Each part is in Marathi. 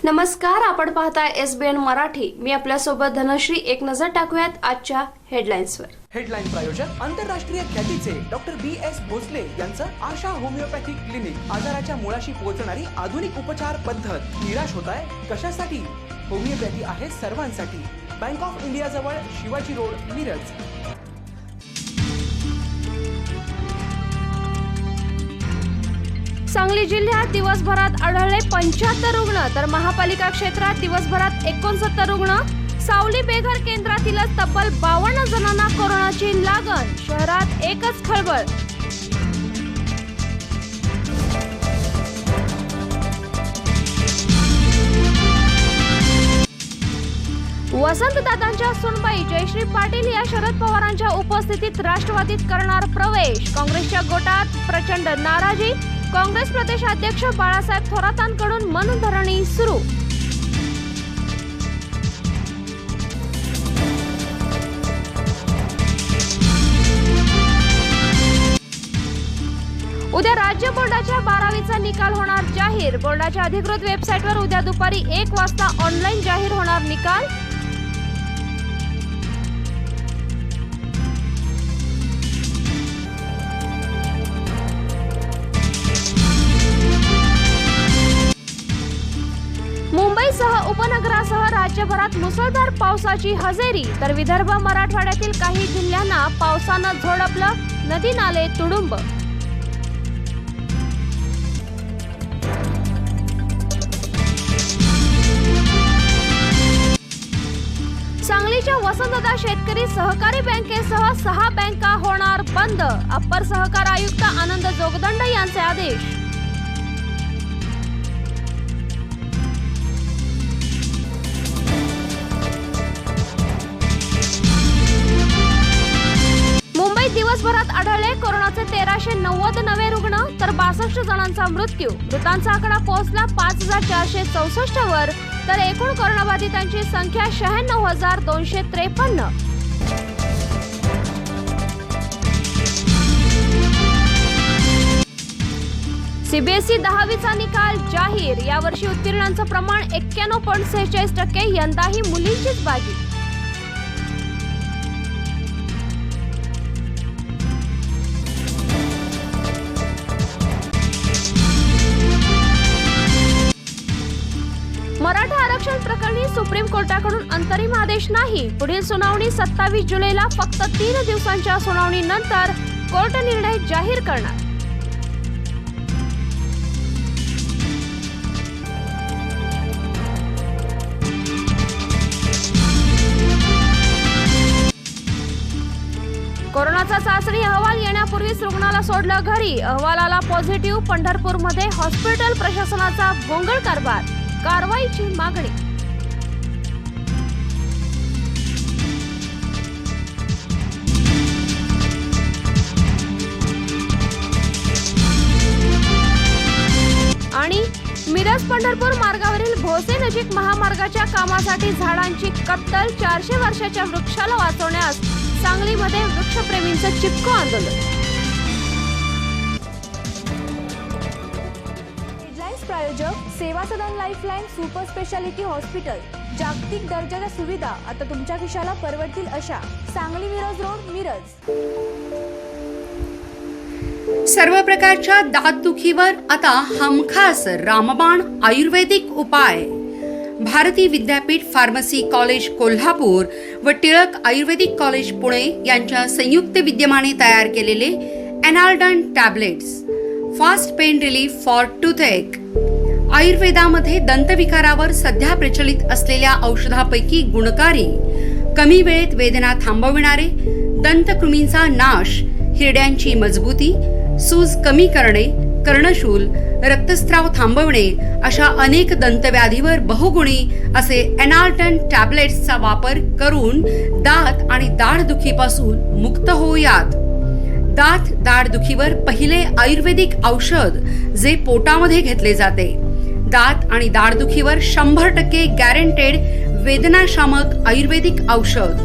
नमस्कार, आपण पाहताय SBN मराठी. मी आपल्यासोबत धनश्री. एक नजर टाकूयात आजच्या हेडलाईन्सवर. हेडलाईन प्रायोजक आंतरराष्ट्रीय ख्यातीचे डॉक्टर BS भोसले यांचं आशा होमिओपॅथिक क्लिनिक. आजाराच्या मुळाशी पोहोचणारी आधुनिक उपचार पद्धत. निराश होताय कशासाठी? होमिओपॅथी आहे सर्वांसाठी. बँक ऑफ इंडिया जवळ शिवाजी रोड, मिरज. सांगली जिल्ह्यात दिवसभरात आढळले 75 रुग्ण, तर महापालिका क्षेत्रात दिवसभरात 69 रुग्ण. सावली बेघर केंद्रातीलच तब्बल 52 जणांना कोरोनाची लागण. शहरात एकच खळबळ. वसंतदादांच्या सुनबाई जयश्री पाटील या शरद पवारांच्या उपस्थितीत राष्ट्रवादीत करणार प्रवेश. काँग्रेसच्या गोटात प्रचंड नाराजी. काँग्रेस प्रदेशाध्यक्ष बाळासाहेब थोरातांकडून मनधरणी सुरू. उद्या राज्य बोर्डाच्या 12वीचा निकाल होणार जाहीर. बोर्डाच्या अधिकृत वेबसाईटवर उद्या दुपारी 1 वाजता ऑनलाईन जाहीर होणार निकाल. मुंबईसह उपनगरासह राज्यभरात मुसळधार पावसाची हजेरी, तर विदर्भ मराठवाड्यातील काही जिल्ह्यांना पावसानं झोडपलं. नदी नाले तुडुंब. सांगलीच्या वसंतदादा शेतकरी सहकारी बँकेसह 6 बँका होणार बंद. अप्पर सहकार आयुक्त आनंद जोगदंड यांचे आदेश. दिवसभरात आढळले कोरोनाचे 1390 नवे रुग्ण, तर 62 जणांचा मृत्यू. मृतांचा आकडा पोहोचला 5464 वर, तर एकूण कोरोनाबाधितांची संख्या 96,253. CBSE 10वीचा निकाल जाहीर. यावर्षी उत्तीर्णांचं प्रमाण 91.46%. यंदाही मुलींचीच बाजी. मराठा आरक्षण प्रकरणी सुप्रीम कोर्टाकडून अंतरिम आदेश नाही. पुढील सुनावणी 27 जुलैला. फक्त 3 दिवसांच्या सुनावणीनंतर कोर्ट निर्णय जाहीर करणार. कोरोनाचा चाचणी अहवाल येण्यापूर्वीच रुग्णाला सोडलं घरी. अहवालाला पॉझिटिव्ह. पंढरपूरमध्ये हॉस्पिटल प्रशासनाचा भोंगळ कारभार. कारवाईची मागणी. आणि मिरज पंढरपूर मार्गावरील भोसे नजीक महामार्गाच्या कामासाठी झाडांची कत्तल. 400 वर्षाच्या वृक्षाला वाचवण्यास सांगलीमध्ये वृक्षप्रेमींचं चिपको आंदोलन. प्रायोजक सेवा सदन लाईफलाईन सुपर स्पेशालिटी हॉस्पिटल. जागतिक दर्जाच्या सुविधा आता तुमच्या खिशाला परवडतील अशा. सांगली मिरज रोड, मिरज. सर्व प्रकारच्या दातदुखीवर आता हमखास रामबाण आयुर्वेदिक उपाय. भारती विद्यापीठ फार्मसी कॉलेज कोल्हापूर व टिळक आयुर्वेदिक कॉलेज पुणे यांच्या संयुक्त विद्यमाने तयार केलेले एनाल्डन tablets. Fast pain relief for toothache. आयुर्वेदामध्ये दंतविकारावर सध्या प्रचलित असलेल्या औषधापैकी गुणकारी, कमी वेळेत वेदना थांबविणारे, दंतकृमींचा नाश, हिरड्यांची मजबूती, सूज कमी करणे, कर्णशूल, रक्तस्राव थांबवणे अशा अनेक दंतव्याधीवर बहुगुणी असे एनाल्टन टॅबलेट्सचा वापर करून दात आणि दाढदुखीपासून मुक्त होऊयात. दात दाढदुखीवर पहिले आयुर्वेदिक औषध जे पोटामध्ये घेतले जाते. दात आणि दाढदुखीवर 100% गॅरंटेड वेदनाशामक आयुर्वेदिक औषध.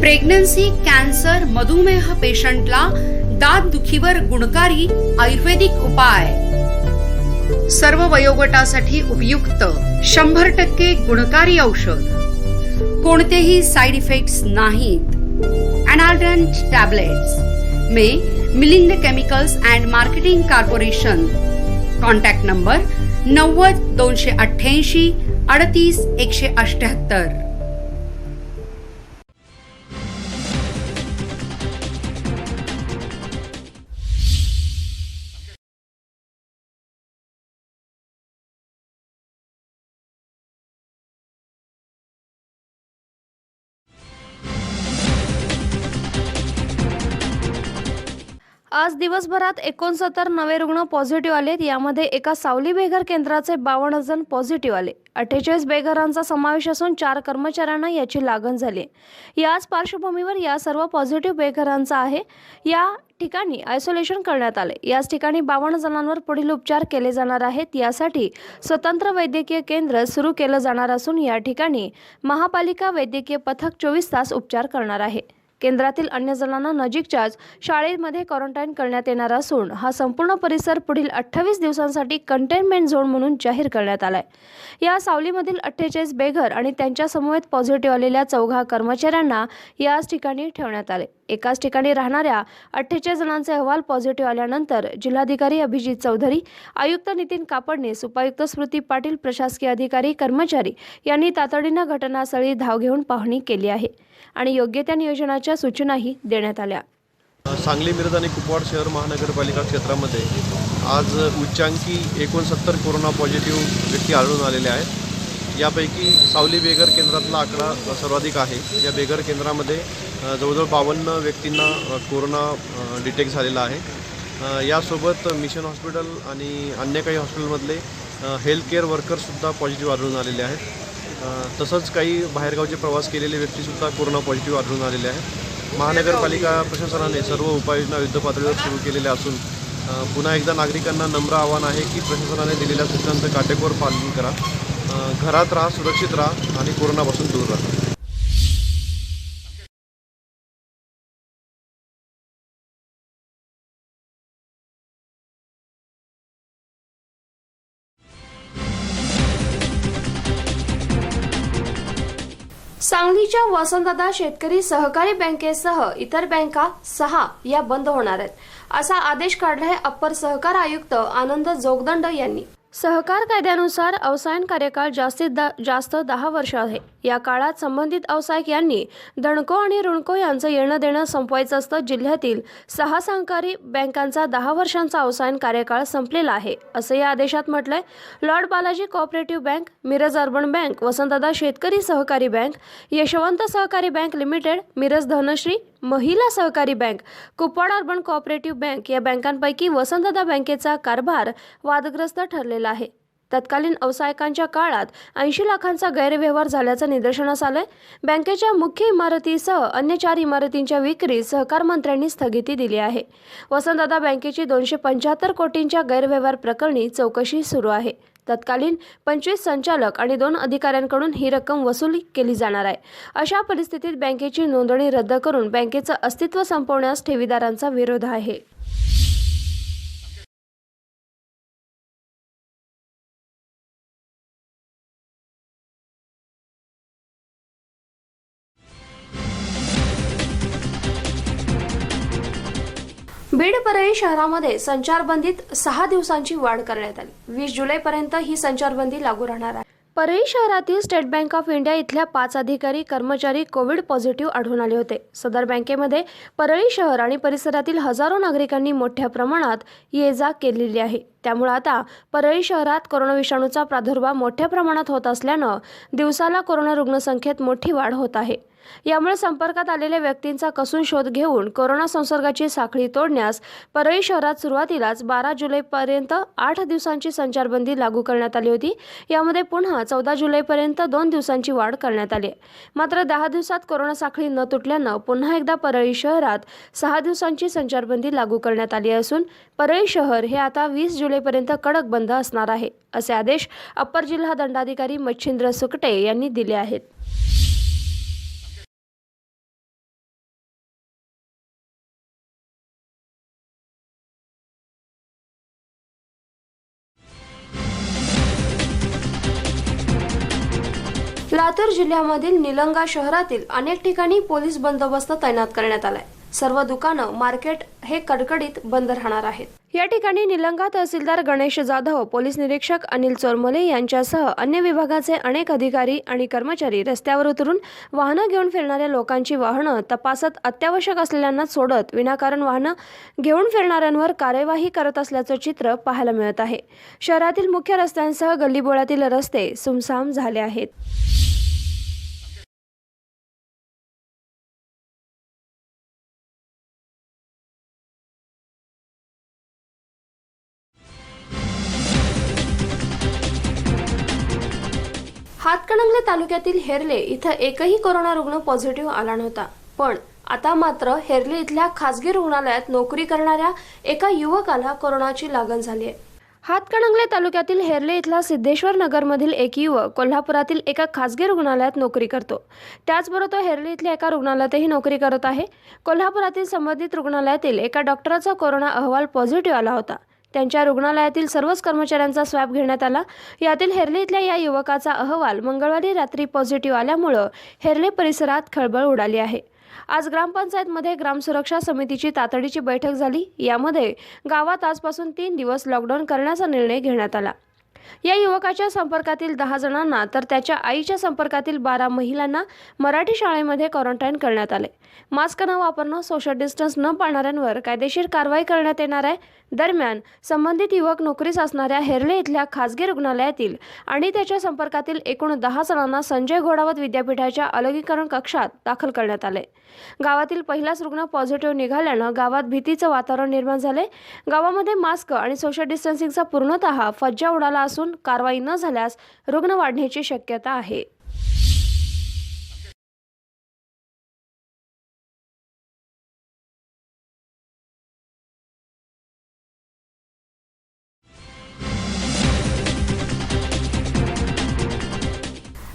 प्रेग्नन्सी, कॅन्सर, मधुमेह पेशंटला दातदुखीवर गुणकारी आयुर्वेदिक उपाय. सर्व वयोगटासाठी उपयुक्त 100% गुणकारी औषध. कोणतेही साइड इफेक्ट्स नाहीत. अनाल्डंट टॅबलेट्स मे Milind chemicals and marketing corporation. Contact number 90 288 38 178. आज दिवसभरात 69 नवे रुग्ण पॉझिटिव्ह आलेत. यामध्ये एका सावली बेघर केंद्राचे 52 जण पॉझिटिव्ह आले. 48 बेघरांचा समावेश असून 4 कर्मचाऱ्यांना याची लागण झाली. याच पार्श्वभूमीवर या सर्व पॉझिटिव्ह बेघरांचा आहे या ठिकाणी आयसोलेशन करण्यात आले. याच ठिकाणी 52 जणांवर पुढील उपचार केले जाणार आहेत. यासाठी स्वतंत्र वैद्यकीय केंद्र सुरू केलं जाणार असून या ठिकाणी महापालिका वैद्यकीय पथक 24 तास उपचार करणार आहे. केंद्रातील अन्य जणांना नजीकच्याच शाळेमध्ये क्वारंटाईन करण्यात येणार असून हा संपूर्ण परिसर पुढील 28 दिवसांसाठी कंटेनमेंट झोन म्हणून जाहीर करण्यात आलाय. या सावलीमधील 48 बेघर आणि त्यांच्या समवेत पॉझिटिव्ह आलेल्या 4 कर्मचाऱ्यांना याच ठिकाणी ठेवण्यात आले. एकाच ठिकाणी राहणाऱ्या 48 जणांचे अहवाल पॉझिटिव्ह आल्यानंतर जिल्हाधिकारी अभिजित चौधरी, आयुक्त नितीन कापडणीस, उपायुक्त स्मृती पाटील, प्रशासकीय अधिकारी, कर्मचारी यांनी तातडीनं घटनास्थळी धाव घेऊन पाहणी केली आहे आणि योग्य त्या नियोजनाच्या सूचनाही देण्यात आल्या. सांगली, मिरज आणि कुपवाड शहर महानगरपालिका क्षेत्रामध्ये आज उच्चांकी 69 कोरोना पॉझिटिव्ह व्यक्ती आढळून आलेले आहेत. यापैकी सावली बेघर केंद्रातला आकडा सर्वाधिक आहे. या बेघर केंद्रामध्ये जवळजवळ 52 व्यक्तींना कोरोना डिटेक्ट झालेला आहे. यासोबत मिशन हॉस्पिटल आणि अन्य काही हॉस्पिटलमधले हेल्थ केअर वर्कर्ससुद्धा पॉझिटिव्ह आढळून आलेले आहेत. तसंच काही बाहेरगावचे प्रवास केलेले व्यक्तीसुद्धा कोरोना पॉझिटिव्ह आढळून आलेले आहेत. महानगरपालिका प्रशासनाने सर्व उपाययोजना युद्धपातळीवर सुरू केलेल्या असून पुन्हा एकदा नागरिकांना नम्र आवाहन आहे की प्रशासनाने दिलेल्या सूचनांचं काटेकोर पालन करा. घरात राहा, सुरक्षित राहा आणि कोरोनापासून दूर राहा. सांगलीच्या वसंतदादा शेतकरी सहकारी बँकेसह इतर बँका 6 या बंद होणार आहेत, असा आदेश काढला आहे अप्पर सहकार आयुक्त आनंद जोगदंड यांनी. सहकार कायद्यानुसार अवसायन कार्यकाळ जास्तीत जास्त 10 वर्ष आहे. या काळात संबंधित व्यावसायिक यांनी धनको आणि ऋणको यांचं येणं देणं संपवायचं असतं. जिल्ह्यातील 6 सहकारी बँकांचा 10 वर्षांचा अवसायन कार्यकाळ संपलेला आहे, असं या आदेशात म्हटलंय. Lord Balaji cooperative bank, Miraj urban bank, Vasantdada शेतकरी सहकारी बँक, यशवंत सहकारी बँक लिमिटेड, मिरज धनश्री महिला सहकारी bank, Kupwad urban cooperative bank या बँकांपैकी वसंतदादा बँकेचा कारभार वादग्रस्त ठरलेला आहे. तत्कालीन व्यावसायिकांच्या काळात 80 लाखांचा गैरव्यवहार झाल्याचं निदर्शनास आलंय. बँकेच्या मुख्य इमारतीसह अन्य 4 इमारतींच्या विक्रीस सहकार मंत्र्यांनी स्थगिती दिली आहे. वसंतदादा बँकेची 275 कोटींच्या गैरव्यवहार प्रकरणी चौकशी सुरू आहे. तत्कालीन 25 संचालक आणि 2 अधिकाऱ्यांकडून ही रक्कम वसूल केली जाणार आहे. अशा परिस्थितीत बँकेची नोंदणी रद्द करून बँकेचं अस्तित्व संपवण्यास ठेवीदारांचा विरोध आहे. बीड परळी शहरामध्ये संचारबंदीत 6 दिवसांची वाढ करण्यात आली. 20 जुलैपर्यंत ही संचारबंदी लागू राहणार आहे. परळी शहरातील स्टेट बँक ऑफ इंडिया इथल्या 5 अधिकारी कर्मचारी कोविड पॉझिटिव्ह आढळून आले होते. सदर बँकेमध्ये परळी शहर आणि परिसरातील हजारो नागरिकांनी मोठ्या प्रमाणात ये-जा केलेली आहे. त्यामुळे आता परळी शहरात कोरोना विषाणूचा प्रादुर्भाव मोठ्या प्रमाणात होत असल्यानं दिवसाला कोरोना रुग्णसंख्येत मोठी वाढ होत आहे. यामुळे संपर्कात आलेल्या व्यक्तींचा कसून शोध घेऊन कोरोना संसर्गाची साखळी तोडण्यास परळी शहरात सुरुवातीलाच 12 जुलैपर्यंत 8 दिवसांची संचारबंदी लागू करण्यात आली होती. यामध्ये पुन्हा 14 जुलैपर्यंत 2 दिवसांची वाढ करण्यात आली. मात्र 10 दिवसात कोरोना साखळी न तुटल्यानं पुन्हा एकदा परळी शहरात 6 दिवसांची संचारबंदी लागू करण्यात आली असून परळी शहर हे आता 20 जुलैपर्यंत कडक बंद असणार आहे, असे आदेश अप्पर जिल्हा दंडाधिकारी मच्छिंद्र सुकटे यांनी दिले आहेत. लातूर जिल्ह्यामधील निलंगा शहरातील अनेक ठिकाणी पोलीस बंदोबस्त तैनात करण्यात आलाय. सर्व दुकानं, मार्केट हे कडकडीत बंद राहणार आहेत. या ठिकाणी निलंगा तहसीलदार गणेश जाधव, पोलीस निरीक्षक अनिल चोरमले यांच्यासह अन्य विभागाचे अनेक अधिकारी आणि कर्मचारी रस्त्यावर उतरून वाहनं घेऊन फिरणाऱ्या लोकांची वाहनं तपासत अत्यावश्यक असलेल्यांना सोडत विनाकारण वाहनं घेऊन फिरणाऱ्यांवर कार्यवाही करत असल्याचं चित्र पाहायला मिळत आहे. शहरातील मुख्य रस्त्यांसह गल्लीबोळातील रस्ते सुमसाम झाले आहेत. हातकणंगले तालुक्यातील हेरले इथं एकही कोरोना रुग्ण पॉझिटिव्ह आला नव्हता. पण आता मात्र हेरले इथल्या खासगी रुग्णालयात नोकरी करणाऱ्या एका युवकाला कोरोनाची लागण झाली आहे. हातकणंगले तालुक्यातील हेरले इथला सिद्धेश्वर नगरमधील एक युवक कोल्हापुरातील एका खासगी रुग्णालयात नोकरी करतो. त्याचबरोबर तो हेरले इथल्या एका रुग्णालयातही नोकरी करत आहे. कोल्हापुरातील संबंधित रुग्णालयातील एका डॉक्टरचा कोरोना अहवाल पॉझिटिव्ह आला होता. त्यांच्या रुग्णालयातील सर्वच कर्मचाऱ्यांचा स्वॅब घेण्यात आला. यातील हेरले इथल्या या युवकाचा अहवाल मंगळवारी रात्री पॉझिटिव्ह आल्यामुळं हेरले परिसरात खळबळ उडाली आहे. आज ग्रामपंचायतमध्ये ग्रामसुरक्षा समितीची तातडीची बैठक झाली. यामध्ये गावात आजपासून 3 दिवस लॉकडाऊन करण्याचा निर्णय घेण्यात आला. या युवकाच्या संपर्कातील 10 जणांना तर त्याच्या आईच्या संपर्कातील 12 महिलांना मराठी शाळेमध्ये क्वारंटाईन करण्यात आले. मास्क न वापरणं, सोशल डिस्टन्स न पाळणाऱ्यांवर कायदेशीर कारवाई करण्यात येणार आहे. दरम्यान संबंधित युवक नोकरीस असणाऱ्या हेरले इथल्या खासगी रुग्णालयातील आणि त्याच्या संपर्कातील एकूण 10 जणांना संजय घोडावत विद्यापीठाच्या अलगीकरण कक्षात दाखल करण्यात आले. गावातील पहिलाच रुग्ण पॉझिटिव्ह निघाल्यानं गावात भीतीचं वातावरण निर्माण झाले. गावामध्ये मास्क आणि सोशल डिस्टन्सिंगचा पूर्णतः फज्जा उडाला असून कारवाई न झाल्यास रुग्ण वाढण्याची शक्यता आहे.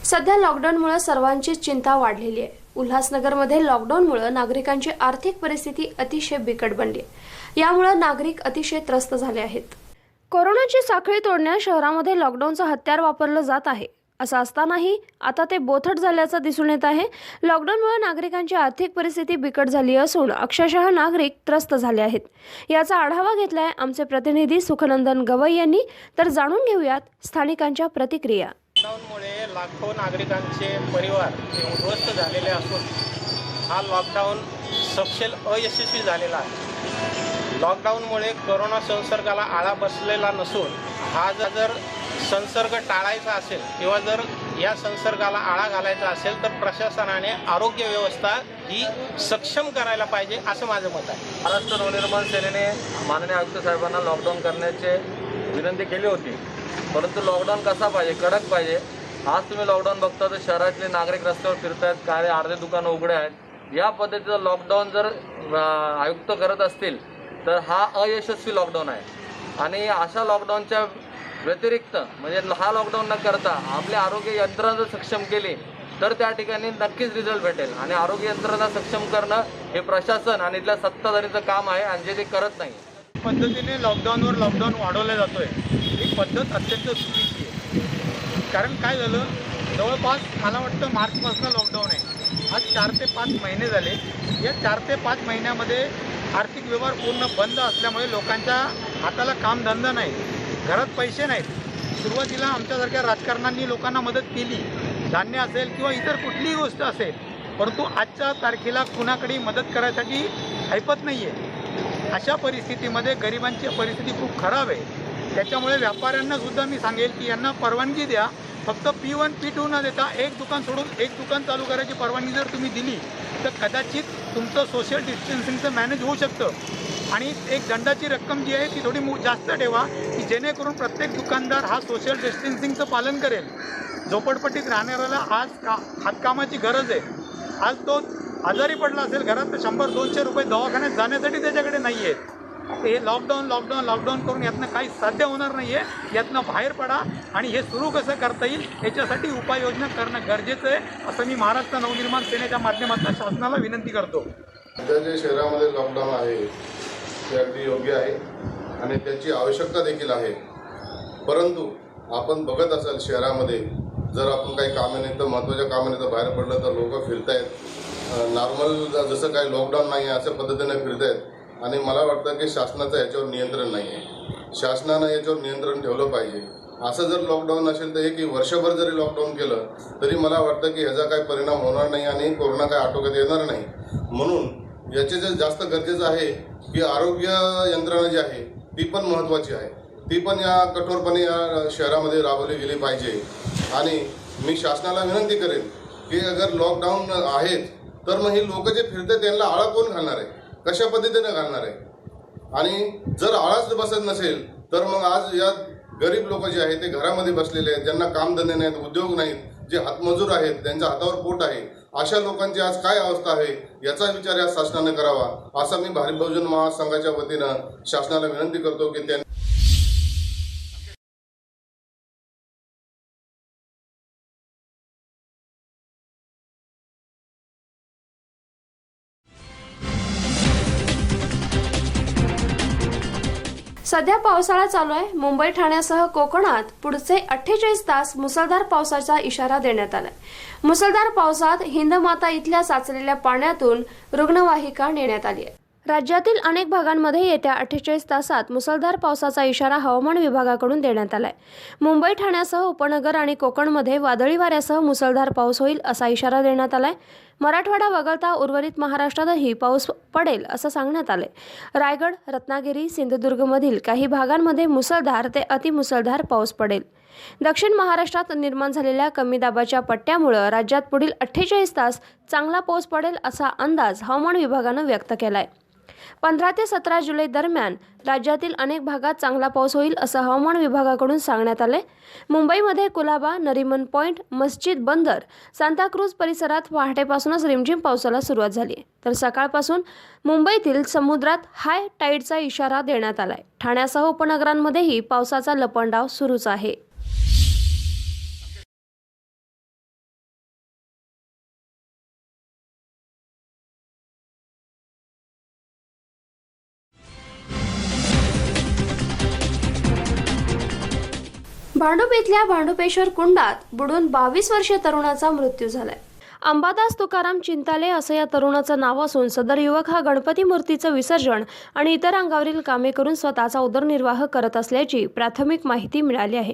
सध्या लॉकडाऊनमुळे सर्वांची चिंता वाढलेली आहे. उल्हासनगरमध्ये लॉकडाऊनमुळे नागरिकांची आर्थिक परिस्थिती अतिशय बिकट बनली आहे. यामुळे नागरिक अतिशय त्रस्त झाले आहेत. कोरोनाची साखळी तोडण्यास शहरामध्ये लॉकडाऊनचं हत्यार वापरलं जात आहे. असं असतानाही आता ते बोथट झाल्याचं दिसून येत आहे. लॉकडाऊनमुळे नागरिकांची आर्थिक परिस्थिती बिकट झाली असून अक्षरशः नागरिक त्रस्त झाले आहेत. याचा आढावा घेतलाय आमचे प्रतिनिधी सुखनंदन गवई यांनी. तर जाणून घेऊयात स्थानिकांच्या प्रतिक्रिया. लॉकडाऊनमुळे लाखो नागरिकांचे परिवार हे उद्ध्वस्त झालेले असून हा लॉकडाऊन सपशेल अयशस्वी झालेला आहे. लॉकडाऊनमुळे कोरोना संसर्गाला आळा बसलेला नसून हा जर संसर्ग टाळायचा असेल किंवा जर या संसर्गाला आळा घालायचा असेल तर प्रशासनाने आरोग्य व्यवस्था ही सक्षम करायला पाहिजे असं माझं मत आहे. महाराष्ट्र नवनिर्माण सेनेने माननीय आयुक्त साहेबांना लॉकडाऊन करण्याची विनंती केली होती, परंतु लॉकडाऊन कसा पाहिजे, कडक पाहिजे. आज तुम्ही लॉकडाऊन बघता तर शहरातले नागरिक रस्त्यावर फिरत आहेत, काय अर्धे दुकानं उघडे आहेत. या पद्धतीचं लॉकडाऊन जर आयुक्त करत असतील तर हा अयशस्वी लॉकडाऊन आहे. आणि अशा लॉकडाऊनच्या व्यतिरिक्त म्हणजे हा लॉकडाऊन न करता आपली आरोग्य यंत्रणा जर सक्षम केली तर त्या ठिकाणी नक्कीच रिझल्ट भेटेल. आणि आरोग्य यंत्रणा सक्षम करणं हे प्रशासन आणि इथल्या सत्ताधारीचं काम आहे आणि जे ते करत नाही. पद्धतीने लॉकडाऊनवर लॉकडाऊन वाढवलं जातोय ही पद्धत अत्यंत चुकीची आहे. कारण काय झालं, जवळपास मला वाटतं मार्चपासून लॉकडाऊन आहे. आज 4 ते 5 महिने झाले. या 4 ते 5 महिन्यामध्ये आर्थिक व्यवहार पूर्ण बंद असल्यामुळे लोकांच्या हाताला कामधंदा नाही, घरात पैसे नाहीत. सुरुवातीला आमच्यासारख्या राजकारण्यांनी लोकांना मदत केली, धान्य असेल किंवा इतर कुठलीही गोष्ट असेल, परंतु आजच्या तारखेला कुणाकडे मदत करायसाठी ऐपत नाही आहे. अशा परिस्थितीमध्ये गरिबांची परिस्थिती खूप खराब आहे. त्याच्यामुळे व्यापाऱ्यांना सुद्धा मी सांगेल की यांना परवानगी द्या. फक्त P1 P2 न देता एक दुकान सोडून एक दुकान चालू करायची परवानगी जर तुम्ही दिली तर कदाचित तुमचं सोशल डिस्टन्सिंगचं मॅनेज होऊ शकतं. आणि एक दंडाची रक्कम जी आहे ती थोडी जास्त ठेवा की जेणेकरून प्रत्येक दुकानदार हा सोशल डिस्टन्सिंगचं पालन करेल. झोपडपट्टीत राहणाऱ्याला आज हातकामाची गरज आहे. आज तो आजारी पडला असेल घरात तर 100-200 रुपये दवाखान्यात जाण्यासाठी त्याच्याकडे नाही आहेत. हे लॉकडाऊन करून यातनं काही साध्य होणार नाही आहे. यातनं बाहेर पडा आणि हे सुरू कसं करता येईल याच्यासाठी उपाययोजना करणं गरजेचं आहे असं मी महाराष्ट्र नवनिर्माण सेनेच्या माध्यमातून शासनाला विनंती करतो. सध्या जे शहरामध्ये लॉकडाऊन आहे ते अगदी योग्य आहे आणि त्याची आवश्यकता देखील आहे. परंतु आपण बघत असाल शहरामध्ये जर आपण काही कामानिमित्त महत्त्वाच्या कामानिमित्त बाहेर पडलं तर लोक फिरतायत, नॉर्मल जसं काही लॉकडाऊन नाही आहे अशा पद्धतीने फिरतायत आणि मला वाटतं की शासनाचं याच्यावर नियंत्रण नाही आहे. शासनानं याच्यावर नियंत्रण ठेवलं पाहिजे. असं जर लॉकडाऊन असेल तर हे की वर्षभर जरी लॉकडाऊन केलं तरी मला वाटतं की ह्याचा काही परिणाम होणार नाही आणि कोरोना काही आटोक्यात येणार नाही. म्हणून याचे जे जास्त गरजेचं आहे की आरोग्य यंत्रणा जी आहे ती पण महत्त्वाची आहे, ती पण या कठोरपणे या शहरामध्ये राबवली गेली पाहिजे. आणि मी शासनाला विनंती करेन की अगर लॉकडाऊन आहेत तर मग ही लोक जे फिरतात त्यांना आळा कोण घालणार आहे, कशा पद्धतीने घालणार आहे. आणि जर आळाच बसत नसेल तर मग आज या गरीब लोक जे आहेत ते घरामध्ये बसलेले आहेत, ज्यांना कामधंदे नाहीत, उद्योग नाहीत, जे हातमजूर आहेत, त्यांच्या हातावर पोट आहे, अशा लोकांची आज काय अवस्था आहे याचा विचार या शासनाने करावा असा मी भारिप बहुजन महासंघाच्या वतीनं शासनाला विनंती करतो की त्यांनी सध्या पावसाळा चालू आहे. मुंबई ठाण्यासह कोकणात पुढचे 48 तास मुसळधार पावसाचा इशारा देण्यात आलाय. मुसळधार पावसात हिंदमाता इथल्या साचलेल्या पाण्यातून रुग्णवाहिका नेण्यात आली आहे. राज्यातील अनेक भागांमध्ये येत्या 48 तासात मुसळधार पावसाचा इशारा हवामान विभागाकडून देण्यात आलाय. मुंबई ठाण्यासह उपनगर आणि कोकणमध्ये वादळी वाऱ्यासह मुसळधार पाऊस होईल असा इशारा देण्यात आलाय. मराठवाडा वगळता उर्वरित महाराष्ट्रातही पाऊस पडेल असं सांगण्यात आले. रायगड, रत्नागिरी, सिंधुदुर्गमधील काही भागांमध्ये मुसळधार ते अतिमुसळधार पाऊस पडेल. दक्षिण महाराष्ट्रात निर्माण झालेल्या कमी दाबाच्या पट्ट्यामुळे राज्यात पुढील 48 तास चांगला पाऊस पडेल असा अंदाज हवामान विभागानं व्यक्त केलाय. 15 ते 17 जुलै दरम्यान राज्यातील अनेक भागात चांगला पाऊस होईल असं हवामान विभागाकडून सांगण्यात आले. मुंबईमध्ये कुलाबा, नरिमन पॉइंट, मस्जिद बंदर, सांताक्रूज परिसरात पहाटेपासूनच रिमझिम पावसाला सुरुवात झाली, तर सकाळपासून मुंबईतील समुद्रात हाय टाईडचा इशारा देण्यात आलाय. ठाण्यासह उपनगरांमध्येही पावसाचा लपंडाव सुरूच आहे. भांडूप इथल्या भांडुपेश्वर कुंडात बुडून 22 वर्षीय तरुणाचा मृत्यू झालाय. अंबादास तुकाराम चिंताले असं या तरुणाचं नाव असून सदर युवक हा गणपती मूर्तीचं विसर्जन आणि इतर अंगावरील कामे करून स्वतःचा उदरनिर्वाह करत असल्याची प्राथमिक माहिती मिळाली आहे.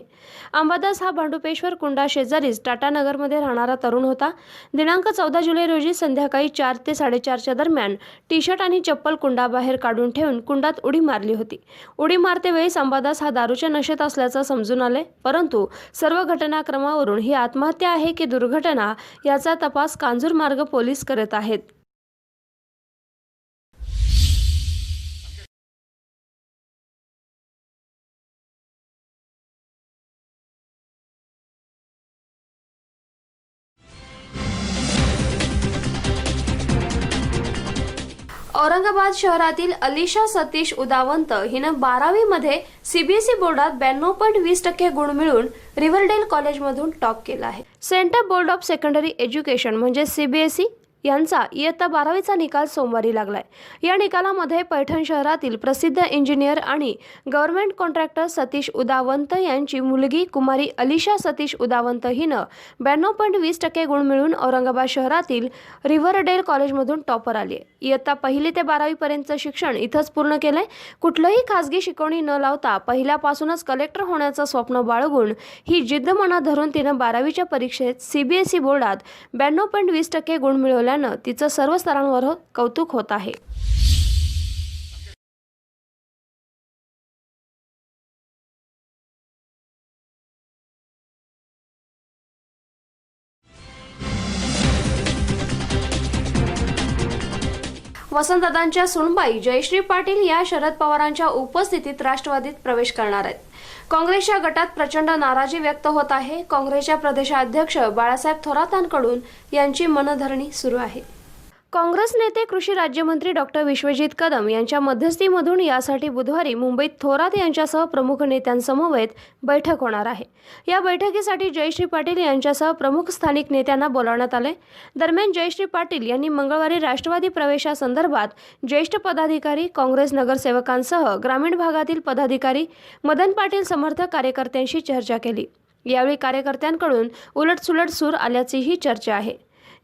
अंबादास हा भांडुपेश्वर कुंडा शेजारीच टाटानगरमध्ये राहणारा तरुण होता. दिनांक 14 जुलै रोजी संध्याकाळी 4 ते 4:30च्या दरम्यान टी शर्ट आणि चप्पल कुंडाबाहेर काढून ठेवून कुंडात उडी मारली होती. उडी मारतेवेळी अंबादास हा दारूच्या नशेत असल्याचं समजून आले, परंतु सर्व घटनाक्रमावरून ही आत्महत्या आहे की दुर्घटना याचा तपास कांजूरमार्ग पोलीस करत आहेत. औरंगाबाद शहरातील अलिशा सतीश उदावंत हिनं 12वी मध्ये सीबीएसई बोर्डात 92.20% गुण मिळवून रिव्हरडेल कॉलेजमधून टॉप केला आहे. Centre board of secondary education म्हणजे सीबीएसई यांचा इयत्ता 12वीचा निकाल सोमवारी लागलाय. या निकालामध्ये पैठण शहरातील प्रसिद्ध इंजिनियर आणि गव्हर्नमेंट कॉन्ट्रॅक्टर सतीश उदावंत यांची मुलगी कुमारी अलिशा सतीश उदावंत हिनं 92.20% गुण मिळवून औरंगाबाद शहरातील रिव्हरडेल कॉलेजमधून टॉपर आली आहे. इयत्ता 1ली ते 12वी पर्यंतचं शिक्षण इथंच पूर्ण केलंय. कुठलंही खासगी शिकवणी न लावता पहिल्यापासूनच कलेक्टर होण्याचं स्वप्न बाळगून ही जिद्द मनात धरून तिनं 12वीच्या परीक्षेत सीबीएसई बोर्डात 92.20% गुण मिळवल्यानं तिचं सर्व स्तरांवर कौतुक होत आहे. वसंतदादांच्या सुनबाई जयश्री पाटील या शरद पवारांच्या उपस्थितीत राष्ट्रवादीत प्रवेश करणार आहेत. काँग्रेसच्या गटात प्रचंड नाराजी व्यक्त होत आहे. काँग्रेसच्या प्रदेशाध्यक्ष बाळासाहेब थोरातांकडून यांची मनधरणी सुरू आहे. काँग्रेस नेते कृषी राज्यमंत्री डॉक्टर विश्वजित कदम यांच्या मध्यस्थीमधून यासाठी बुधवारी मुंबईत थोरात यांच्यासह प्रमुख नेत्यांसमवेत बैठक होणार आहे. या बैठकीसाठी जयश्री पाटील यांच्यासह प्रमुख स्थानिक नेत्यांना बोलावण्यात आले. दरम्यान जयश्री पाटील यांनी मंगळवारी राष्ट्रवादी प्रवेशासंदर्भात ज्येष्ठ पदाधिकारी, काँग्रेस नगरसेवकांसह ग्रामीण भागातील पदाधिकारी, मदन पाटील समर्थक कार्यकर्त्यांशी चर्चा केली. यावेळी कार्यकर्त्यांकडून उलटसुलट सूर आल्याचीही चर्चा आहे.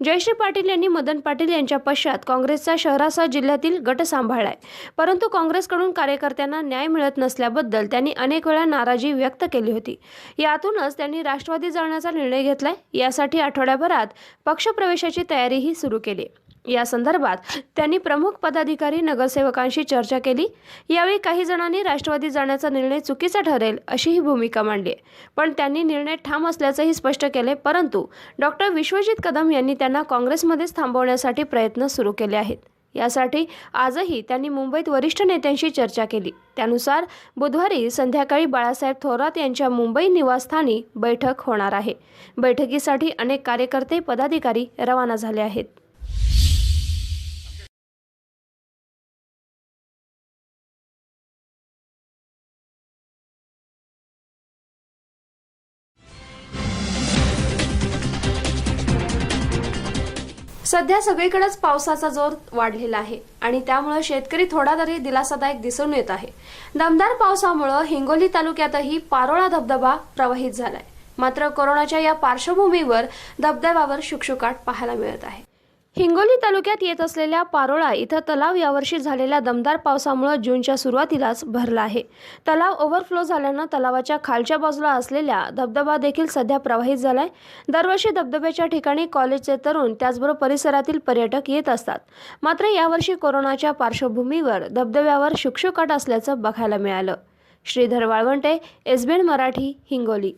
जयश्री पाटील यांनी मदन पाटील यांच्या पश्चात काँग्रेसचा शहरासह जिल्ह्यातील गट सांभाळलाय, परंतु काँग्रेसकडून कार्यकर्त्यांना न्याय मिळत नसल्याबद्दल त्यांनी अनेक वेळा नाराजी व्यक्त केली होती. यातूनच त्यांनी राष्ट्रवादी जाण्याचा निर्णय घेतलाय. यासाठी आठवड्याभरात पक्षप्रवेशाची तयारीही सुरू केली. या संदर्भात त्यांनी प्रमुख पदाधिकारी नगरसेवकांशी चर्चा केली. यावेळी काही जणांनी राष्ट्रवादी जाण्याचा निर्णय चुकीचा ठरेल अशीही भूमिका मांडली, पण त्यांनी निर्णय ठाम असल्याचंही स्पष्ट केले. परंतु डॉक्टर विश्वजित कदम यांनी त्यांना काँग्रेसमध्येच थांबवण्यासाठी प्रयत्न सुरू केले आहेत. यासाठी आजही त्यांनी मुंबईत वरिष्ठ नेत्यांशी चर्चा केली. त्यानुसार बुधवारी संध्याकाळी बाळासाहेब थोरात यांच्या मुंबई निवासस्थानी बैठक होणार आहे. बैठकीसाठी अनेक कार्यकर्ते पदाधिकारी रवाना झाले आहेत. सध्या सगळीकडेच पावसाचा जोर वाढलेला आहे आणि त्यामुळे शेतकरी थोडा तरी दिलासादायक दिसून येत आहे. दमदार पावसामुळे हिंगोली तालुक्यातही पारोळा धबधबा प्रवाहित झालाय. मात्र कोरोनाच्या या पार्श्वभूमीवर धबधब्यावर शुकशुकाट पाहायला मिळत आहे. हिंगोली तालुक्यात येत असलेल्या पारोळा इथं तलाव यावर्षी झालेल्या दमदार पावसामुळे जूनच्या सुरुवातीलाच भरला आहे. तलाव ओव्हरफ्लो झाल्यानं तलावाच्या खालच्या बाजूला असलेला धबधबा देखील सध्या प्रवाहित झालाय. दरवर्षी धबधब्याच्या ठिकाणी कॉलेजचे तरुण त्याचबरोबर परिसरातील पर्यटक येत असतात. मात्र यावर्षी कोरोनाच्या पार्श्वभूमीवर धबधब्यावर शुकशुकाट असल्याचं बघायला मिळालं. Shridhar Walwante, SBN Marathi, Hingoli.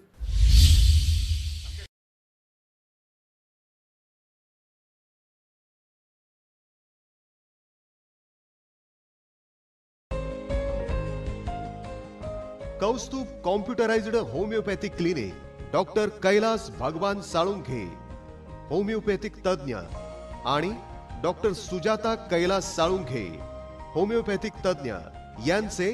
Kaustubh computerised homeopathic clinic, doctor Kailas Bhagwan Salunkhe homeopathic तज्ञ आणि डॉक्टर सुजाता कैलास साळुंखे होमिओपॅथिक तज्ञ यांचे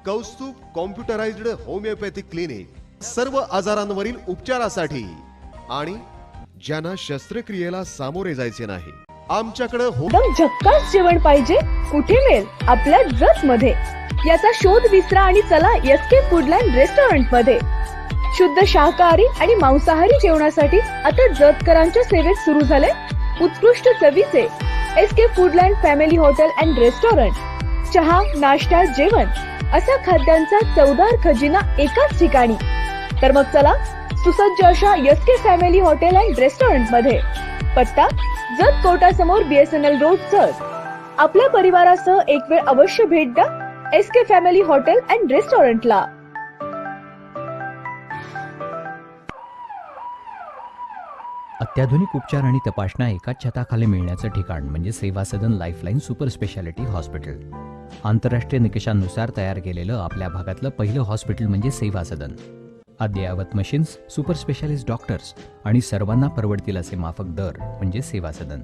कौस्तुभ कॉम्प्युटराइज्ड होमिओपॅथिक क्लिनिक सर्व आजारांवरील उपचारासाठी आणि ज्यांना शस्त्रक्रियेला सामोरे जायचे नाही. आमच्याकडे एकदम झक्कास जेवण पाहिजे, कुठे मिळेल? आपल्या जत मध्ये. याचा शोध विसरा आणि चला SK फूडलँड रेस्टॉरंट मध्ये. शुद्ध शाकाहारी आणि मांसाहारी जेवणासाठी आता जतकरांच्या सेवेत सुरू झाले उत्कृष्ट चवीचे SK foodland family hotel and restaurant. चहा, नाश्ता, जेवण असा खाद्यांचा चवदार खजिना एकाच ठिकाणी. तर मग चला सुसज्ज अशा SK family hotel and restaurant मध्ये. पत्ता जत कोर्टासमोर BSNL रोड, जत. आपल्या परिवारासह एक वेळ अवश्य भेट द्या SK फॅमिली हॉटेल अँड रेस्टॉरंटला. अत्याधुनिक उपचार आणि तपासण्या एकाच छताखाली मिळण्याचं ठिकाण म्हणजे सेवा सदन लाईफलाईन सुपर स्पेशालिटी हॉस्पिटल. आंतरराष्ट्रीय निकषांनुसार तयार केलेलं आपल्या भागातलं पहिलं हॉस्पिटल म्हणजे सेवा सदन. अद्ययावत मशीन्स, सुपर स्पेशालिस्ट डॉक्टर्स आणि सर्वांना परवडतील असे माफक दर म्हणजे सेवा सदन.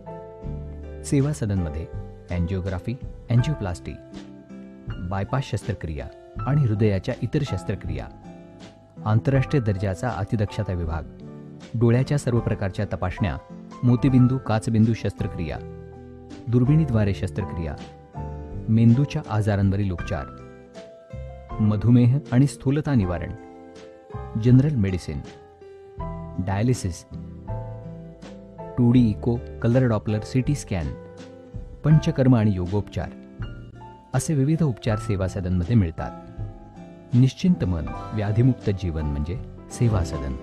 सेवा सदनमध्ये अँजिओग्राफी, अँजिओप्लास्टी, बायपास शस्त्रक्रिया आणि हृदयाच्या इतर शस्त्रक्रिया, आंतरराष्ट्रीय दर्जाचा अतिदक्षता विभाग, डोळ्याच्या सर्व प्रकारच्या तपासण्या, मोतीबिंदू, काचबिंदू शस्त्रक्रिया, दुर्बिणीद्वारे शस्त्रक्रिया, मेंदूच्या आजारांवरील उपचार, मधुमेह आणि स्थूलता निवारण, general medicine, dialysis, 2D echo, colour Doppler, CT scan, panchakarma आणि योगोपचार असे विविध उपचार सेवा सदनमध्ये मिळतात. निश्चिंत मन, व्याधीमुक्त जीवन म्हणजे सेवा सदन.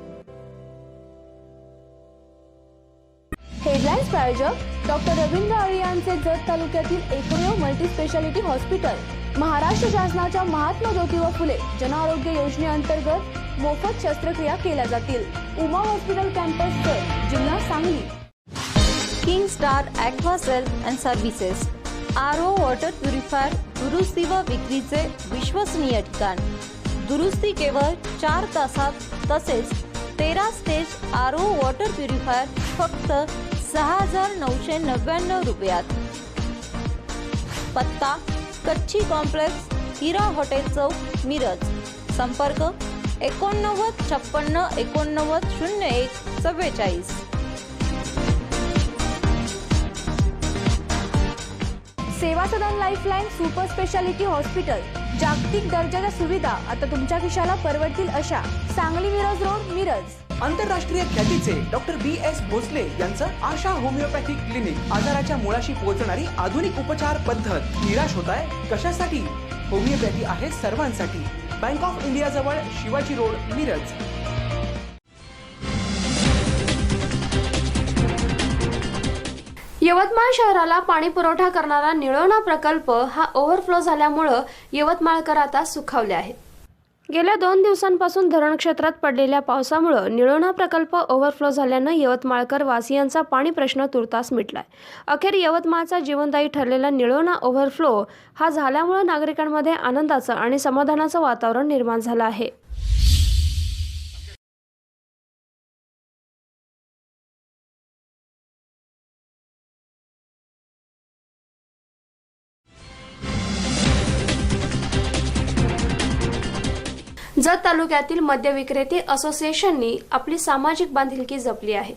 हेडलाईन्स प्रायोजक डॉक्टर रवींद्र आळे यांचे जत तालुक्यातील एकमेव मल्टी स्पेशालिटी हॉस्पिटल. महाराष्ट्र शासनाच्या महात्मा ज्योतिबा फुले जन आरोग्य योजनेअंतर्गत मोफत शस्त्रक्रिया केल्या जातील. उमा हॉस्पिटल कॅम्पस जत, जिल्हा Sangli. King star aquacell and services, RO water purifier दुरुस्ती व विक्रीचे विश्वसनीय ठिकाण. दुरुस्ती केवळ 4 तासात, तसेच 13 स्टेज RO वॉटर प्युरिफायर फक्त 6,999 रुपयात. पत्ता कच्ची कॉम्प्लेक्स, हिरा हॉटेल चौक, मिरज. संपर्क 89 56 89 01 44. सेवा सदन लाईफलाईन सुपर स्पेशालिटी हॉस्पिटल, जागतिक दर्जाच्या सुविधा आता तुमच्या खिशाला परवडतील अशा सांगली मिरज रोड मिरज। आंतरराष्ट्रीय ख्यातीचे डॉक्टर BS भोसले यांचं आशा होमिओपॅथिक क्लिनिक, आजाराच्या मुळाशी पोहोचणारी आधुनिक उपचार पद्धत। निराश होताय कशासाठी? होमिओपॅथी आहे सर्वांसाठी। बँक ऑफ इंडिया जवळ शिवाजी रोड मिरज। यवतमाळ शहराला पाणी पुरवठा करणारा निळोणा प्रकल्प हा ओव्हरफ्लो झाल्यामुळं यवतमाळकर आता सुखावले आहेत। गेल्या 2 दिवसांपासून धरण क्षेत्रात पडलेल्या पावसामुळं निळोणा प्रकल्प ओव्हरफ्लो झाल्यानं यवतमाळकर वासियांचा पाणी प्रश्न तुर्तास मिटलाय। अखेर यवतमाळचा जीवनदायी ठरलेला निळोणा ओव्हरफ्लो हा झाल्यामुळं नागरिकांमध्ये आनंदाचं आणि समाधानाचं वातावरण निर्माण झालं आहे। जत तालुक्यातील मद्य विक्रेते असोसिएशननी आपली सामाजिक बांधिलकी जपली आहे।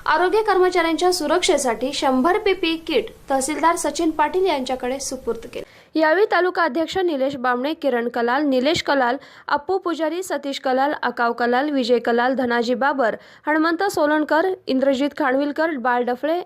आरोग्य कर्मचाऱ्यांच्या सुरक्षेसाठी 100 PPE किट तहसीलदार सचिन पाटील यांच्याकडे सुपूर्द केले। यावेळी तालुका अध्यक्ष निलेश बामणे, किरण कलाल, निलेश कलाल, अप्पू पुजारी, सतीश कलाल, अकाव कलाल, विजय कलाल, धनाजी बाबर, हनुमंत सोलनकर, इंद्रजित खानविलकर, बाळ डफळे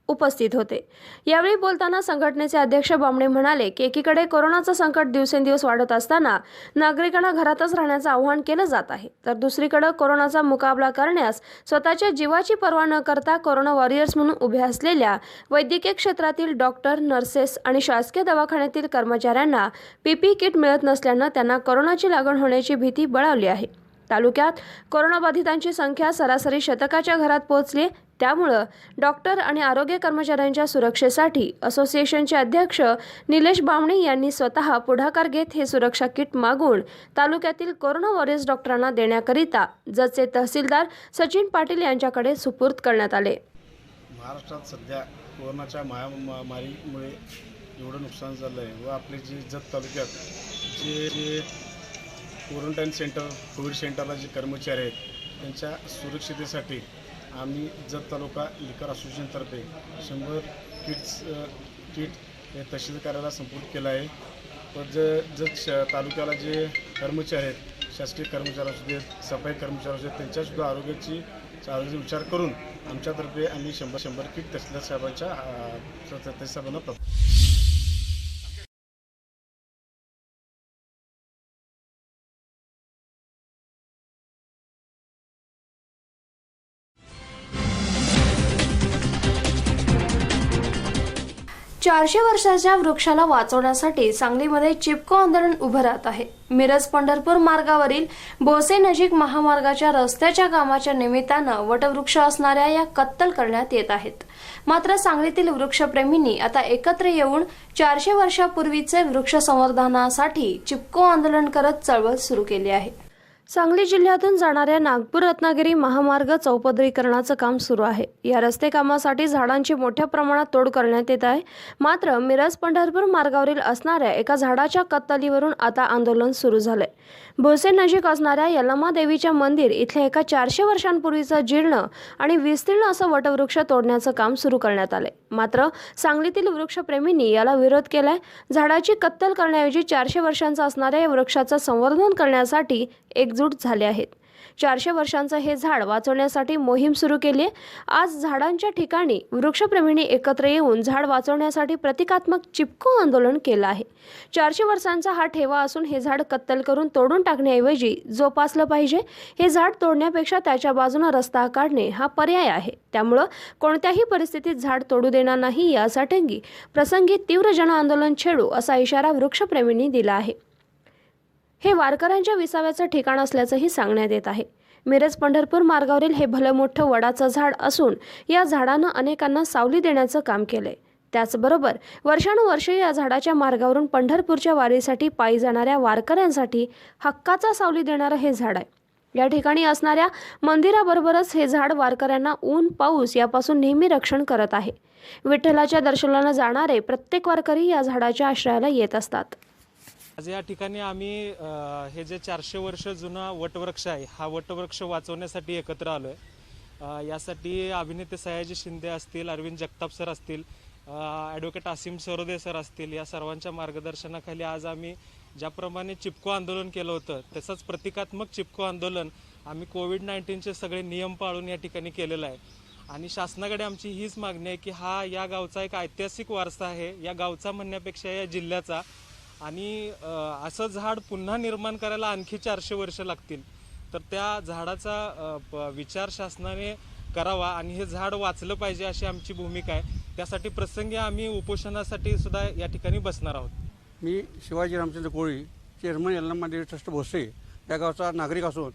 उपस्थित होते। यावेळी बोलताना संघटनेचे अध्यक्ष बामणे म्हणाले की एकीकडे कोरोनाचं संकट दिवसेंदिवस वाढत असताना नागरिकांना घरातच राहण्याचं आवाहन केलं जात आहे, तर दुसरीकडे कोरोनाचा मुकाबला करण्यास स्वतःच्या जीवाची पर्वा न करता कोरोना वॉरियर्स म्हणून उभे असलेल्या वैद्यकीय क्षेत्रातील डॉक्टर, नर्सेस आणि शासकीय दवाखान्यातील कर्मचाऱ्यांना PPE किट मिळत नसल्यानं त्यांना कोरोनाची लागण होण्याची भीती बळावली आहे। तालुक्यात कोरोनाबाधितांची संख्या सरासरी शतकाच्या घरात पोहोचली। त्यामुळे डॉक्टर आणि आरोग्य कर्मचाऱ्यांच्या सुरक्षेसाठी असोसिएशनचे अध्यक्ष निलेश बामणे यांनी स्वतः पुढाकार घेत हे सुरक्षा किट मागून तालुक्यातील कोरोना वॉरियर्स डॉक्टरांना देण्याकरिता जतचे तहसीलदार सचिन पाटील यांच्याकडे सुपूर्द करण्यात आले। महाराष्ट्रात सध्या कोरोनाच्या महामारीमुळे एवढं नुकसान झालं आहे व आपले जे जत तालुक्यात जे क्वारंटाईन सेंटर, कोविड सेंटरला जे कर्मचारी आहेत त्यांच्या सुरक्षितेसाठी आम्ही जत तालुका लिकर असोसिएशनतर्फे 100 किट हे तहसील कार्यालयाला संपूर्ण केलं आहे। पण जत तालुक्याला जे कर्मचारी आहेत, शासकीय कर्मचारी असू देत, सफाई कर्मचारी असू देत, त्यांच्यासुद्धा आरोग्याचा विचार करून आमच्यातर्फे आम्ही 100 किट तहसीलदार साहेबांना चारशे वर्षाच्या वृक्षाला वाचवण्यासाठी सांगलीमध्ये चिपको आंदोलन उभं राहत आहे। मिरज पंढरपूर मार्गावरील बोसे नजीक महामार्गाच्या रस्त्याच्या कामाच्या निमित्तानं वटवृक्ष असणाऱ्या या कत्तल करण्यात येत आहेत। मात्र सांगलीतील वृक्षप्रेमींनी आता एकत्र येऊन 400 वर्षापूर्वीचे वृक्ष संवर्धनासाठी चिपको आंदोलन करत चळवळ सुरू केली आहे। सांगली जिल्ह्यातून जाणाऱ्या नागपूर रत्नागिरी महामार्ग चौपदरीकरणाचं काम सुरू आहे। या रस्ते कामासाठी झाडांची मोठ्या प्रमाणात तोड करण्यात येत आहे। मात्र मिरज पंढरपूर मार्गावरील असणाऱ्या एका झाडाच्या कत्तलीवरून आता आंदोलन सुरू झालंय। भोसे नजीक असणाऱ्या यल्लमा देवीच्या मंदिर इथल्या एका 400 वर्षांपूर्वीचं जीर्ण आणि विस्तीर्ण असं वटवृक्ष तोडण्याचं काम सुरू करण्यात आलंय। मात्र सांगलीतील वृक्षप्रेमींनी याला विरोध केलाय। झाडाची कत्तल करण्याऐवजी 400 वर्षांचा असणाऱ्या या वृक्षाचं संवर्धन करण्यासाठी एकजूट झाले आहेत। 400 वर्षांचं हे झाड वाचवण्यासाठी मोहीम सुरू केली आहे। आज झाडांच्या ठिकाणी वृक्षप्रेमींनी एकत्र येऊन झाड वाचवण्यासाठी प्रतिकात्मक चिपको आंदोलन केलं आहे। 400 वर्षांचा हा ठेवा असून हे झाड कत्तल करून तोडून टाकण्याऐवजी जोपासलं पाहिजे। हे झाड तोडण्यापेक्षा त्याच्या बाजूने रस्ता काढणे हा पर्याय आहे। त्यामुळे कोणत्याही परिस्थितीत झाड तोडू देणार नाही, यासाठी प्रसंगी तीव्र जन आंदोलन छेडू असा इशारा वृक्षप्रेमींनी दिला आहे। हे वारकऱ्यांच्या विसाव्याचं ठिकाण असल्याचंही सांगण्यात येत आहे। मिरज पंढरपूर मार्गावरील हे भलं मोठं वडाचं झाड असून या झाडानं अनेकांना सावली देण्याचं काम केलंय। त्याचबरोबर वर्षानुवर्षे या झाडाच्या मार्गावरून पंढरपूरच्या वारीसाठी पायी जाणाऱ्या वारकऱ्यांसाठी हक्काचा सावली देणारं हे झाड आहे। या ठिकाणी असणाऱ्या मंदिराबरोबरच हे झाड वारकऱ्यांना ऊन पाऊस यापासून नेहमी रक्षण करत आहे। विठ्ठलाच्या दर्शनाला जाणारे प्रत्येक वारकरी या झाडाच्या आश्रयाला येत असतात। आज या ठिकाणी आम्ही हे जे 400 वर्ष जुना वटवृक्ष आहे हा वटवृक्ष वाचवण्यासाठी एकत्र आलोय। यासाठी अभिनेते सयाजी शिंदे असतील, अरविंद जगताप सर असतील, ॲडव्होकेट आसिम सरोदे सर असतील, या सर्वांच्या मार्गदर्शनाखाली आज आम्ही ज्याप्रमाणे चिपको आंदोलन केलं होतं तसंच प्रतिकात्मक चिपको आंदोलन आम्ही कोविड-19चे सगळे नियम पाळून या ठिकाणी केलेलं आहे आणि शासनाकडे आमची हीच मागणी आहे की या गावचा एक ऐतिहासिक वारसा आहे, या गावचा म्हणण्यापेक्षा या जिल्ह्याचा, आणि असं झाड पुन्हा निर्माण करायला आणखी 400 वर्ष लागतील. तर त्या झाडाचा विचार शासनाने करावा आणि हे झाड वाचलं पाहिजे अशी आमची भूमिका आहे. त्यासाठी प्रसंगी आम्ही उपोषणासाठी सुद्धा या ठिकाणी बसणार आहोत. मी शिवाजी रामचंद्र कोळी, चेअरमन यल्लम्मा देवी ट्रस्ट भोसरी या गावचा नागरिक असून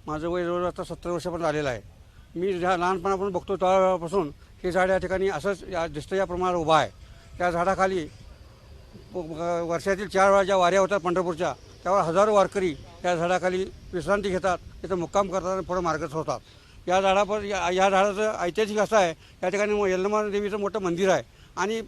माझं वय जवळ आता 70 वर्षापर्यंत आलेलं आहे. मी ज्या लहानपणापासून बघतो त्यावेळेपासून हे झाड या ठिकाणी असंच दिसतं या प्रमाणात उभा आहे. त्या झाडाखाली वर्षातील 4 वेळा ज्या वाऱ्या होतात पंढरपूरच्या, त्यावर हजारो वारकरी या झाडाखाली विश्रांती घेतात, तिथं मुक्काम करतात आणि पुढं मार्गस्थ होतात. या झाडाचं ऐतिहासिक असं आहे, या ठिकाणी यल्लम्मा देवीचं मोठं मंदिर आहे आणि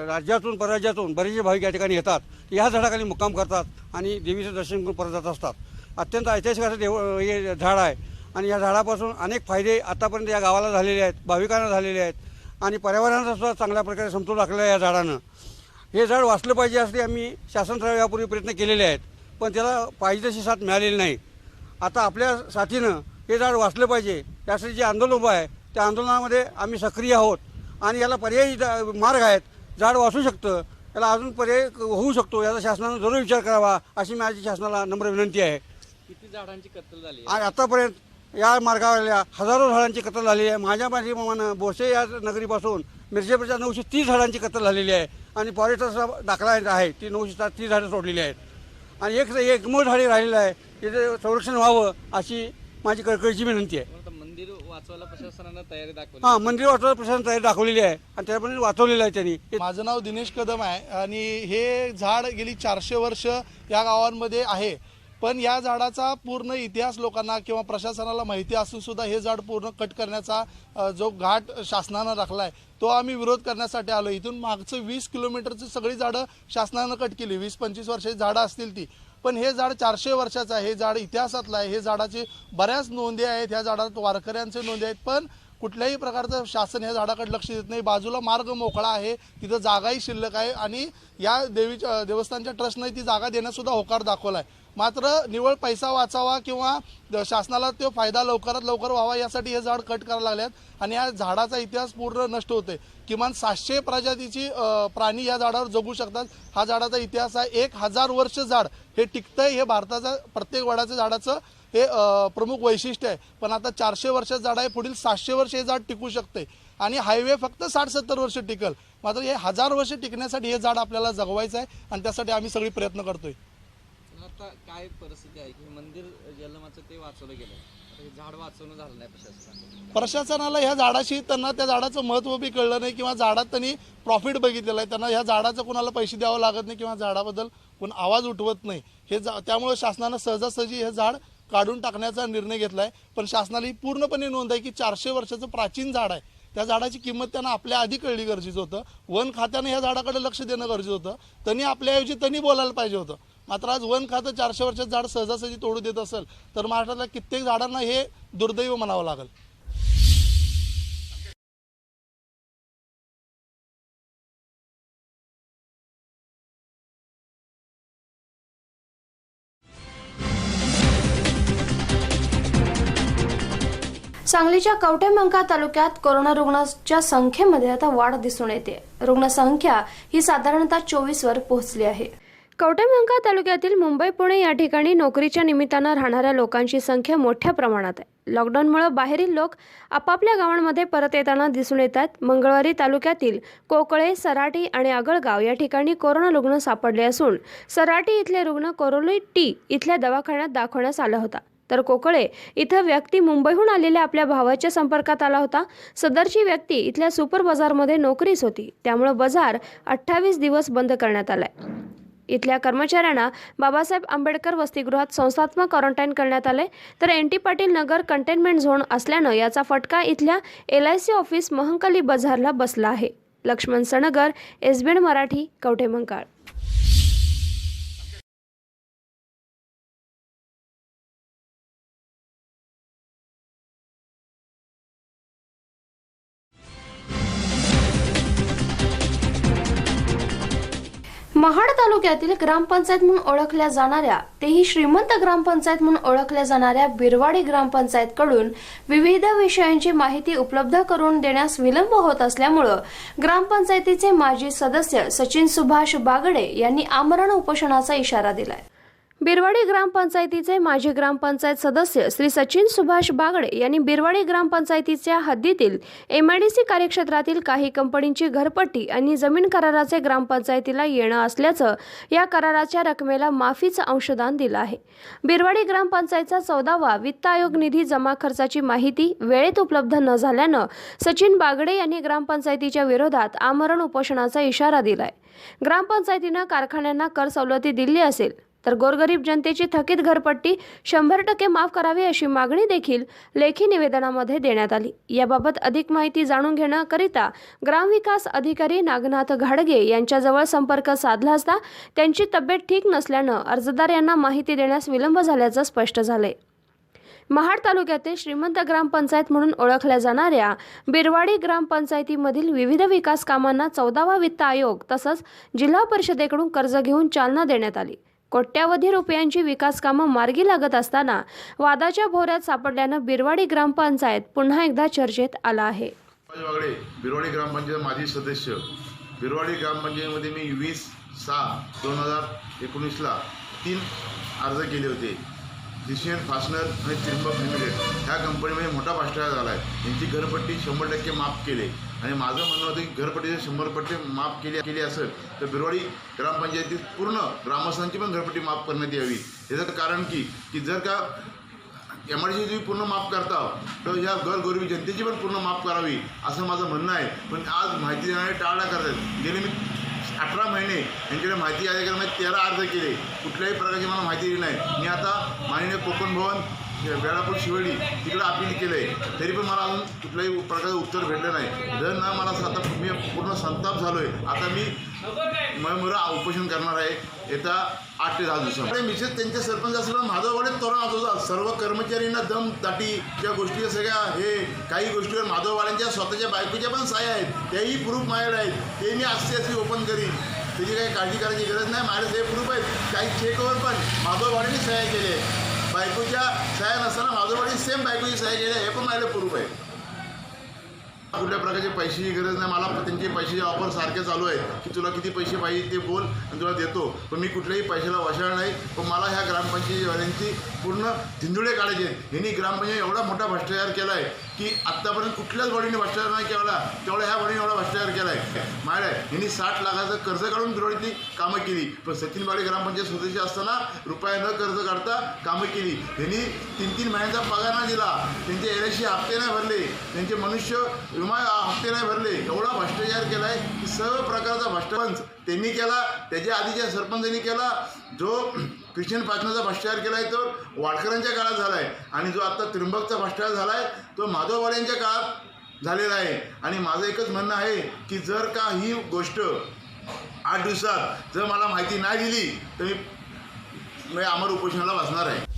राज्यातून परराज्यातून बरेचसे भाविक या ठिकाणी येतात, या झाडाखाली मुक्काम करतात आणि देवीचं दर्शन करून परत जात असतात. अत्यंत ऐतिहासिक असं हे झाड आहे आणि या झाडापासून अनेक फायदे आतापर्यंत या गावाला झालेले आहेत, भाविकांना झालेले आहेत आणि पर्यावरणाचा सुद्धा चांगल्या प्रकारे समतोल राखलेला आहे या झाडानं. हे झाड वाचलं पाहिजे असे आम्ही शासनस्तरावर यापूर्वी प्रयत्न केलेले आहेत, पण त्याला पाहिजे तशी साथ मिळालेली नाही. आता आपल्या साथीनं हे झाड वाचलं पाहिजे यासाठी जे आंदोलन उभं आहे त्या आंदोलनामध्ये आम्ही सक्रिय आहोत आणि याला पर्यायी मार्ग आहेत. झाड वाचू शकतं, याला अजून पर्याय होऊ शकतो, याचा शासनानं जरूर विचार करावा अशी माझी शासनाला नम्र विनंती आहे. किती झाडांची कत्तल झाली आणि आतापर्यंत या मार्गावरल्या हजारो झाडांची कत्तल झालेली आहे. माझ्या माहितीप्रमाणे बोसे या नगरीपासून मिरजेपर्यंत 930 झाडांची कत्तल झालेली आहे आणि फॉरेस्टचा दाखला आहे ती 930 झाडं सोडलेली आहेत आणि एकमेव झाडे राहिलेलं आहे, त्याचं संरक्षण व्हावं अशी माझी कळकळीची विनंती आहे. मंदिर वाचवायला प्रशासनानं तयारी दाखवली. हां, मंदिर वाचवायला प्रशासन तयारी दाखवलेली आहे आणि त्याप्रमाणे वाचवलेलं आहे त्यांनी. माझं नाव दिनेश कदम आहे आणि हे झाड गेली 400 वर्ष या गावांमध्ये आहे, पण या झाडाचा पूर्ण इतिहास लोकांना किंवा प्रशासनाला माहिती असून सुद्धा हे झाड पूर्ण कट करण्याचा जो घाट शासनानं राखला आहे तो आम्ही विरोध करण्यासाठी आलो. इथून मागचं 20 किलोमीटरची सगळी झाडं शासनानं कट केली, 20-25 वर्षाची झाडं असतील ती, पण हे झाड 400 वर्षाचं आहे. हे झाड इतिहासातलं आहे. हे झाडाची बऱ्याच नोंदी आहेत, ह्या झाडात वारकऱ्यांचे नोंदी आहेत, पण कुठल्याही प्रकारचं शासन ह्या झाडाकडे लक्ष देत नाही. बाजूला मार्ग मोकळा आहे, तिथं जागाही शिल्लक आहे आणि या देवस्थानच्या ट्रस्टने ती जागा देण्यासुद्धा होकार दाखवला आहे. मात्र निव्वळ पैसा वाचावा किंवा शासनाला तो फायदा लवकरात लवकर व्हावा यासाठी हे झाड कट करायला लागल्यात आणि या झाडाचा इतिहास पूर्ण नष्ट होतोय. किमान 700 प्रजातीची प्राणी या झाडावर जगू शकतात. हा झाडाचा इतिहास आहे. 1000 वर्ष झाड हे टिकतंय. हे भारताचा प्रत्येक वडाच्या झाडाचं हे प्रमुख वैशिष्ट्य आहे. पण आता 400 वर्षाचं झाड आहे, पुढील 700 वर्ष हे झाड टिकू शकते आणि हायवे फक्त 60-70 वर्ष टिकल. मात्र हे 1000 वर्ष टिकण्यासाठी हे झाड आपल्याला जगवायचं आहे आणि त्यासाठी आम्ही सगळी प्रयत्न करतोय. आता काय परिस्थिती आहे की मंदिर यल्लम्माचं ते वाचवलं गेलं, झाड वाचवणं झालं नाही प्रशासनाला ह्या झाडाशी त्यांना त्या झाडाचं महत्त्व बी कळलं नाही किंवा झाडात त्यांनी प्रॉफिट बघितलेलं आहे. त्यांना ह्या झाडाचं कोणाला पैसे द्यावं लागत नाही किंवा झाडाबद्दल कोण आवाज उठवत नाही. हे त्यामुळे शासनानं सहजासहजी हे झाड काढून टाकण्याचा निर्णय घेतला आहे. पण शासनाला ही पूर्णपणे नोंद आहे की 400 वर्षाचं प्राचीन झाड आहे. त्या झाडाची किंमत त्यांना आपल्या आधी कळली गरजेचं होतं. वन खात्याने ह्या झाडाकडे लक्ष देणं गरजेचं होतं. त्यांनी आपल्याऐवजी त्यांनी बोलायला पाहिजे होतं. मात्र आज वन खातं 400 वर्षाचं झाड सहजासहजी तोडू देत असेल तर महाराष्ट्रातल्या कित्येक झाडांना हे दुर्दैव म्हणावं लागेल. सांगलीच्या कवठेमंका तालुक्यात कोरोना रुग्णांच्या संख्येमध्ये आता वाढ दिसून येते. रुग्णसंख्या ही साधारणतः 24 वर पोहोचली आहे. कवठेमंका तालुक्यातील मुंबई पुणे या ठिकाणी नोकरीच्या निमित्तानं राहणाऱ्या लोकांची संख्या मोठ्या प्रमाणात आहे. लॉकडाऊनमुळे बाहेरील लोक आपापल्या गावांमध्ये परत येताना दिसून येतात. मंगळवारी तालुक्यातील कोकळे, सराटी आणि आगळगाव या ठिकाणी कोरोना रुग्ण सापडले असून सराटी इथले रुग्ण कोरोली टी इथल्या दवाखान्यात दाखवण्यास आला होता, तर कोकळे इथं व्यक्ती मुंबईहून आलेल्या आपल्या भावाच्या संपर्कात आला होता. सदरची व्यक्ती इथल्या सुपर बाजारमध्ये नोकरीस होती, त्यामुळे बाजार 28 दिवस बंद करण्यात आलाय. इथल्या कर्मचाऱ्यांना बाबासाहेब आंबेडकर वसतिगृहात संस्थात्मक क्वारंटाईन करण्यात आले, तर NT पाटील नगर कंटेनमेंट झोन असल्यानं याचा फटका इथल्या LIC ऑफिस महंकाली बाजारला बसला आहे. लक्ष्मण सणगर, SBN मराठी, कवठेमंकाळ. महाड तालुक्यातील ग्रामपंचायत म्हणून ओळखल्या जाणाऱ्या, तेही श्रीमंत ग्रामपंचायत म्हणून ओळखल्या जाणाऱ्या बिरवाडी ग्रामपंचायतकडून विविध विषयांची माहिती उपलब्ध करून देण्यास विलंब होत असल्यामुळे ग्रामपंचायतीचे माजी सदस्य सचिन सुभाष बागडे यांनी आमरण उपोषणाचा इशारा दिलाय. बिरवाडी ग्रामपंचायतीचे माजी ग्रामपंचायत सदस्य श्री सचिन सुभाष बागडे यांनी बिरवाडी ग्रामपंचायतीच्या हद्दीतील MIDC कार्यक्षेत्रातील काही कंपनींची घरपट्टी आणि जमीन कराराचे ग्रामपंचायतीला येणं असल्याचं, या कराराच्या रकमेला माफीचं अंशदान दिलं आहे. बिरवाडी ग्रामपंचायतचा 14वा वित्त आयोग निधी जमा खर्चाची माहिती वेळेत उपलब्ध न झाल्यानं सचिन बागडे यांनी ग्रामपंचायतीच्या विरोधात आमरण उपोषणाचा इशारा दिलाय. ग्रामपंचायतीनं कारखान्यांना कर सवलती दिली असेल तर गोरगरीब जनतेची थकीत घरपट्टी 100% माफ करावी अशी मागणी देखील लेखी निवेदनामध्ये देण्यात आली. याबाबत अधिक माहिती जाणून घेण्याकरिता ग्रामविकास अधिकारी नागनाथ घाडगे यांच्याजवळ संपर्क साधला असता त्यांची तब्येत ठीक नसल्यानं अर्जदार यांना माहिती देण्यास विलंब झाल्याचं स्पष्ट झालंय. महाड तालुक्यातील श्रीमंत ग्रामपंचायत म्हणून ओळखल्या जाणाऱ्या बिरवाडी ग्रामपंचायतीमधील विविध विकास कामांना 14वा वित्त आयोग तसंच जिल्हा परिषदेकडून कर्ज घेऊन चालना देण्यात आली. कोट्यावधी रुपयांची विकास कामं मार्गी लागत असताना वादाच्या भोवऱ्यात सापडल्यानं बिरवाडी ग्रामपंचायत पुन्हा एकदा चर्चेत आला आहे. बिरवाडी ग्रामपंचायत माजी सदस्य. बिरवाडी ग्रामपंचायतीमध्ये मी 20/6/2019ला 3 अर्ज केले होते. डिसिएन फास्टनर आणि त्रिंबक लिमिटेड ह्या कंपनीमध्ये मोठा भ्रष्टाचार झाला आहे. यांची घरपट्टी 100% माफ केले आणि माझं म्हणणं होतं की घरपट्टीचे 100% माफ केली असेल तर बिरवाडी ग्रामपंचायतीत पूर्ण ग्रामस्थांची पण घरपट्टी माफ करण्यात यावी. याचं कारण की जर का MIDC पूर्ण माफ करता तर ह्या गोरगरिबी जनतेची पण पूर्ण माफ करावी असं माझं म्हणणं आहे. पण आज माहिती देणारे टाळा करतात. गेले मी 18 महिने यांच्याकडे माहिती अधिकाऱ्यांमध्ये 13 अर्ज केले, कुठल्याही प्रकारची मला माहिती दिली नाही. मी आता माननीय कोकण भवन बेळापूर शिवडी तिकडे अपील केलं आहे, तरी पण मला अजून कुठल्याही प्रकारचं उत्तर भेटलं नाही. जर ना मला आता मी पूर्ण संताप झालो आहे. आता मी उपोषण करणार आहे येत्या 8 ते 10 दिवसामध्ये. मिसेस त्यांचे सरपंच असल्यामुळे माधववाडे तोरण होता. सर्व कर्मचाऱ्यांना दम दाटी त्या गोष्टी सगळ्या हे काही गोष्टीवर माधववाड्यांच्या स्वतःच्या बायकोच्या पण सह्या आहेत, त्याही प्रूफ माझ्याकडे आहेत. ते मी असे ओपन करीन, त्याची काही काळजी करायची गरज नाही. माझ्याकडे हे प्रूफ आहेत. काही चेकवर पण माधववाड्यांनी सह्या केल्या आहेत. बायकोच्या सह्या नसताना माधववाडी सेम बायकोची सह्या केल्या, हे पण माझ्याकडे प्रूफ आहे. कुठल्या प्रकारचे पैशाची गरज नाही मला. त्यांचे पैशाचे ऑफर सारखे चालू आहे की तुला किती पैसे पाहिजे ते बोल आणि तुला देतो. पण मी कुठल्याही पैशाला वशाळ नाही. पण मला ह्या ग्रामपंचायतीवाल्यांची पूर्ण धिंदुळे काढायचे आहेत. ह्यांनी ग्रामपंचायत एवढा मोठा भ्रष्टाचार केला आहे की आत्तापर्यंत कुठल्याच बॉडीने भ्रष्टाचार नाही केला तेवढा ह्या बॉडीने एवढा भ्रष्टाचार केला आहे. माहिती आहे, ह्यांनी 60 लाखाचं कर्ज काढून बिरवाडीतली कामं केली. पण सचिन बागडे ग्रामपंचायत सदस्य असताना रुपया न कर्ज काढता कामं केली. ह्यांनी 3-3 महिन्याचा पगार नाही दिला, त्यांचे LIC हप्ते नाही भरले, त्यांचे मनुष्य विमा हप्ते नाही भरले. एवढा भ्रष्टाचार केला आहे की सर्व प्रकारचा भ्रष्टाचार त्यांनी केला. त्याच्या आधीच्या सरपंचांनी केला. जो ख्रिश्चन पाचनाचा भ्रष्टाचार केला आहे तो वाडकरांच्या काळात झाला आहे आणि जो आता त्रिंबकचा भ्रष्टाचार झाला आहे तो माधववाड्यांच्या काळात झालेला आहे. आणि माझं एकच म्हणणं आहे की जर का ही गोष्ट 8 दिवसात जर मला माहिती नाही दिली तर मी अमर उपोषणाला बसणार आहे.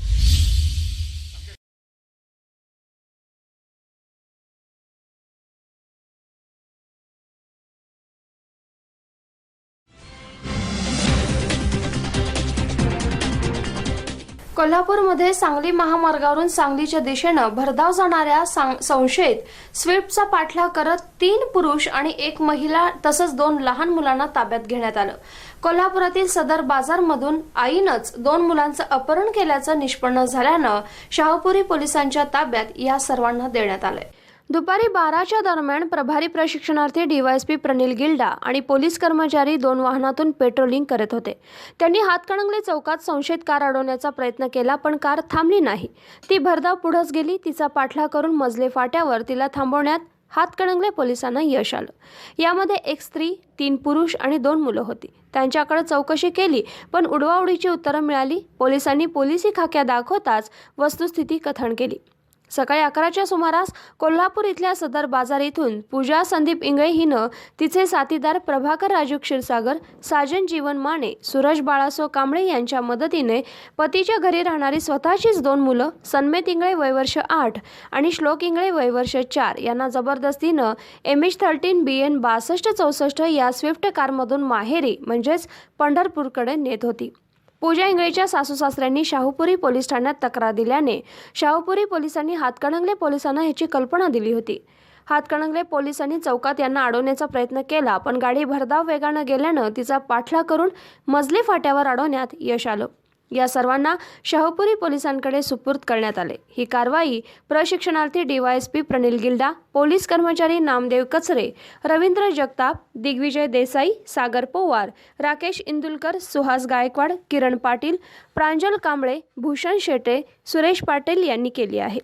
कोल्हापूरमध्ये सांगली महामार्गावरून सांगलीच्या दिशेनं भरधाव जाणाऱ्या संशयित स्विफ्टचा पाठलाग करत 3 पुरुष आणि 1 महिला तसंच 2 लहान मुलांना ताब्यात घेण्यात आलं. कोल्हापुरातील सदर बाजारमधून आईनंच 2 मुलांचं अपहरण केल्याचं निष्पन्न झाल्यानं शाहूपुरी पोलिसांच्या ताब्यात या सर्वांना देण्यात आलंय. दुपारी 12च्या दरम्यान प्रभारी प्रशिक्षणार्थी DYSP प्रनिल गिल्डा आणि पोलीस कर्मचारी 2 वाहनातून पेट्रोलिंग करत होते. त्यांनी हातकणंगले चौकात संशयित कार अडवण्याचा प्रयत्न केला पण कार थांबली नाही. ती भरधाव पुढंच गेली. तिचा पाठलाग करून मजले फाट्यावर तिला थांबवण्यात हातकणंगले पोलिसांना यश आलं. यामध्ये 1 स्त्री, 3 पुरुष आणि 2 मुलं होती. त्यांच्याकडे चौकशी केली पण उडवाउडीची उत्तरं मिळाली. पोलिसांनी पोलिसी खाक्या दाखवताच वस्तुस्थिती कथन केली. सकाळी 11च्या सुमारास कोल्हापूर इथल्या सदर बाजार इथून पूजा संदीप इंगळे हिनं तिचे साथीदार प्रभाकर राजू क्षीरसागर, साजन जीवन माने, सूरज बाळासो कांबळे यांच्या मदतीने पतीच्या घरी राहणारी स्वतःचीच 2 मुलं सन्मेत इंगळे वय वर्ष 8 आणि श्लोक इंगळे वय वर्ष 4 यांना जबरदस्तीनं MH13 BN 6264 या स्विफ्ट कारमधून माहेरी म्हणजेच पंढरपूरकडे नेत होती. पूजा इंगळेच्या सासू-सासऱ्यांनी शाहूपुरी पोलीस ठाण्यात तक्रार दिल्याने शाहूपुरी पोलिसांनी हातकणंगले पोलिसांना याची कल्पना दिली होती. हातकणंगले पोलिसांनी चौकात यांना अडवण्याचा प्रयत्न केला, पण गाडी भरधाव वेगानं गेल्यानं तिचा पाठलाग करून मजली फाट्यावर अडवण्यात यश आलं. या सर्वांना शाहूपुरी पोलिसांकडे सुपूर्द करण्यात आले. ही कारवाई प्रशिक्षणार्थी DYSP प्रनिल गिल्डा, पोलीस कर्मचारी नामदेव कचरे, रवींद्र जगताप, दिग्विजय देसाई, सागर पोवार, राकेश इंदुलकर, सुहास गायकवाड, किरण पाटील, प्रांजल कांबळे, भूषण शेटे, सुरेश पाटील यांनी केली आहे.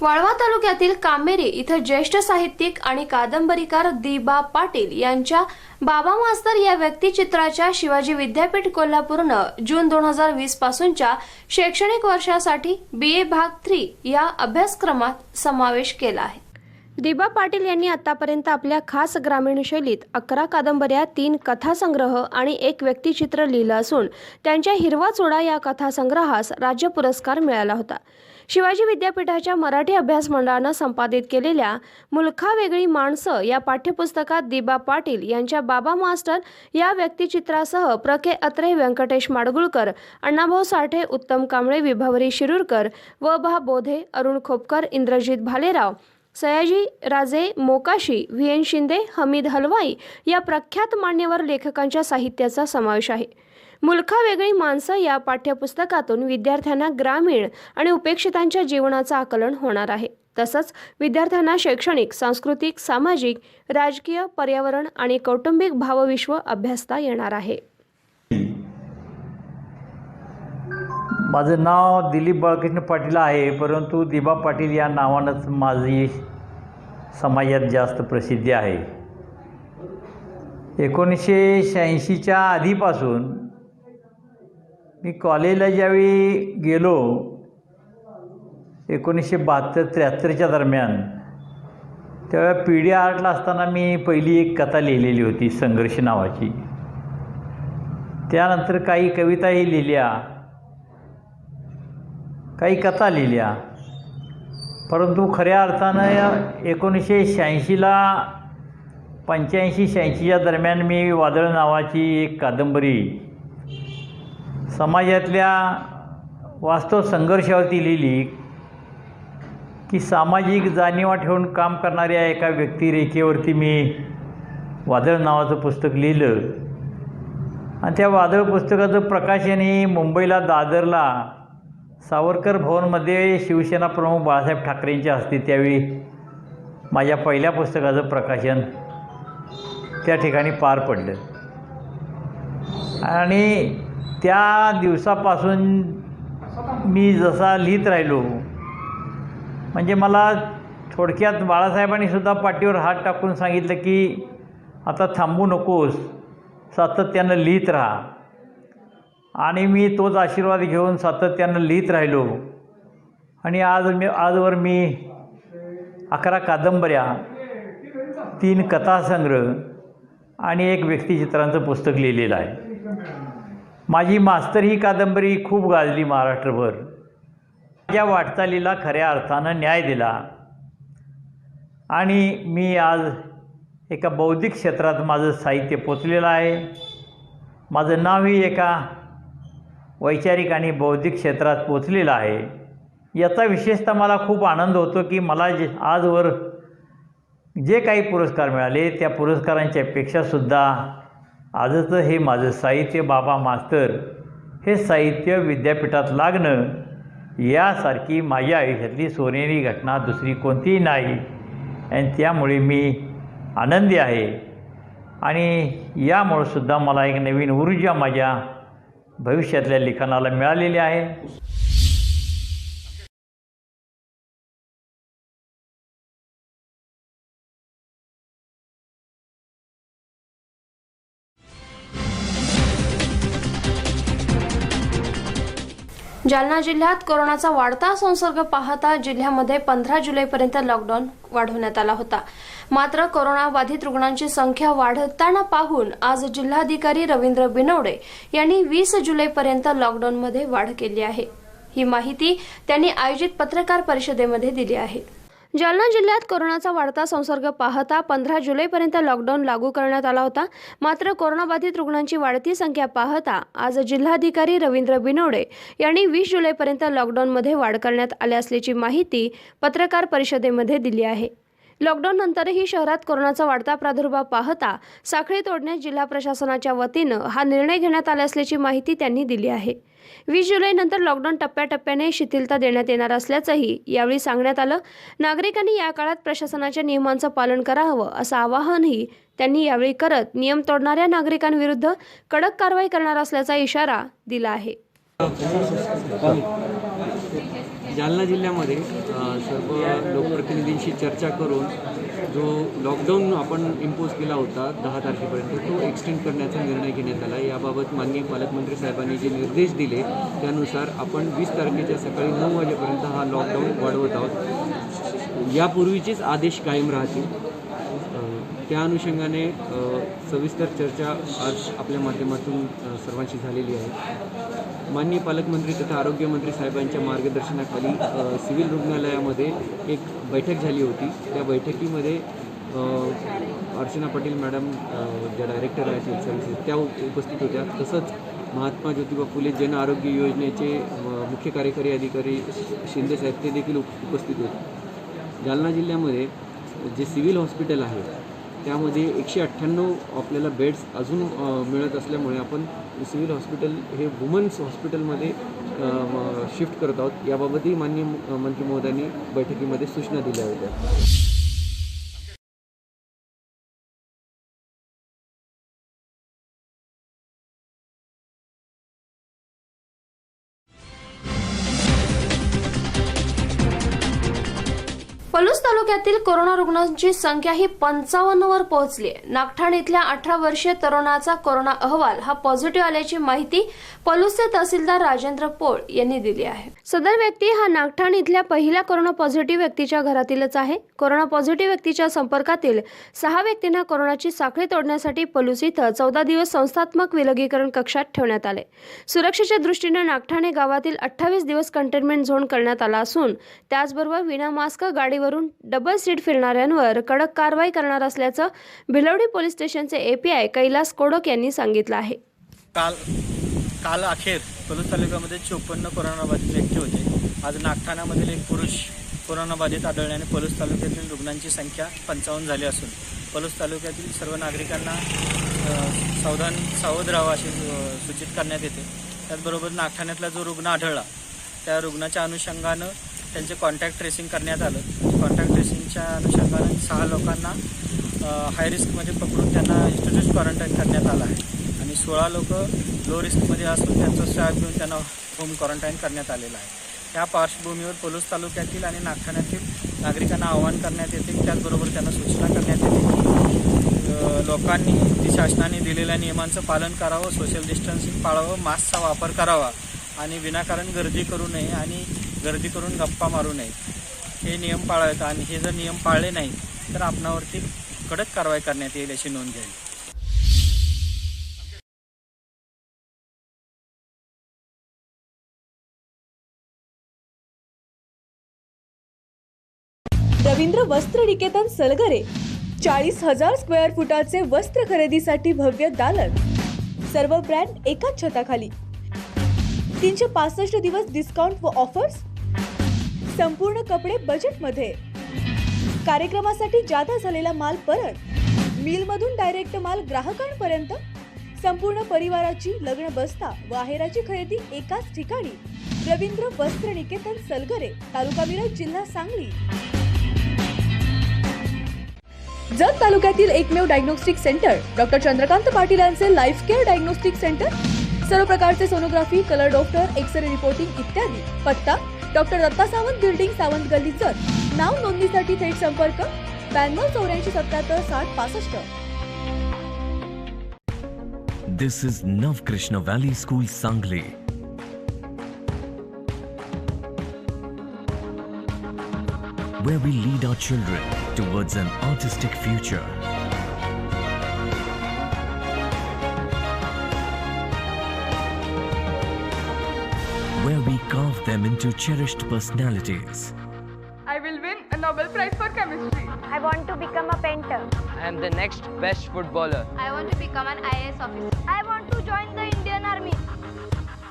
वाळवा तालुक्यातील कामेरी इथं ज्येष्ठ साहित्यिक आणि कादंबरीकार दी.बा. पाटील यांच्या बाबा मास्तर या व्यक्तिचित्राच्या शिवाजी विद्यापीठ कोल्हापूरनं जून 2020 पासूनच्या शैक्षणिक वर्षासाठी BA भाग 3 या अभ्यासक्रमात समावेश केला आहे. दी.बा. पाटील यांनी आतापर्यंत आपल्या खास ग्रामीण शैलीत 11 कादंबऱ्या, 3 कथासंग्रह आणि 1 व्यक्तिचित्र लिहिलं असून त्यांच्या हिरवा चोडा या कथासंग्रहास राज्य पुरस्कार मिळाला होता. शिवाजी विद्यापीठाच्या मराठी अभ्यास मंडळानं संपादित केलेल्या मुलखा वेगळी माणसं या पाठ्यपुस्तकात दी.बा. पाटील यांच्या बाबा मास्टर या व्यक्तिचित्रासह प्र.के. अत्रे, व्यंकटेश माडगुळकर, अण्णाभाऊ साठे, उत्तम कांबळे, विभावरी शिरूरकर, व.भा. बोधे, अरुण खोपकर, इंद्रजित भालेराव, सयाजी राजे मोकाशी, VN शिंदे, हमीद हलवाई या प्रख्यात मान्यवर लेखकांच्या साहित्याचा समावेश आहे. मुलखा वेगळी माणसं या पाठ्यपुस्तकातून विद्यार्थ्यांना ग्रामीण आणि उपेक्षितांच्या जीवनाचं आकलन होणार आहे. तसंच विद्यार्थ्यांना शैक्षणिक, सांस्कृतिक, सामाजिक, राजकीय, पर्यावरण आणि कौटुंबिक भावविश्व अभ्यासता येणार आहे. माझं नाव दिलीप बाळकृष्ण पाटील आहे, परंतु दी.बा. पाटील या नावानंच माझी समाजात जास्त प्रसिद्धी आहे. 1986च्या आधीपासून मी कॉलेजला ज्यावेळी गेलो 1972-73च्या दरम्यान, त्यावेळेला PD आर्टला असताना मी पहिली एक कथा लिहिलेली होती, संघर्ष नावाची. त्यानंतर काही कविताही लिहिल्या, काही कथा लिहिल्या. परंतु खऱ्या अर्थानं 1986ला 85-86च्या दरम्यान मी वादळ नावाची एक कादंबरी समाजातल्या वास्तव संघर्षावरती लिहिली की सामाजिक जाणीवा ठेवून काम करणाऱ्या एका व्यक्तिरेखेवरती मी वादळ नावाचं पुस्तक लिहिलं. आणि त्या वादळ पुस्तकाचं प्रकाशन हे मुंबईला दादरला सावरकर भवनमध्ये शिवसेना प्रमुख बाळासाहेब ठाकरेंच्या हस्ते त्यावेळी माझ्या पहिल्या पुस्तकाचं प्रकाशन त्या ठिकाणी पार पडलं. आणि त्या दिवसापासून मी जसा लिहित राहिलो, म्हणजे मला थोडक्यात बाळासाहेबांनी सुद्धा पाठीवर हात टाकून सांगितलं की आता थांबू नकोस, सातत्यानं लिहित राहा. आणि मी तोच आशीर्वाद घेऊन सातत्यानं लिहित राहिलो. आणि आजवर मी 11 कादंबऱ्या, 3 कथासंग्रह आणि 1 व्यक्तिचित्रांचं पुस्तक लिहिलेलं आहे. माझी मास्तर ही कादंबरी खूप गाजली महाराष्ट्रभर. माझ्या वाटचालीला खऱ्या अर्थानं न्याय दिला. आणि मी आज एका बौद्धिक क्षेत्रात माझं साहित्य पोचलेलं आहे. माझं नावही एका वैचारिक आणि बौद्धिक क्षेत्रात पोचलेलं आहे. याचा विशेषतः मला खूप आनंद होतो की मला आजवर जे काही पुरस्कार मिळाले त्या पुरस्कारांच्या पेक्षासुद्धा आजचं हे माझं साहित्य बाबा मास्तर हे साहित्य विद्यापीठात लागणं यासारखी माझ्या आयुष्यातली सोनेरी घटना दुसरी कोणतीही नाही. आणि त्यामुळे मी आनंदी आहे. आणि यामुळेसुद्धा मला एक नवीन ऊर्जा माझ्या भविष्यातल्या लिखाणाला मिळालेली आहे. जालना जिल्ह्यात कोरोनाचा वाढता संसर्ग पाहता जिल्ह्यामध्ये 15 जुलैपर्यंत लॉकडाऊन वाढवण्यात आला होता. मात्र कोरोना बाधित रुग्णांची संख्या वाढताना पाहून आज जिल्हाधिकारी रवींद्र बिनवडे यांनी 20 जुलैपर्यंत लॉकडाऊनमध्ये वाढ केली आहे. ही माहिती त्यांनी आयोजित पत्रकार परिषदेमध्ये दिली आहे. जालना जिल्ह्यात कोरोनाचा वाढता संसर्ग पाहता 15 जुलैपर्यंत लॉकडाऊन लागू करण्यात आला होता. मात्र कोरोनाबाधित रुग्णांची वाढती संख्या पाहता आज जिल्हाधिकारी रवींद्र बिनवडे यांनी 20 जुलैपर्यंत लॉकडाऊनमध्ये वाढ करण्यात आली असल्याची माहिती पत्रकार परिषदेमध्ये दिली आहे. लॉकडाऊन नंतरही शहरात कोरोनाचा वाढता प्रादुर्भाव पाहता साखळी तोडण्यास जिल्हा प्रशासनाच्या वतीनं हा निर्णय घेण्यात आला असल्याची माहिती त्यांनी दिली आहे. 20 जुलैनंतर लॉकडाऊन टप्प्याटप्प्याने शिथिलता देण्यात येणार असल्याचंही यावेळी सांगण्यात आलं. नागरिकांनी या काळात प्रशासनाच्या नियमांचं पालन करावं असं आवाहनही त्यांनी यावेळी करत नियम तोडणाऱ्या नागरिकांविरुद्ध कडक कारवाई करणार असल्याचा इशारा दिला आहे. जालना जिल्ह्यामध्ये सर्व लोकप्रतिनिधींशी चर्चा करून जो लॉकडाऊन आपण इम्पोज केला होता 10 तारखेपर्यंत तो एक्सटेंड करण्याचा निर्णय घेण्यात आला. याबाबत माननीय पालकमंत्री साहेबांनी जे निर्देश दिले त्यानुसार आपण 20 तारखेच्या सकाळी 9 वाजेपर्यंत हा लॉकडाऊन वाढवत आहोत. यापूर्वीचेच आदेश कायम राहतील. त्या अनुषंगाने सविस्तर चर्चा आज आपल्या माध्यमातून सर्वांशी झालेली आहे. माननीय पालकमंत्री तथा आरोग्यमंत्री साहेबांच्या मार्गदर्शनाखाली सिव्हिल रुग्णालयामध्ये एक बैठक झाली होती. त्या बैठकीमध्ये अर्चना पाटील मॅडम ज्या डायरेक्टर आहेत हेल्थ सर्व्हिसेस त्या उपस्थित होत्या. तसंच महात्मा ज्योतिबा फुले जन आरोग्य योजनेचे मुख्य कार्यकारी अधिकारी शिंदे साहेब ते देखील उपस्थित होते. जालना जिल्ह्यामध्ये जे सिव्हिल हॉस्पिटल आहे त्यामध्ये 198 आपल्याला बेड्स अजून मिळत असल्यामुळे आपण सिव्हिल हॉस्पिटल हे वुमन्स हॉस्पिटलमध्ये शिफ्ट करत आहोत. याबाबतही माननीय मंत्री महोदयांनी बैठकीमध्ये सूचना दिल्या होत्या. पलूस तालुक्यातील कोरोना रुग्णांची संख्या ही 55 वर पोहोचली आहे. नागठाण इथल्या 18 वर्षीय तरुणाचा कोरोना अहवाल हा पॉझिटिव्ह आल्याची माहिती पलूसचे तहसीलदार राजेंद्र पोळ यांनी दिली आहे. सदर व्यक्ती हा नागठाण इथल्या पहिल्या कोरोना पॉझिटिव्ह व्यक्तीच्या घरातीलच आहे. कोरोना पॉझिटिव्ह व्यक्तीच्या संपर्कातील 6 व्यक्तींना कोरोनाची साखळी तोडण्यासाठी पलूस इथं 14 दिवस संस्थात्मक विलगीकरण कक्षात ठेवण्यात आले. सुरक्षेच्या दृष्टीने नागठाणे गावातील 28 दिवस कंटेनमेंट झोन करण्यात आला असून त्याचबरोबर विना मास्क गाडीवरून डबल सीट फिरणाऱ्यांवर कडक कारवाई करणार असल्याचं भिलवडी पोलीस स्टेशनचे एपीआय कैलास कोडक यांनी सांगितलं आहे. काल अखेर पलूस तालुक्यामध्ये 54 कोरोनाबाधित व्यक्ती होते. आज नागठाण्यामधील एक पुरुष कोरोनाबाधित आढळल्याने पलूस तालुक्यातील रुग्णांची संख्या 55 झाली असून पलूस तालुक्यातील सर्व नागरिकांना सावध राहावं असे सूचित करण्यात येते. त्याचबरोबर नागठाण्यातला जो रुग्ण आढळला त्या रुग्णाच्या अनुषंगानं त्यांचे कॉन्टॅक्ट ट्रेसिंग करण्यात आलं. कॉन्टॅक्ट ट्रेसिंगच्या अनुषंगानं 6 लोकांना हाय रिस्कमध्ये पकडून त्यांना इन्स्टिट्यूट क्वारंटाईन करण्यात आलं आहे आणि 16 लोक लो रिस्कमध्ये असून त्यांचा स्वॅब घेऊन त्यांना होम क्वारंटाईन करण्यात आलेलं आहे. या पार्श्वभूमीवर पलूस तालुक्यातील आणि नागठाण्यातील नागरिकांना आवाहन करण्यात येते. त्याचबरोबर त्यांना सूचना करण्यात येते की लोकांनी शासनाने दिलेल्या नियमांचं पालन करावं, सोशल डिस्टन्सिंग पाळावं, मास्कचा वापर करावा आणि विनाकारण गर्दी करू नये आणि गर्दी करून गप्पा मारू नये. हे नियम पाळावेत आणि हे जर नियम पाळले नाही तर आपणावरती कडक कारवाई करण्यात येईल अशी नोंद घ्यावी. रवींद्र वस्त्र निकेतन सलगरे 40,000 स्क्वेअर फुटाचे वस्त्र खरेदीसाठी भव्य दालन. सर्व ब्रँड एकाच छताखाली. 365 दिवस डिस्काउंट व ऑफर्स. संपूर्ण कपडे बजेटमध्ये. कार्यक्रमासाठी जादा झालेला माल परत. मिलमधून डायरेक्ट माल ग्राहकांपर्यंत. संपूर्ण परिवाराची लग्न बस्ता व आहेराची खरेदी एकाच ठिकाणी. रवींद्र वस्त्र निकेतन सलगरे, तालुका मिरज, जिल्हा सांगली. जत तालुक्यातील एकमेव diagnostic centre doctor Chandrakant Patil यांचे लाईफ केअर डायग्नोस्टिक सेंटर. सर्व प्रकारचे sonography, colour doctor, x ray reporting इत्यादी. पत्ता डॉक्टर दत्ता सावंत बिल्डिंग, सावंत गल्ली, जत. नाव नोंदणीसाठी थेट संपर्क 92 84 77 60 65. This is Navkrishna Valley School, Sangli. where we lead our children towards an artistic future. Where we carve them into cherished personalities. I will win a Nobel Prize for chemistry. I want to become a painter. I am the next best footballer. I want to become an IAS officer. I want to join the Indian Army.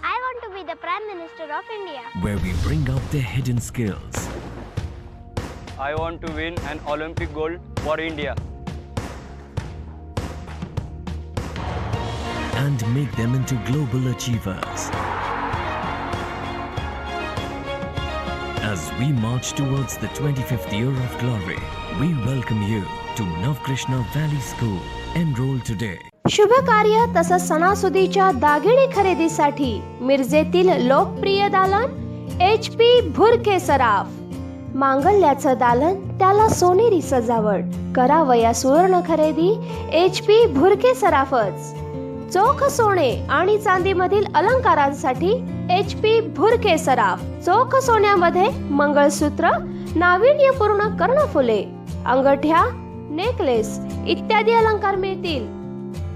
I want to be the Prime Minister of India. Where we bring out their hidden skills. I want to win an Olympic gold for India. And make them into global achievers. As we march towards the 25th year of glory, we welcome you to Navkrishna Valley School. Enroll today. शुभ कार्य तसंच सणासुदीच्या दागिने खरेदीसाठी मिरजेतील लोकप्रिय दालन HP भुरके सराफ. मांगल्याचं दालन त्याला सोनेरी सजावट. करावया सुवर्ण खरेदी HP भुरके सराफच. चोख सोने आणि चांदीमधील अलंकारांसाठी HP भुरके सराफ. चोख सोन्यामध्ये मंगळसूत्र, नाविन्यपूर्ण कर्णफुले, अंगठ्या, नेकलेस इत्यादी अलंकार मिळतील.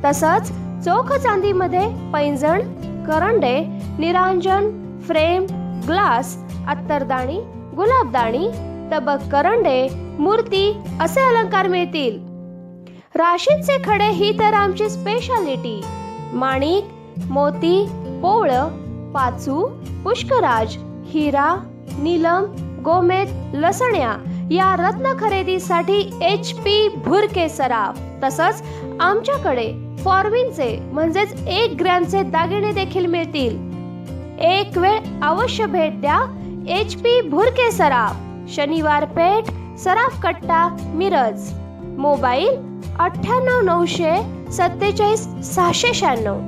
तसंच चोख चांदीमध्ये पैंजण, करंडे, निरांजन, फ्रेम, ग्लास, अत्तरदाणी, गुलाबदाणी, तबक करंडे, मूर्ती असे अलंकार मिळतील. राशींचे खडे ही तर आमची स्पेशालिटी. माणिक, मोती, पोवळं, पाचू, पुष्कराज, हिरा, नीलम, गोमेद, लसण्या या रत्न खरेदीसाठी HP भुरके सराफ. तसंच आमच्याकडे फॉर्मिनचे म्हणजेच 1 ग्रॅमचे दागिने देखील मिळतील. एक वेळ अवश्य भेट द्या HP भुरके सराफ. शनिवार पेठ, सराफ कट्टा, मिरज. मोबाईल 98 900 47 696.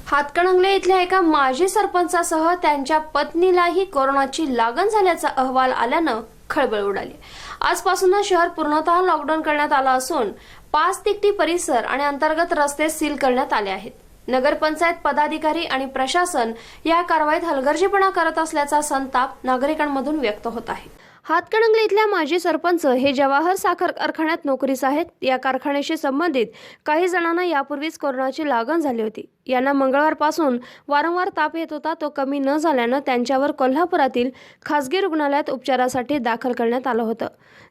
हातकणंगले इथल्या एका माजी सरपंचासह त्यांच्या पत्नीलाही कोरोनाची लागण झाल्याचा अहवाल आल्यानं खळबळ उडाली. आजपासून शहर पूर्णतः लॉकडाऊन करण्यात आलं असून 5 तिकटी परिसर आणि अंतर्गत रस्ते सील करण्यात आले आहेत. नगरपंचायत पदाधिकारी आणि प्रशासन या कारवाईत हलगर्जीपणा करत असल्याचा संताप नागरिकांमधून व्यक्त होत आहे. हातकणंगले इथल्या माजी सरपंच हे जवाहर साखर कारखान्यात नोकरीस आहेत. या कारखान्याशी संबंधित काही जणांना यापूर्वीच कोरोनाची लागण झाली होती. यांना मंगळवारपासून वारंवार ताप येत होता. तो कमी न झाल्यानं त्यांच्यावर कोल्हापुरातील खासगी रुग्णालयात उपचारासाठी दाखल करण्यात आलं होतं.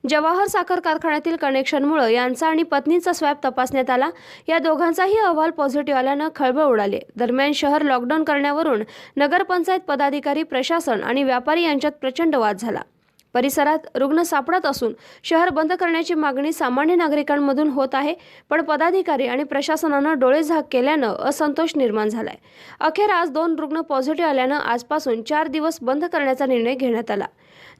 जवाहर साखर कारखान्यातील कनेक्शनमुळे यांचा आणि पत्नीचा स्वॅब तपासण्यात आला. या दोघांचाही अहवाल पॉझिटिव्ह आल्यानं खळबळ उडाली. दरम्यान शहर लॉकडाऊन करण्यावरून नगरपंचायत पदाधिकारी, प्रशासन आणि व्यापारी यांच्यात प्रचंड वाद झाला. परिसरात रुग्ण सापडत असून शहर बंद करण्याची मागणी सामान्य नागरिकांमधून होत आहे. पण पदाधिकारी आणि प्रशासनानं डोळेझाक केल्यानं असंतोष निर्माण झालाय. अखेर आज 2 रुग्ण पॉझिटिव्ह आल्यानं आजपासून 4 दिवस बंद करण्याचा निर्णय घेण्यात आला.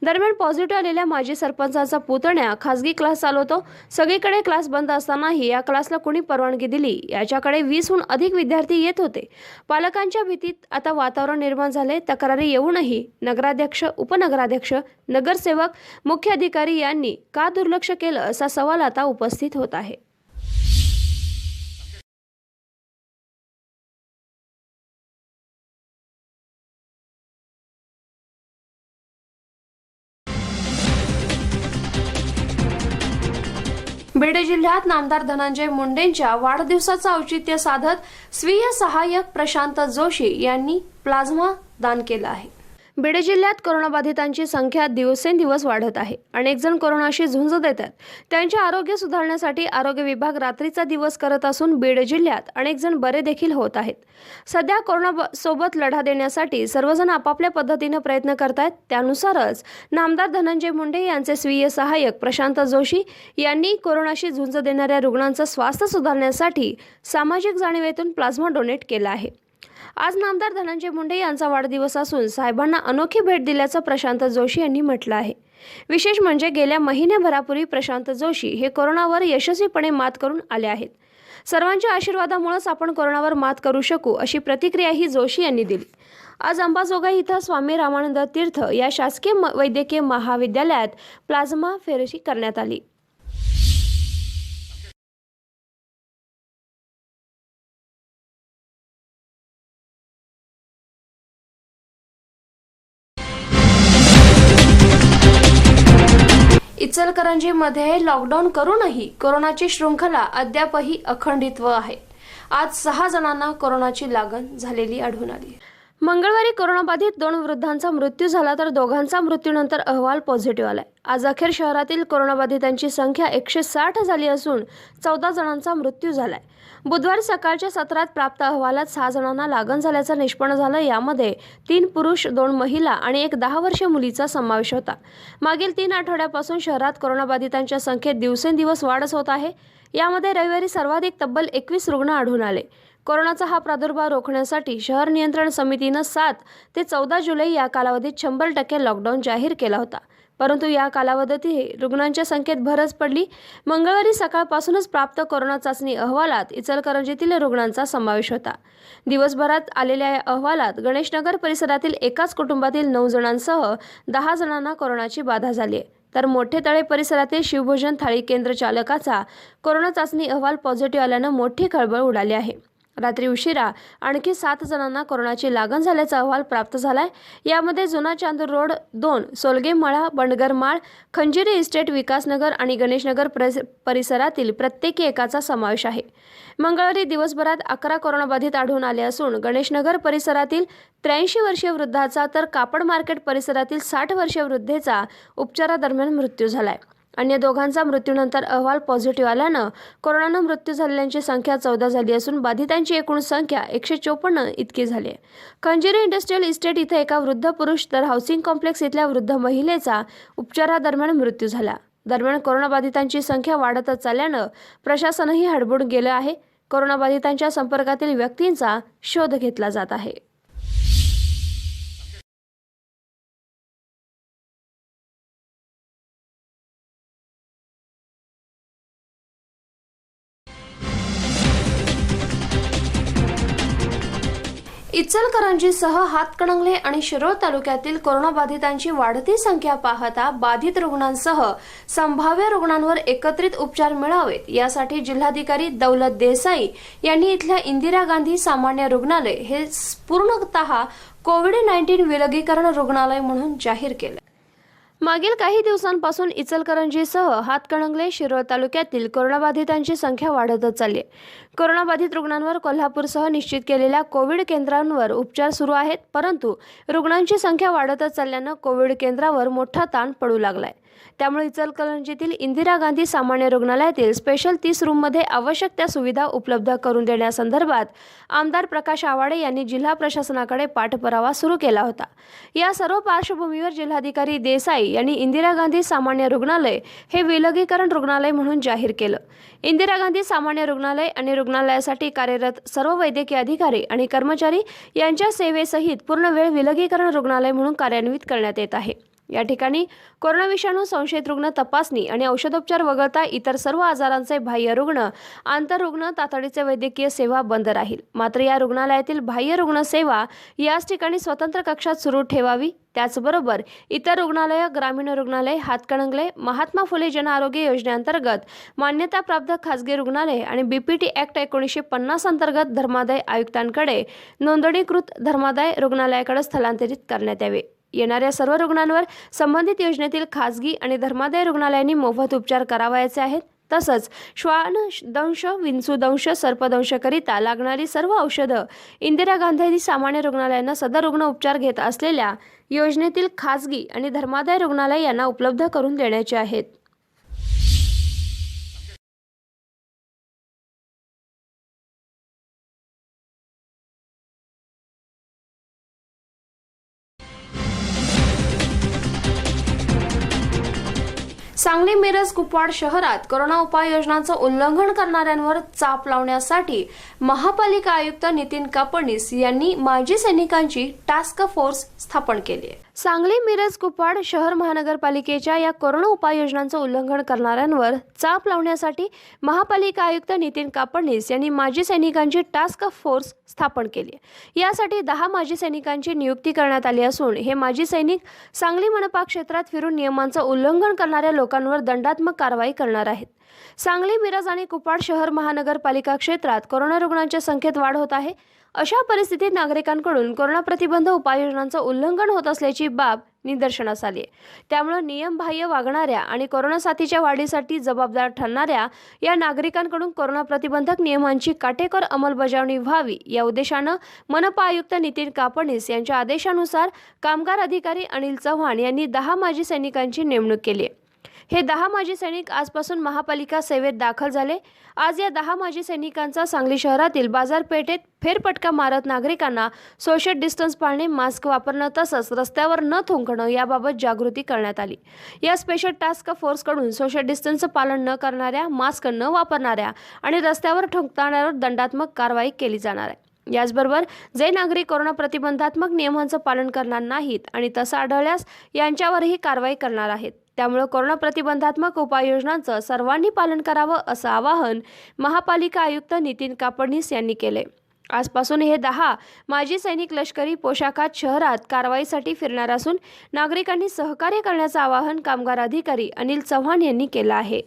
दरम्यान पॉझिटिव्ह आलेल्या माजी सरपंचाचा पुतण्या खासगी क्लास चालवतो. सगळीकडे क्लास बंद असतानाही या क्लासला कुणी परवानगी दिली याच्याकडे 20हून अधिक विद्यार्थी येत होते. पालकांच्या भीतीत आता वातावरण निर्माण झाले. तक्रारी येऊनही नगराध्यक्ष, उपनगराध्यक्ष, नगरसेवक, मुख्य अधिकारी यांनी का दुर्लक्ष केलं असा सवाल आता उपस्थित होत आहे. बीड जिल्ह्यात नामदार धनंजय मुंडेंच्या वाढदिवसाचं औचित्य साधत स्वीय सहाय्यक प्रशांत जोशी यांनी प्लाझ्मा दान केलं आहे. बीड जिल्ह्यात कोरोनाबाधितांची संख्या दिवसेंदिवस वाढत आहे. अनेक जण कोरोनाशी झुंज देतात. त्यांचे आरोग्य सुधारण्यासाठी आरोग्य विभाग रात्रीचा दिवस करत असून बीड जिल्ह्यात अनेक जण बरे देखील होत आहेत. सध्या कोरोनासोबत लढा देण्यासाठी सर्वजण आपापल्या पद्धतीने प्रयत्न करतायत. त्यानुसारच नामदार धनंजय मुंडे यांचे स्वीय सहाय्यक प्रशांत जोशी यांनी कोरोनाशी झुंज देणाऱ्या रुग्णांचं स्वास्थ्य सुधारण्यासाठी सामाजिक जाणीवेतून प्लाझ्मा डोनेट केला आहे. आज नामदार धनंजय मुंडे यांचा वाढदिवस असून साहेबांना अनोखी भेट दिल्याचं प्रशांत जोशी यांनी म्हटलं आहे. विशेष म्हणजे गेल्या महिन्याभरापूर्वी प्रशांत जोशी हे कोरोनावर यशस्वीपणे मात करून आले आहेत. सर्वांच्या आशीर्वादामुळेच आपण कोरोनावर मात करू शकू अशी प्रतिक्रियाही जोशी यांनी दिली. आज अंबाजोगाई इथं स्वामी रामानंद तीर्थ या शासकीय वैद्यकीय महाविद्यालयात प्लाझ्मा फेरी करण्यात आली. इचलकरंजीमध्ये लॉकडाऊन करूनही कोरोनाची शृंखला अद्यापही अखंडित आहे. आज 6 जणांना कोरोनाची लागण झालेली आढळून आली. मंगळवारी कोरोनाबाधित 2 वृद्धांचा मृत्यू झाला तर दोघांचा मृत्यूनंतर अहवाल पॉझिटिव्ह आलाय. आज अखेर शहरातील कोरोनाबाधितांची संख्या 160 झाली असून 14 जणांचा मृत्यू झालाय. बुधवारी सकाळच्या सत्रात प्राप्त अहवालात 6 जणांना लागण झाल्याचं निष्पन्न झालं. यामध्ये 3 पुरुष, 2 महिला आणि 1 10 वर्षीय मुलीचा समावेश होता. मागील 3 आठवड्यापासून शहरात कोरोनाबाधितांच्या संख्येत दिवसेंदिवस वाढ होत आहे. यामध्ये रविवारी सर्वाधिक तब्बल 21 रुग्ण आढळून आले. कोरोनाचा हा प्रादुर्भाव रोखण्यासाठी शहर नियंत्रण समितीनं 7 ते 14 जुलै या कालावधीत 100% लॉकडाऊन जाहीर केला होता. परंतु या कालावधीतही रुग्णांच्या संख्येत भरच पडली. मंगळवारी सकाळपासूनच प्राप्त कोरोना चाचणी अहवालात इचलकरंजीतील रुग्णांचा समावेश होता. दिवसभरात आलेल्या या अहवालात गणेशनगर परिसरातील एकाच कुटुंबातील 9 जणांसह 10 जणांना कोरोनाची बाधा झाली आहे. तर मोठे तळे परिसरातील शिवभोजन थाळी केंद्र चालकाचा कोरोना चाचणी अहवाल पॉझिटिव्ह आल्यानं मोठी खळबळ उडाली आहे. रात्री उशिरा आणखी 7 जणांना कोरोनाची लागण झाल्याचा अहवाल प्राप्त झालाय. यामध्ये जुना चांदूर रोड 2, सोलगे मळा, बंडगर माळ, खंजिरी इस्टेट, विकासनगर आणि गणेशनगर परिसरातील प्रत्येकी एकाचा समावेश आहे. मंगळवारी दिवसभरात 11 कोरोनाबाधित आढळून आले असून गणेशनगर परिसरातील 83 वर्षीय वृद्धाचा तर कापड मार्केट परिसरातील 60 वर्षीय वृद्धेचा उपचारादरम्यान मृत्यू झालाय. अन्य दोघांचा मृत्यूनंतर अहवाल पॉझिटिव्ह आल्यानं कोरोनानं मृत्यू झालेल्यांची संख्या 14 झाली असून बाधितांची एकूण संख्या 154 इतकी झाली आहे. खंजिरी इंडस्ट्रियल इस्टेट इथे एका वृद्ध पुरुष तर हाऊसिंग कॉम्प्लेक्स इथल्या वृद्ध महिलेचा उपचारादरम्यान मृत्यू झाला. दरम्यान कोरोनाबाधितांची संख्या वाढतच चालल्यानं प्रशासनही हडबडून गेलं आहे. कोरोनाबाधितांच्या संपर्कातील व्यक्तींचा शोध घेतला जात आहे. इचलकरंजीसह हातकणंगले आणि शिरोळ तालुक्यातील कोरोनाबाधितांची वाढती संख्या पाहता बाधित रुग्णांसह संभाव्य रुग्णांवर एकत्रित उपचार मिळावेत यासाठी जिल्हाधिकारी दौलत देसाई यांनी इथल्या इंदिरा गांधी सामान्य रुग्णालय हे पूर्णतः कोविड-19 विलगीकरण रुग्णालय म्हणून जाहीर केले. मागील काही दिवसांपासून इचलकरंजीसह हातकणंगले, शिरोळ तालुक्यातील कोरोनाबाधितांची संख्या वाढतच चालली आहे. कोरोनाबाधित रुग्णांवर कोल्हापूरसह निश्चित केलेल्या कोविड केंद्रांवर उपचार सुरू आहेत. परंतु रुग्णांची संख्या वाढतच चालल्यानं कोविड केंद्रावर मोठा ताण पडू लागलाय. त्यामुळे इचलकरंजीतील इंदिरा गांधी सामान्य रुग्णालयातील स्पेशल 30 रूममध्ये आवश्यक त्या सुविधा उपलब्ध करून देण्यासंदर्भात आमदार प्रकाश आवाडे यांनी जिल्हा प्रशासनाकडे पाठपुरावा सुरू केला होता. या सर्व पार्श्वभूमीवर जिल्हाधिकारी देसाई यांनी इंदिरा गांधी सामान्य रुग्णालय हे विलगीकरण रुग्णालय म्हणून जाहीर केलं. इंदिरा गांधी सामान्य रुग्णालय आणि रुग्णालयासाठी कार्यरत सर्व वैद्यकीय अधिकारी आणि कर्मचारी यांच्या सेवेसहित पूर्णवेळ विलगीकरण रुग्णालय म्हणून कार्यान्वित करण्यात येत आहे. या ठिकाणी कोरोना विषाणू संशयित रुग्ण तपासणी आणि औषधोपचार वगळता इतर सर्व आजारांचे बाह्य रुग्ण, आंतररुग्ण, तातडीचे वैद्यकीय सेवा बंद राहील. मात्र या रुग्णालयातील बाह्य रुग्ण सेवा याच ठिकाणी स्वतंत्र कक्षात सुरू ठेवावी. त्याचबरोबर इतर रुग्णालय, ग्रामीण रुग्णालय, हातकणंगले, महात्मा फुले जन आरोग्य योजनेअंतर्गत मान्यताप्राप्त खासगी रुग्णालय आणि बीपीटी ॲक्ट 1950 अंतर्गत धर्मादाय आयुक्तांकडे नोंदणीकृत धर्मादाय रुग्णालयाकडे स्थलांतरित करण्यात यावे. येणाऱ्या सर्व रुग्णांवर संबंधित योजनेतील खासगी आणि धर्मादाय रुग्णालयांनी मोफत उपचार करावयाचे आहेत. तसंच श्वानदंश, विंचूदंश, सर्पदंशकरिता लागणारी सर्व औषधं इंदिरा गांधी सामान्य रुग्णालयानं सदर रुग्ण उपचार घेत असलेल्या योजनेतील खासगी आणि धर्मादाय रुग्णालय यांना उपलब्ध करून देण्याचे आहेत. सांगली, मिरज, कुपवाड शहरात कोरोना उपाययोजनांचं उल्लंघन करणाऱ्यांवर चाप लावण्यासाठी महापालिका आयुक्त नितीन कापडणीस यांनी माजी सैनिकांची टास्क फोर्स स्थापन केली आहे. सांगली, मिरज, कुपवाड शहर महानगरपालिकेच्या या कोरोना उपाययोजनांचं उल्लंघन करणाऱ्यांवर चाप लावण्यासाठी महापालिका आयुक्त नितीन कापडणीस यांनी माजी सैनिकांची टास्क फोर्स स्थापन केली आहे. यासाठी 10 माजी सैनिकांची नियुक्ती करण्यात आली असून हे माजी सैनिक सांगली मनपा क्षेत्रात फिरून नियमांचं उल्लंघन करणाऱ्या लोकांवर दंडात्मक कारवाई करणार आहेत. सांगली, मिरज आणि कुपवाड शहर महानगरपालिका क्षेत्रात कोरोना रुग्णांच्या संख्येत वाढ होत आहे. अशा परिस्थितीत नागरिकांकडून कोरोना प्रतिबंध उपाययोजनांचं उल्लंघन होत असल्याची बाब निदर्शनास आली आहे। त्यामुळे नियमबाह्य वागणाऱ्या आणि कोरोना साथीच्या वाढीसाठी जबाबदार ठरणाऱ्या या नागरिकांकडून कोरोना प्रतिबंधक नियमांची काटेकोर अंमलबजावणी व्हावी या उद्देशानं मनपा आयुक्त नितीन कापडणीस यांच्या आदेशानुसार कामगार अधिकारी अनिल चव्हाण यांनी 10 माजी सैनिकांची नेमणूक केली आहे। हे 10 माजी सैनिक आजपासून महापालिका सेवेत दाखल झाले। आज या 10 माजी सैनिकांचा सांगली शहरातील बाजारपेठेत फेरफटका मारत नागरिकांना सोशल डिस्टन्स पाळणे, मास्क वापरणं तसंच रस्त्यावर न थुंकणं याबाबत जागृती करण्यात आली। या स्पेशल टास्क फोर्सकडून सोशल डिस्टन्सचं पालन न करणाऱ्या, मास्क न वापरणाऱ्या आणि रस्त्यावर थुंकणाऱ्यांवर दंडात्मक कारवाई केली जाणार आहे। याचबरोबर जे नागरिक कोरोना प्रतिबंधात्मक नियमांचं पालन करणार नाहीत आणि तसं आढळल्यास यांच्यावरही कारवाई करणार आहेत। त्यामुळे कोरोना प्रतिबंधात्मक उपाययोजनांचं सर्वांनी पालन करावं असं आवाहन महापालिका आयुक्त नितीन कापडणीस यांनी केले। आजपासून हे 10 माजी सैनिक लष्करी पोशाखात शहरात कारवाईसाठी फिरणार असून नागरिकांनी सहकार्य करण्याचं आवाहन कामगार अधिकारी अनिल चव्हाण यांनी केलं आहे।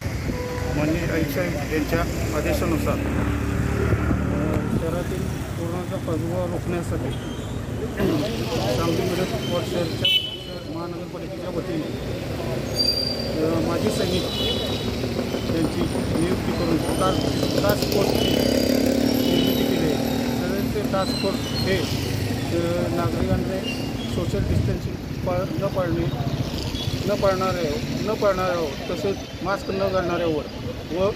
माननीय आयुक्त यांच्या आदेशानुसार शहरातील कोरोनाचा प्रादुर्भाव रोखण्यासाठी सांगली मिरज कुपवाड शहराच्या महानगरपालिकेच्या वतीने माजी सैनिक यांची नियुक्ती करून टास्क फोर्सची निर्मिती केली आहे। सगळ्यांचे टास्क फोर्स हे नागरिकांचे सोशल डिस्टन्सिंग न पाळणाऱ्यावर तसेच मास्क न घालणाऱ्यावर व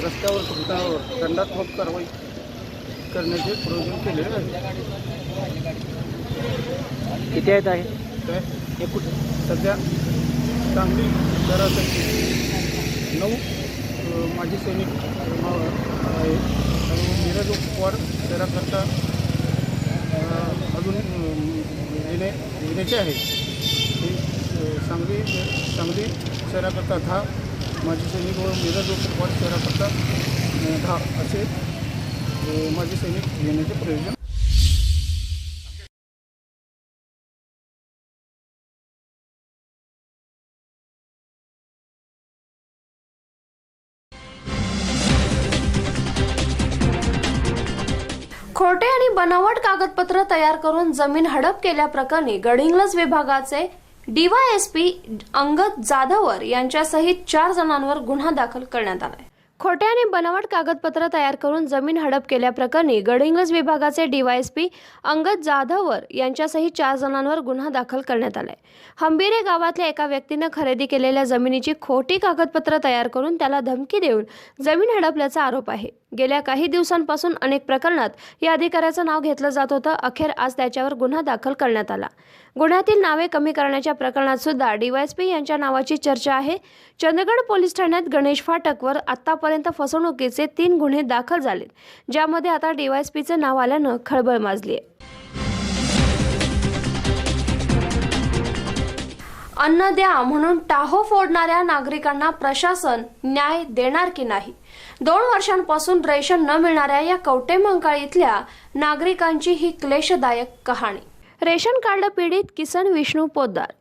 रस्त्यावर थुंकणाऱ्यावर दंडात्मक कारवाई करण्याचे प्रयोजन केलेले आहे। किती आहेत काय एकूण सध्या सांगली शहरासाठी 9 माजी सैनिक आहेत आणि मिरज कुपवाड शहराकरता अजून येण्याचे आहेत। सांगली शहराकरता 10 माजी सैनिक व मिरज कुपवाड शहराकरता 10 असे माजी सैनिक येण्याचे प्रयोजन। खोटे आणि बनावट कागदपत्र तयार करून जमीन हडप केल्याप्रकरणी गडहिंग्लज विभागाचे DYSP अंगद जाधवर यांच्यासहित 4 जणांवर गुन्हा दाखल करण्यात आला आहे। खोटे आणि बनावट कागदपत्र तयार करून जमीन हडप केल्याप्रकरणी गडहिंग्लज विभागाचे DYSP अंगद जाधवर यांच्यासहित 4 जणांवर गुन्हा दाखल करण्यात आलाय। हंबिरे गावातल्या एका व्यक्तीने खरेदी केलेल्या जमिनीची खोटी कागदपत्र तयार करून त्याला धमकी देऊन जमीन हडपल्याचा आरोप आहे। गेल्या काही दिवसांपासून अनेक प्रकरणात या अधिकाऱ्याचं नाव घेतलं जात होतं। अखेर आज त्याच्यावर गुन्हा दाखल करण्यात आला। गुन्ह्यातील नावे कमी करण्याच्या प्रकरणात सुद्धा DYSP यांच्या नावाची चर्चा आहे। चंदगड पोलीस ठाण्यात गणेश फाटकवर आतापर्यंत फसवणुकीचे 3 गुन्हे दाखल झालेत, ज्यामध्ये आता DYSPचे नाव आल्यानं खळबळ माजली आहे। अन्न द्या म्हणून टाहो फोडणाऱ्या नागरिकांना प्रशासन न्याय देणार की नाही? 2 वर्षांपासून रेशन न मिळणाऱ्या या कवटेमंकाळ इथल्या नागरिकांची ही क्लेशदायक कहाणी। रेशन कार्ड पीडित किसन विष्णू पोद्दार,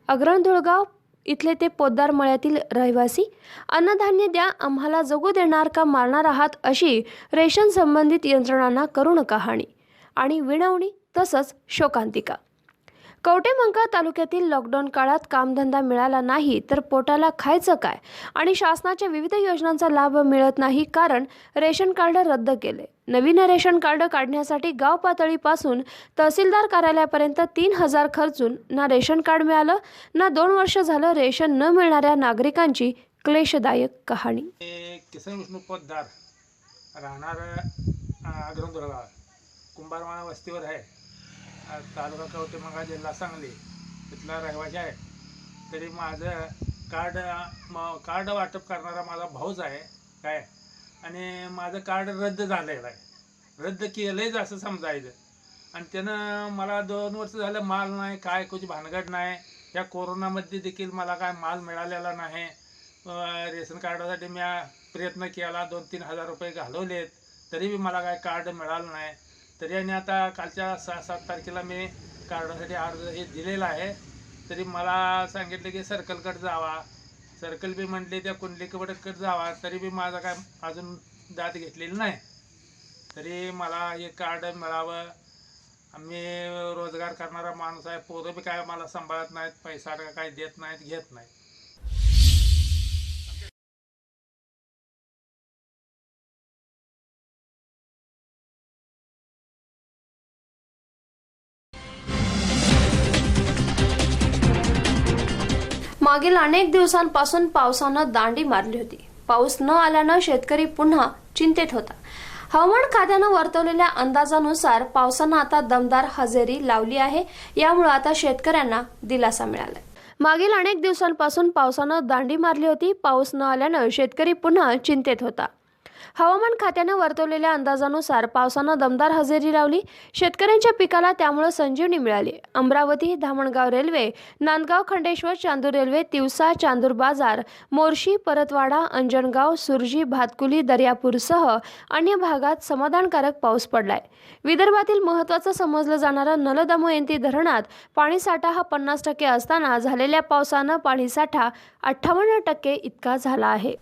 अग्रणधुळगाव इथले ते पोद्दार मळ्यातील रहिवासी। अन्नधान्य द्या, आम्हाला जगू देणार का मारणार आहात अशी रेशन संबंधित यंत्रणांना करुण कहाणी आणि विनवणी तसंच शोकांतिका। कवटेमंकाळ तालुक्यातील लॉकडाऊन काळात कामधंदा मिळाला नाही तर पोटाला खायचं काय आणि शासनाच्या विविध योजनांचा लाभ मिळत नाही, कारण रेशन कार्ड रद्द केले। नवीन रेशन कार्ड काढण्यासाठी गाव पातळीपासून तहसीलदार कार्यालयापर्यंत 3000 खर्चून ना रेशन कार्ड मिळालं ना 2 वर्ष झालं रेशन न मिळणाऱ्या नागरिकांची क्लेशदायक कहाणी। किसन विष्णू पोद्दार, राहणार अग्रणधुळगाव, कुंभारवाडा वस्तीवर आहे, तालुका कवटेमंकाळ, जिल्हा सांगली इथला रहिवासी आहे। तरी माझं कार्ड वाटप करणारा माझा भाऊच आहे काय, आणि माझं कार्ड रद्द झालेलं आहे, रद्द केलंच असं समजायचं। आणि त्यानं मला 2 वर्ष झालं माल नाही, काय कुछ भानगड नाही। या कोरोनामध्ये देखील मला काय माल मिळालेला नाही। रेशन कार्डासाठी मी प्रयत्न केला, 2-3 हजार रुपये घालवलेत, तरी बी मला काय कार्ड मिळालं नाही। तरी आणि आता कालच्या 6-7 तारखेला मी कार्डासाठी अर्ज हे दिलेला आहे। तरी मला सांगितलं की सर्कलकडे जावा, सर्कल बी म्हटले त्या कुंडलीकडे जावा, तरी बी माझा काय अजून दाद घेतलेली नाही। तरी मला हे कार्ड मिळावं आम्ही रोजगार करणारा माणूस आहे, पोरं बी काय मला सांभाळत नाहीत, पैसा काय देत नाहीत, घेत नाहीत. मागील अनेक दिवसांपासून पावसानं दांडी मारली होती. पाऊस न आल्यानं शेतकरी पुन्हा चिंतेत होता. हवामान खात्यानं वर्तवलेल्या अंदाजानुसार पावसानं आता दमदार हजेरी लावली आहे. यामुळे आता शेतकऱ्यांना दिलासा मिळाला. मागील अनेक दिवसांपासून पावसानं दांडी मारली होती. पाऊस न आल्यानं शेतकरी पुन्हा चिंतेत होता. हवामान खात्यानं वर्तवलेल्या अंदाजानुसार पावसानं दमदार हजेरी लावली. शेतकऱ्यांच्या पिकाला त्यामुळे संजीवनी मिळाली. अमरावती धामणगाव रेल्वे, नांदगाव खंडेश्वर चांदूर रेल्वे, तिवसा चांदूर बाजार, मोर्शी परतवाडा, अंजनगाव, सुरजी, भातकुली, दर्यापूरसह अन्य भागात समाधानकारक पाऊस पडलाय. विदर्भातील महत्त्वाचं समजलं जाणारं नलदमयंती धरणात पाणीसाठा हा 50% असताना झालेल्या पावसानं पाणीसाठा 58% इतका झाला आहे.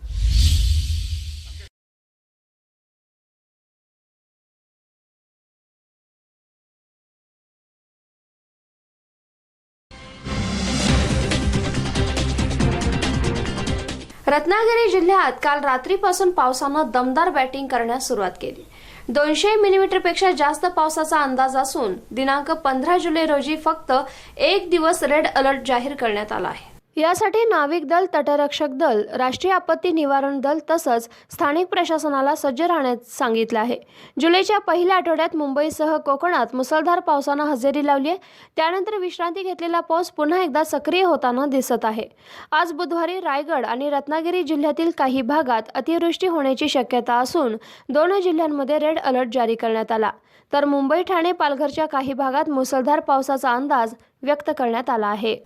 रत्नागिरी जिल्ह्यात काल रात्रीपासून पावसानं दमदार बॅटिंग करण्यास सुरुवात केली. 200 मिलीमीटरपेक्षा जास्त पावसाचा अंदाज असून दिनांक 15 जुलै रोजी फक्त एक दिवस रेड अलर्ट जाहीर करण्यात आला आहे. यासाठी नाविक दल, तटरक्षक दल, राष्ट्रीय आपत्ती निवारण दल तसंच स्थानिक प्रशासनाला सज्ज राहण्यास सांगितलं आहे. जुलैच्या पहिल्या आठवड्यात मुंबईसह कोकणात मुसळधार पावसानं हजेरी लावली आहे. त्यानंतर विश्रांती घेतलेला पाऊस पुन्हा एकदा सक्रिय होताना दिसत आहे. आज बुधवारी रायगड आणि रत्नागिरी जिल्ह्यातील काही भागात अतिवृष्टी होण्याची शक्यता असून 2 जिल्ह्यांमध्ये रेड अलर्ट जारी करण्यात आला. तर मुंबई, ठाणे, पालघरच्या काही भागात मुसळधार पावसाचा अंदाज व्यक्त करण्यात आला आहे.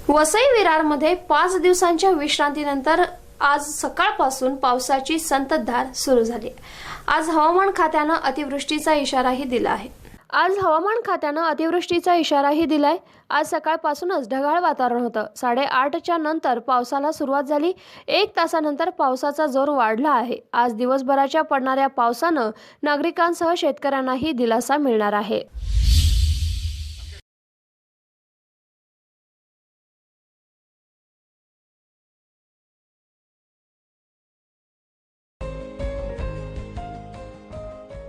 वसई विरारमध्ये 5 दिवसांच्या विश्रांतीनंतर आज सकाळपासून पावसाची संततधार सुरू झाली. आज हवामान खात्यानं अतिवृष्टीचा इशाराही दिलाय. आज सकाळपासूनच ढगाळ वातावरण होतं. 8:30च्या नंतर पावसाला सुरुवात झाली. 1 तासानंतर पावसाचा जोर वाढला आहे. आज दिवसभराच्या पडणाऱ्या पावसानं नागरिकांसह शेतकऱ्यांनाही दिलासा मिळणार आहे.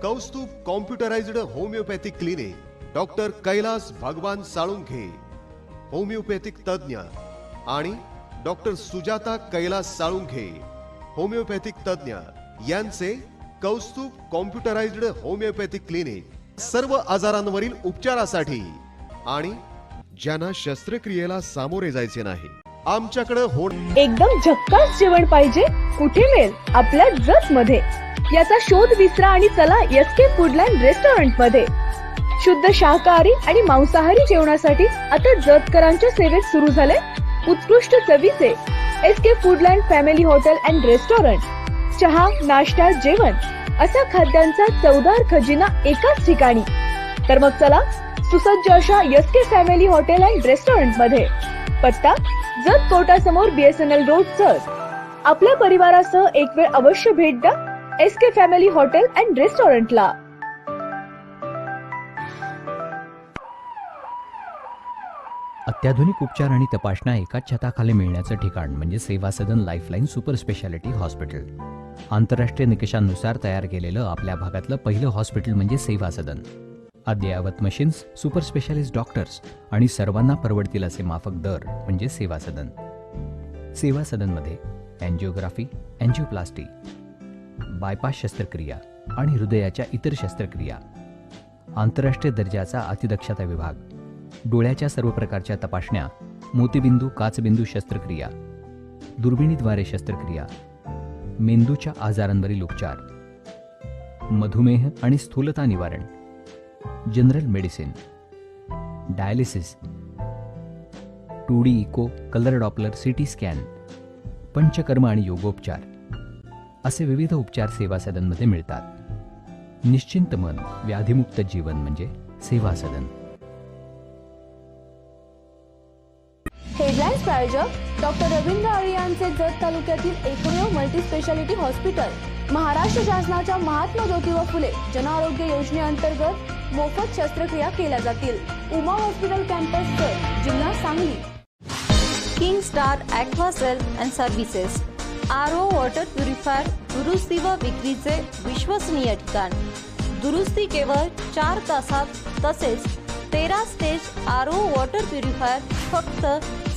Kaustubh computerised homeopathic clinic, doctor Kailas Bhagwan Salunkhe, homeopathic तज्ञ आणि डॉक्टर सुजाता कैलास साळुंखे, होमिओपॅथिक तज्ञ यांचे कौस्तुभ कॉम्प्युटराइज्ड होमिओपॅथिक क्लिनिक सर्व आजारांवरील उपचारासाठी आणि ज्यांना शस्त्रक्रियेला सामोरे जायचे नाही आमच्याकडे एकदम झक्कास जेवण पाहिजे कुठे मिळेल? आपल्या जत मध्ये. याचा शोध विसरा आणि चला एसके फूडलँड रेस्टॉरंट मध्ये. शुद्ध शाकाहारी आणि मांसाहारी जेवणासाठी आता जतकरांच्या सेवेत सुरू झाले उत्कृष्ट चवीचे S K foodland family hotel and restaurant. चहा, नाश्ता, जेवण असा खाद्यांचा चवदार खजिना एकाच ठिकाणी. तर मग चला सुसज्ज अशा SK family hotel and restaurant मध्ये. पत्ता जत कोर्टासमोर BSNL रोड जत. आपल्या परिवारासह एक वेळ अवश्य भेट द्या एसके फॅमिली हॉटेल अँड रेस्टॉरंटला. अत्याधुनिक उपचार आणि तपासण्या एकाच छताखाली मिळण्याचं ठिकाण म्हणजे सेवा सदन लाईफलाईन सुपर स्पेशालिटी हॉस्पिटल. आंतरराष्ट्रीय निकषांनुसार तयार केलेलं आपल्या भागातलं पहिलं हॉस्पिटल म्हणजे सेवा सदन. अद्ययावत मशीन्स, सुपर स्पेशालिस्ट डॉक्टर्स आणि सर्वांना परवडतील असे माफक दर म्हणजे सेवा सदन. सेवा सदनमध्ये अँजिओग्राफी, अँजिओप्लास्टी, बायपास शस्त्रक्रिया आणि हृदयाच्या इतर शस्त्रक्रिया, आंतरराष्ट्रीय दर्जाचा अतिदक्षता विभाग, डोळ्याच्या सर्व प्रकारच्या तपासण्या, मोतीबिंदू, काचबिंदू शस्त्रक्रिया, दुर्बिणीद्वारे शस्त्रक्रिया, मेंदूच्या आजारांवरील उपचार, मधुमेह आणि स्थूलता निवारण, general medicine, dialysis, 2D echo, colour Doppler, CT scan, panchakarma आणि योगोपचार असे विविध उपचार सेवा सदनमध्ये मिळतात. निश्चिंत मन, व्याधीमुक्त जीवन म्हणजे सेवा सदन. प्रायोजक डॉक्टर रवींद्र अळी यांचे जत तालुक्यातील एकमेव मल्टीस्पेशालिटी हॉस्पिटल. महाराष्ट्र शासनाच्या महात्मा ज्योतिबा फुले जन आरोग्य योजनेअंतर्गत मोफत शस्त्रक्रिया केल्या जातील. उमा हॉस्पिटल कॅम्पस जत, जिल्हा Sangli. King star aquacell and services, R O water purifier दुरुस्ती व विक्रीचे विश्वसनीय ठिकाण. दुरुस्ती केवळ 4 तासात, तसेच 13 स्टेज आरओ वॉटर प्युरिफायर फक्त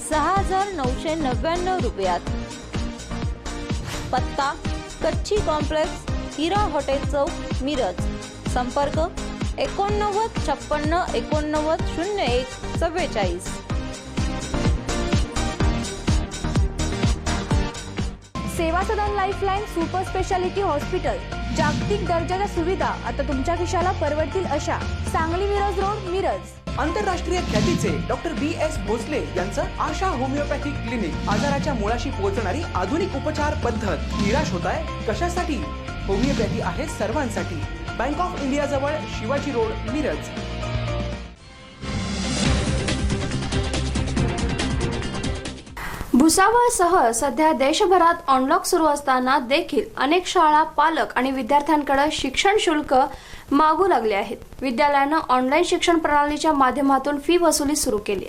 6,999 रुपयात. पत्ता कच्ची कॉम्प्लेक्स, हिरा हॉटेल चौक, मिरज. संपर्क 89 56 89 01 44. सेवा सदन लाईफलाईन सुपर स्पेशालिटी हॉस्पिटल. जागतिक दर्जाच्या सुविधा आता तुमच्या खिशाला परवडतील अशा. सांगली मिरज रोड, मिरज. आंतरराष्ट्रीय ख्यातीचे डॉक्टर BS भोसले यांचं आशा होमिओपॅथिक क्लिनिक. आजाराच्या मुळाशी पोहोचणारी आधुनिक उपचार पद्धत. निराश होताय कशासाठी? होमिओपॅथी आहे सर्वांसाठी. बँक ऑफ इंडिया जवळ, शिवाजी रोड, मिरज. भुसावळसह सध्या देशभरात अनलॉक सुरू असताना देखील अनेक शाळा, पालक आणि विद्यार्थ्यांकडे शिक्षण शुल्क मागू लागले आहेत. विद्यालयानं ऑनलाईन शिक्षण प्रणालीच्या माध्यमातून फी वसुली सुरू केली.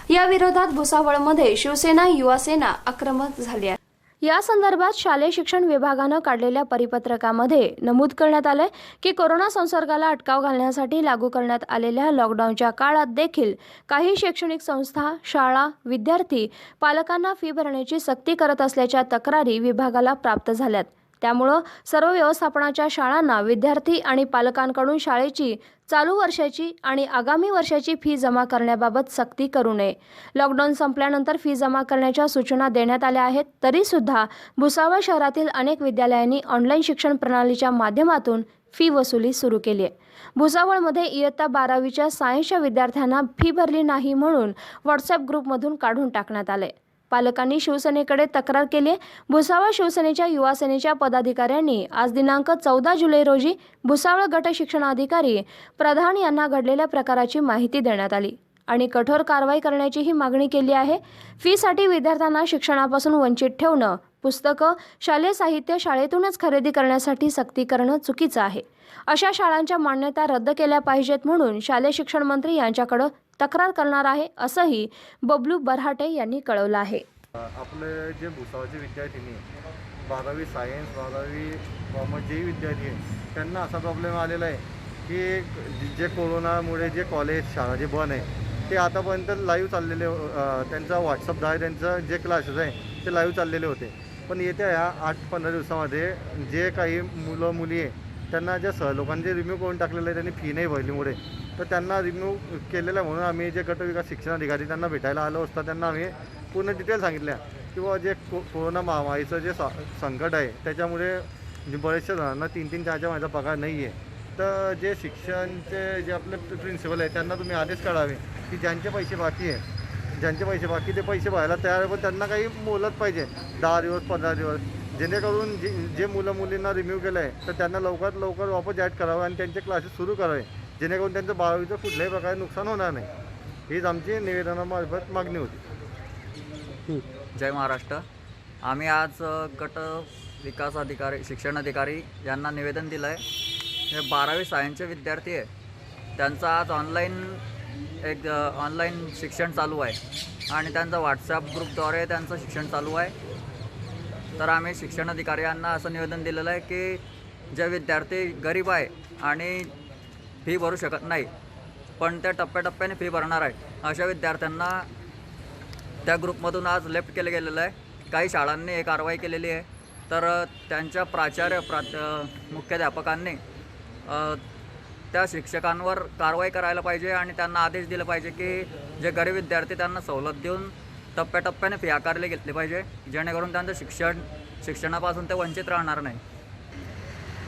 या विरोधात भुसावळमध्ये शिवसेना, युवा सेना आक्रमक झाली आहे. या संदर्भात शालेय शिक्षण विभागानं काढलेल्या परिपत्रकामध्ये नमूद करण्यात आलंय की कोरोना संसर्गाला अटकाव घालण्यासाठी लागू करण्यात आलेल्या लॉकडाऊनच्या काळात देखील काही शैक्षणिक संस्था, शाळा, विद्यार्थी पालकांना फी भरण्याची सक्ती करत असल्याच्या तक्रारी विभागाला प्राप्त झाल्यात. त्यामुळं सर्व व्यवस्थापनाच्या शाळांना विद्यार्थी आणि पालकांकडून शाळेची चालू वर्षाची आणि आगामी वर्षाची फी जमा करण्याबाबत सक्ती करू नये. लॉकडाऊन संपल्यानंतर फी जमा करण्याच्या सूचना देण्यात आल्या आहेत. तरीसुद्धा भुसावळ शहरातील अनेक विद्यालयांनी ऑनलाईन शिक्षण प्रणालीच्या माध्यमातून फी वसुली सुरू केली आहे. भुसावळमध्ये इयत्ता 12वीच्या सायन्सच्या विद्यार्थ्यांना फी भरली नाही म्हणून व्हॉट्सअप ग्रुपमधून काढून टाकण्यात आले. पालकांनी शिवसेनेकडे तक्रार केली आहे. भुसावळ शिवसेनेच्या युवा सेनेच्या पदाधिकाऱ्यांनी आज दिनांक 14 जुलै रोजी भुसावळ गट शिक्षणाधिकारी प्रधान यांना घडलेल्या प्रकाराची माहिती देण्यात आली आणि कठोर कारवाई करण्याचीही मागणी केली आहे. फीसाठी विद्यार्थ्यांना शिक्षणापासून वंचित ठेवणं, पुस्तकं, शालेय साहित्य शाळेतूनच खरेदी करण्यासाठी सक्ती करणं चुकीचं आहे. अशा शाळांच्या मान्यता रद्द केल्या पाहिजेत म्हणून शालेय शिक्षण मंत्री यांच्याकडे तक्रार करणार आहे, असंही बबलू बरहाटे यांनी कळवलं आहे. आपले जे भुसावळचे विद्यार्थी 12वी सायन्स, 12वी कॉमर्स जे विद्यार्थी आहेत त्यांना असा प्रॉब्लेम आलेला आहे की जे कोरोनामुळे जे कॉलेज, शाळा जे बंद आहे ते आतापर्यंत लाईव्ह चाललेले, त्यांचा व्हॉट्सअपद्वारे त्यांचं जे क्लासेस आहे ते लाईव्ह चाललेले होते. पण येत्या ह्या 8-15 दिवसामध्ये जे काही मुलं मुली आहे त्यांना ज्या लोकांनी जे रिम्यूव्ह करून टाकलेलं आहे त्यांनी फी नाही भरलीमुळे, तर त्यांना रिम्यूव्ह केलेलं म्हणून आम्ही जे गटविकास शिक्षणाधिकारी त्यांना भेटायला आलो असता त्यांना आम्ही पूर्ण डिटेल सांगितल्या की बाबा जे कोरोना महामारीचं जे संकट आहे त्याच्यामुळे बऱ्याचशा जणांना 3-3, 4-4 महिन्याचा पगार नाही आहे. तर जे शिक्षणचे जे आपले प्रिन्सिपल आहे त्यांना तुम्ही आदेश काढावे की ज्यांचे पैसे बाकी ते पैसे भरायला तयार आहे, पण त्यांना काही मोलत पाहिजे 10 दिवस, 15 दिवस, जेणेकरून जे मुलं मुलींना रिम्यूव्ह केलं आहे तर त्यांना लवकरात लवकर वापस ॲड करावं आणि त्यांचे क्लासेस सुरू करावे, जेणेकरून त्यांचं 12वीचं कुठल्याही प्रकारे नुकसान होणार नाही. हीच आमची निवेदनामार्फत मागणी होती. जय महाराष्ट्र. आम्ही आज गट विकास अधिकारी, शिक्षणाधिकारी यांना निवेदन दिलं आहे. हे 12वी सायन्सचे विद्यार्थी आहे, त्यांचं आज ऑनलाईन शिक्षण चालू आहे आणि त्यांचं व्हॉट्सॲप ग्रुपद्वारे त्यांचं शिक्षण चालू आहे. तर आम्ही शिक्षणाधिकारी यांना असं निवेदन दिलेलं आहे की जे विद्यार्थी गरीब आहे आणि फी भरू शकत नाही पण त्या टप्प्याटप्प्याने फी भरणार आहे अशा विद्यार्थ्यांना त्या ग्रुपमधून आज लेफ्ट केलं गेलेलं आहे. काही शाळांनी हे कारवाई केलेली आहे. तर त्यांच्या मुख्याध्यापकांनी त्या शिक्षकांवर कारवाई करायला पाहिजे आणि त्यांना आदेश दिले पाहिजे की जे गरीब विद्यार्थी त्यांना सवलत देऊन टप्प्याटप्प्याने फी आकारले घेतली पाहिजे, जेणेकरून त्यांचं शिक्षणापासून ते वंचित राहणार नाही.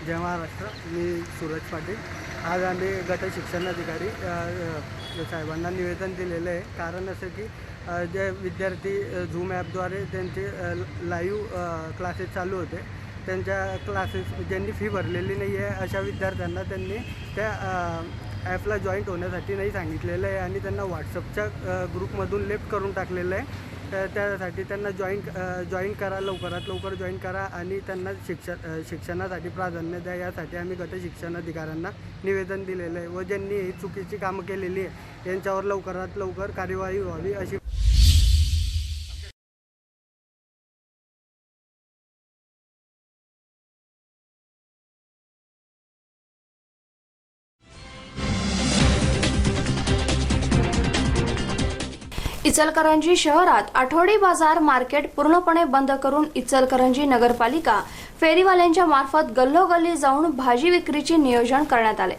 जय महाराष्ट्र. मी सूरज पाटील. आज आम्ही गट शिक्षणाधिकारी साहेबांना निवेदन दिलेलं आहे. कारण असं की जे विद्यार्थी झूम ॲपद्वारे त्यांचे लाईव्ह क्लासेस चालू होते, त्यांच्या क्लासेस ज्यांनी फी भरलेली नाही आहे अशा विद्यार्थ्यांना त्यांनी त्या ॲपला जॉईंट होण्यासाठी नाही सांगितलेलं आहे आणि त्यांना व्हॉट्सअपच्या ग्रुपमधून लेफ्ट करून टाकलेलं आहे. त्यासाठी त्यांना जॉईन करा, लवकरात लवकर जॉईन करा आणि त्यांना शिक्षणासाठी प्राधान्य द्या, यासाठी आम्ही गट शिक्षण अधिकाऱ्यांना निवेदन दिलेलं आहे व ज्यांनी ही चुकीची कामं केलेली आहे यांच्यावर लवकरात लवकर कार्यवाही व्हावी अशी. इचलकरंजी शहरात आठवडी बाजार मार्केट पूर्णपणे बंद करून इचलकरंजी नगरपालिका फेरीवाल्यांच्या मार्फत गल्लोगल्ली जाऊन भाजी विक्रीचे नियोजन करण्यात आले.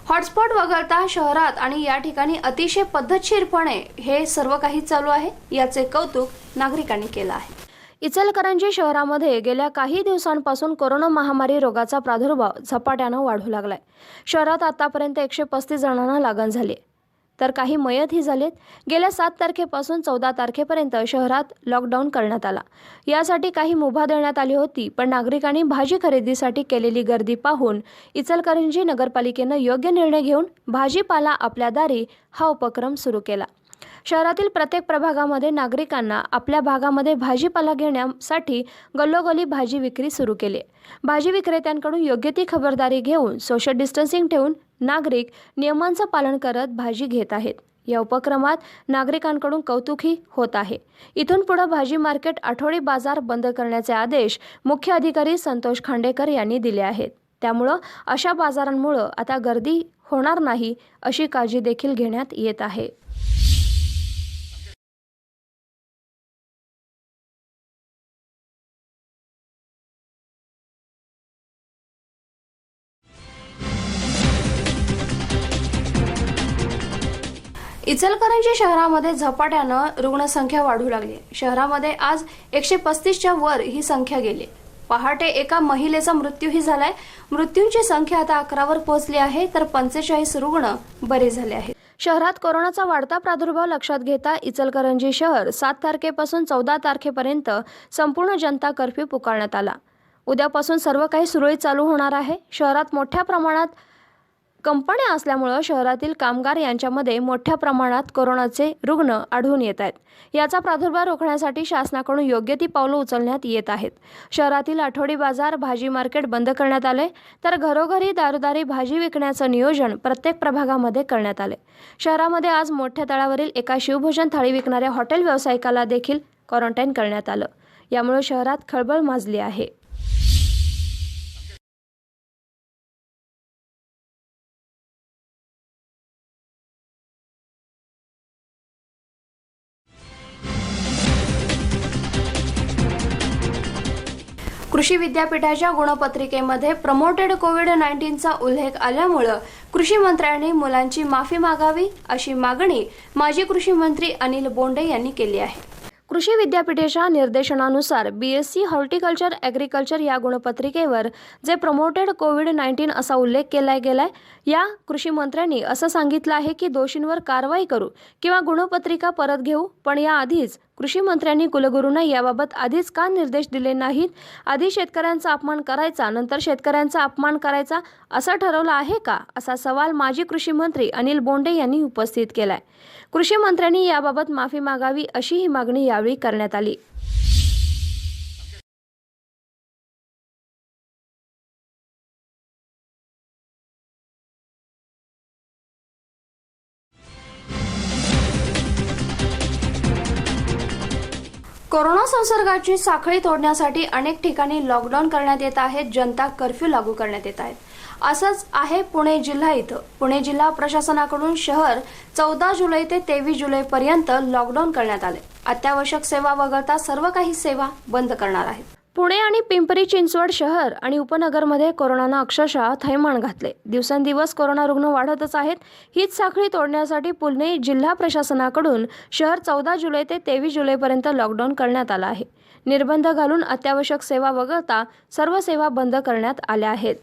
हॉटस्पॉट वगळता शहरात आणि या ठिकाणी अतिशय पद्धतशीरपणे हे सर्व काही चालू आहे, याचे कौतुक नागरिकांनी केलं आहे. इचलकरंजी शहरामध्ये गेल्या काही दिवसांपासून कोरोना महामारी रोगाचा प्रादुर्भाव झपाट्यानं वाढू लागलाय. शहरात आतापर्यंत 135 जणांना लागण झाली, तर काही मयतही झालेत. गेल्या 7 तारखेपासून 14 तारखेपर्यंत शहरात लॉकडाऊन करण्यात आला. यासाठी काही मुभा देण्यात आली होती, पण नागरिकांनी भाजी खरेदीसाठी केलेली गर्दी पाहून इचलकरंजी नगरपालिकेनं योग्य निर्णय घेऊन भाजीपाला आपल्या दारी हा उपक्रम सुरू केला. शहरातील प्रत्येक प्रभागामध्ये नागरिकांना आपल्या भागामध्ये भाजीपाला घेण्यासाठी गल्लोगल्ली भाजी विक्री सुरू केली. भाजी विक्रेत्यांकडून योग्य ती खबरदारी घेऊन सोशल डिस्टन्सिंग ठेवून नागरिक नियमांचं पालन करत भाजी घेत आहेत. या उपक्रमात नागरिकांकडून कौतुकही होत आहे. इथून पुढे भाजी मार्केट आठवडी बाजार बंद करण्याचे आदेश मुख्य अधिकारी संतोष खांडेकर यांनी दिले आहेत. त्यामुळं अशा बाजारांमुळे आता गर्दी होणार नाही अशी काळजी देखील घेण्यात येत आहे. इचलकरंजी शहरामध्ये झपाट्यानं रुग्णसंख्या वाढू लागली. शहरामध्ये आज 135च्या वर ही संख्या गेली. पहाटे एका महिलेचा मृत्यूही झालाय. मृत्यूंची संख्या आता 11वर पोहोचली आहे, तर 45 रुग्ण बरे झाले आहेत. शहरात कोरोनाचा वाढता प्रादुर्भाव लक्षात घेता इचलकरंजी शहर 7 तारखेपासून 14 तारखेपर्यंत संपूर्ण जनता कर्फ्यू पुकारण्यात आला. उद्यापासून सर्व काही सुरळीत चालू होणार आहे. शहरात मोठ्या प्रमाणात कंपन्या असल्यामुळे शहरातील कामगार यांच्यामध्ये मोठ्या प्रमाणात कोरोनाचे रुग्ण आढळून येत आहेत. याचा प्रादुर्भाव रोखण्यासाठी शासनाकडून योग्य ती पावलं उचलण्यात येत आहेत. शहरातील आठवडी बाजार भाजी मार्केट बंद करण्यात आले, तर घरोघरी दारोदारी भाजी विकण्याचं नियोजन प्रत्येक प्रभागामध्ये करण्यात आले. शहरामध्ये आज मोठ्या तळावरील एका शिवभोजन थाळी विकणाऱ्या हॉटेल व्यावसायिकाला देखील क्वारंटाईन करण्यात आलं. यामुळे शहरात खळबळ माजली आहे. कृषी विद्यापीठाच्या गुणपत्रिकेमध्ये प्रमोटेड कोविड-19चा उल्लेख आल्यामुळे कृषी मंत्र्यांनी मुलांची माफी मागावी अशी मागणी माजी कृषी मंत्री अनिल बोंडे यांनी केली आहे. कृषी विद्यापीठाच्या निर्देशनानुसार BSc हॉर्टिकल्चर ॲग्रिकल्चर या गुणपत्रिकेवर जे प्रमोटेड कोविड-19 असा उल्लेख केला गेलाय, या कृषी मंत्र्यांनी असं सांगितलं आहे की दोषींवर कारवाई करू किंवा गुणपत्रिका परत घेऊ. पण याआधीच कृषी मंत्र्यांनी कुलगुरूंना याबाबत आधीच का निर्देश दिले नाहीत? आधी शेतकऱ्यांचा अपमान करायचा, नंतर शेतकऱ्यांचा अपमान करायचा असं ठरवलं आहे का, असा सवाल माजी कृषी मंत्री अनिल बोंडे यांनी उपस्थित केलाय. कृषी मंत्र्यांनी याबाबत माफी मागावी अशी ही मागणी यावेळी करण्यात आली. कोरोना संसर्गाची साखळी तोडण्यासाठी अनेक ठिकाणी लॉकडाऊन करण्यात येत आहेत. जनता कर्फ्यू लागू करण्यात येत आहेत. असंच आहे पुणे जिल्हा इथं. पुणे जिल्हा प्रशासनाकडून शहर 14 जुलै ते 23 जुलैपर्यंत लॉकडाऊन करण्यात आले. अत्यावश्यक सेवा वगळता सर्व काही सेवा बंद करणार आहेत. पुणे आणि पिंपरी चिंचवड शहर आणि उपनगरमध्ये कोरोनानं अक्षरशः थैमान घातले. दिवसेंदिवस कोरोना रुग्ण वाढतच आहेत. हीच साखळी तोडण्यासाठी पुणे जिल्हा प्रशासनाकडून शहर 14 जुलै ते 23 जुलैपर्यंत लॉकडाऊन करण्यात आलं आहे. निर्बंध घालून अत्यावश्यक सेवा वगळता सर्व सेवा बंद करण्यात आल्या आहेत.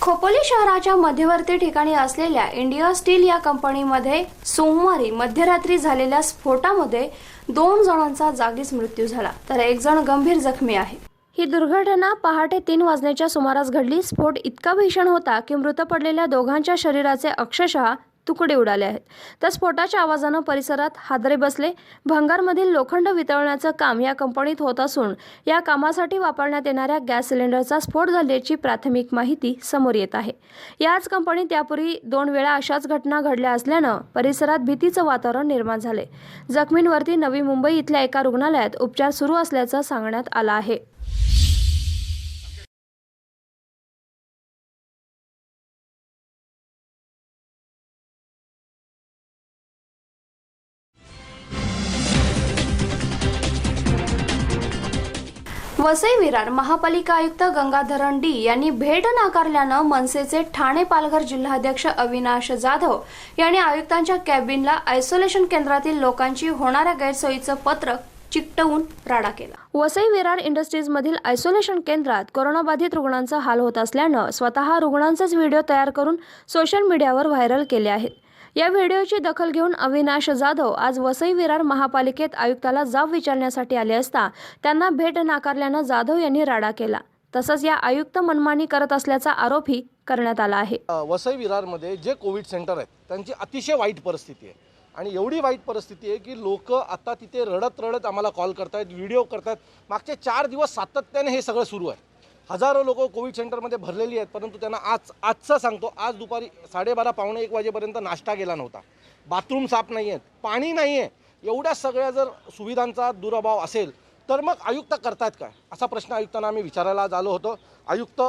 खोपोली शहराच्या मध्यवर्ती ठिकाणी असलेल्या इंडिया स्टील या कंपनीमध्ये सोमवारी मध्यरात्री झालेल्या स्फोटामध्ये 2 जणांचा जागीच मृत्यू झाला तर 1 जण गंभीर जखमी आहे. ही दुर्घटना पहाटे 3 वाजण्याच्या सुमारास घडली. स्फोट इतका भीषण होता की मृत पडलेल्या दोघांच्या शरीराचे अक्षरशः तुकडे उडाले आहेत. त्या स्फोटाच्या आवाजानं परिसरात हादरे बसले. भंगारमधील लोखंड वितळण्याचं काम या कंपनीत होत असून या कामासाठी वापरण्यात येणाऱ्या गॅस सिलेंडरचा स्फोट झाल्याची प्राथमिक माहिती समोर येत आहे. याच कंपनीत यापूर्वी 2 वेळा अशाच घटना घडल्या असल्यानं परिसरात भीतीचं वातावरण निर्माण झाले. जखमींवरती नवी मुंबई इथल्या एका रुग्णालयात उपचार सुरू असल्याचं सांगण्यात आलं आहे. वसई विरार महापालिका आयुक्त गंगाधरण डी यांनी भेट नाकारल्यानं मनसेचे ठाणे पालघर जिल्हाध्यक्ष अविनाश जाधव यांनी आयुक्तांच्या कॅबिनला आयसोलेशन केंद्रातील लोकांची होणाऱ्या गैरसोयीचं पत्रक चिकटवून राडा केला. वसई विरार इंडस्ट्रीजमधील आयसोलेशन केंद्रात कोरोनाबाधित रुग्णांचा हाल होत असल्यानं स्वतः रुग्णांचेच व्हिडिओ तयार करून सोशल मीडियावर व्हायरल केले आहेत. या व्हिडिओची दखल घेऊन अविनाश जाधव आज वसई विरार महापालिकेत आयुक्ताला जाब विचारण्यासाठी आले असता त्यांना भेट नाकारल्यानं जाधव यांनी राडा केला. तसंच या आयुक्त मनमानी करत असल्याचा आरोपही करण्यात आला आहे. वसई विरारमध्ये जे कोविड सेंटर आहेत त्यांची अतिशय वाईट परिस्थिती आहे आणि एवढी वाईट परिस्थिती आहे की लोक आता तिथे रडत रडत आम्हाला कॉल करतायत, व्हिडिओ करतायत. मागचे 4 दिवस सातत्याने हे सगळं सुरू आहे. हजारो लोक कोविड सेंटरमध्ये भरलेली आहेत, परंतु त्यांना आजचं सांगतो, आज दुपारी 12:30 पावणे 1 वाजेपर्यंत नाश्ता गेला नव्हता. बाथरूम साफ नाही आहेत, पाणी नाही आहे. एवढ्या सगळ्या जर सुविधांचा दुराभाव असेल तर मग आयुक्त करतायत काय, असा प्रश्न आयुक्तांना आम्ही विचारायला आलो होतो. आयुक्त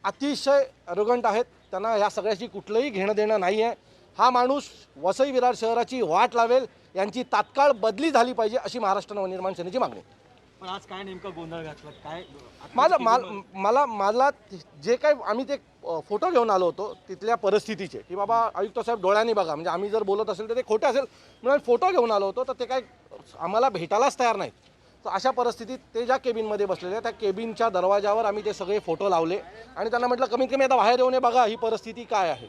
अतिशय अरोगंट आहेत, त्यांना ह्या सगळ्याशी कुठलंही घेणं देणं नाही आहे. हा माणूस वसई विरार शहराची वाट लावेल, यांची तात्काळ बदली झाली पाहिजे अशी महाराष्ट्र नवनिर्माण सेनेची मागणी. पण आज काय नेमका गोंधळ घातला, काय मला जे काय आम्ही ते फोटो घेऊन आलो होतो तिथल्या परिस्थितीचे की बाबा आयुक्त साहेब डोळ्यांनी बघा, म्हणजे आम्ही जर बोलत असेल तर ते खोटं असेल म्हणून फोटो घेऊन आलो होतो, तर ते काय आम्हाला भेटायलाच तयार नाहीत. तर अशा परिस्थितीत ते ज्या केबिनमध्ये बसलेले आहेत त्या केबिनच्या दरवाजावर आम्ही ते सगळे फोटो लावले आणि त्यांना म्हटलं कमीत कमी आता बाहेर येऊन बघा ही परिस्थिती काय आहे.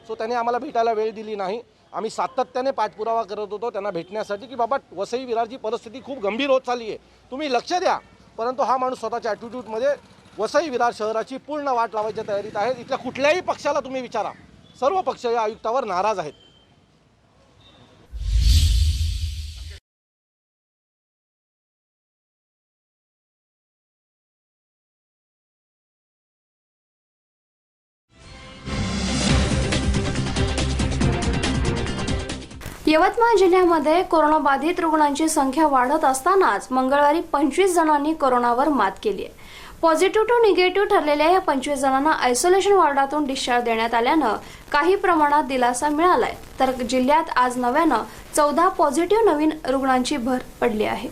सो त्याने आम्हाला भेटायला वेळ दिली नाही. आम्ही सातत्याने पाठपुरावा करत होतो त्यांना भेटण्यासाठी की बाबा वसई विरारची परिस्थिती खूप गंभीर होत चालली आहे, तुम्ही लक्ष द्या. परंतु हा माणूस स्वतःच्या ॲटिट्यूडमध्ये वसई विरार शहराची पूर्ण वाट लावायच्या तयारीत आहे. इथल्या कुठल्याही पक्षाला तुम्ही विचारा, सर्व पक्ष या आयुक्तावर नाराज आहेत. यवतमाळ जिल्ह्यामध्ये कोरोनाबाधित रुग्णांची संख्या वाढत असतानाच मंगळवारी 25 जणांनी कोरोनावर मात केली आहे. पॉझिटिव्ह टू निगेटिव्ह ठरलेल्या या 25 जणांना आयसोलेशन वॉर्डातून डिस्चार्ज देण्यात आल्यानं काही प्रमाणात दिलासा मिळालाय. तर जिल्ह्यात आज नव्यानं 14 पॉझिटिव्ह नवीन रुग्णांची भर पडली आहे.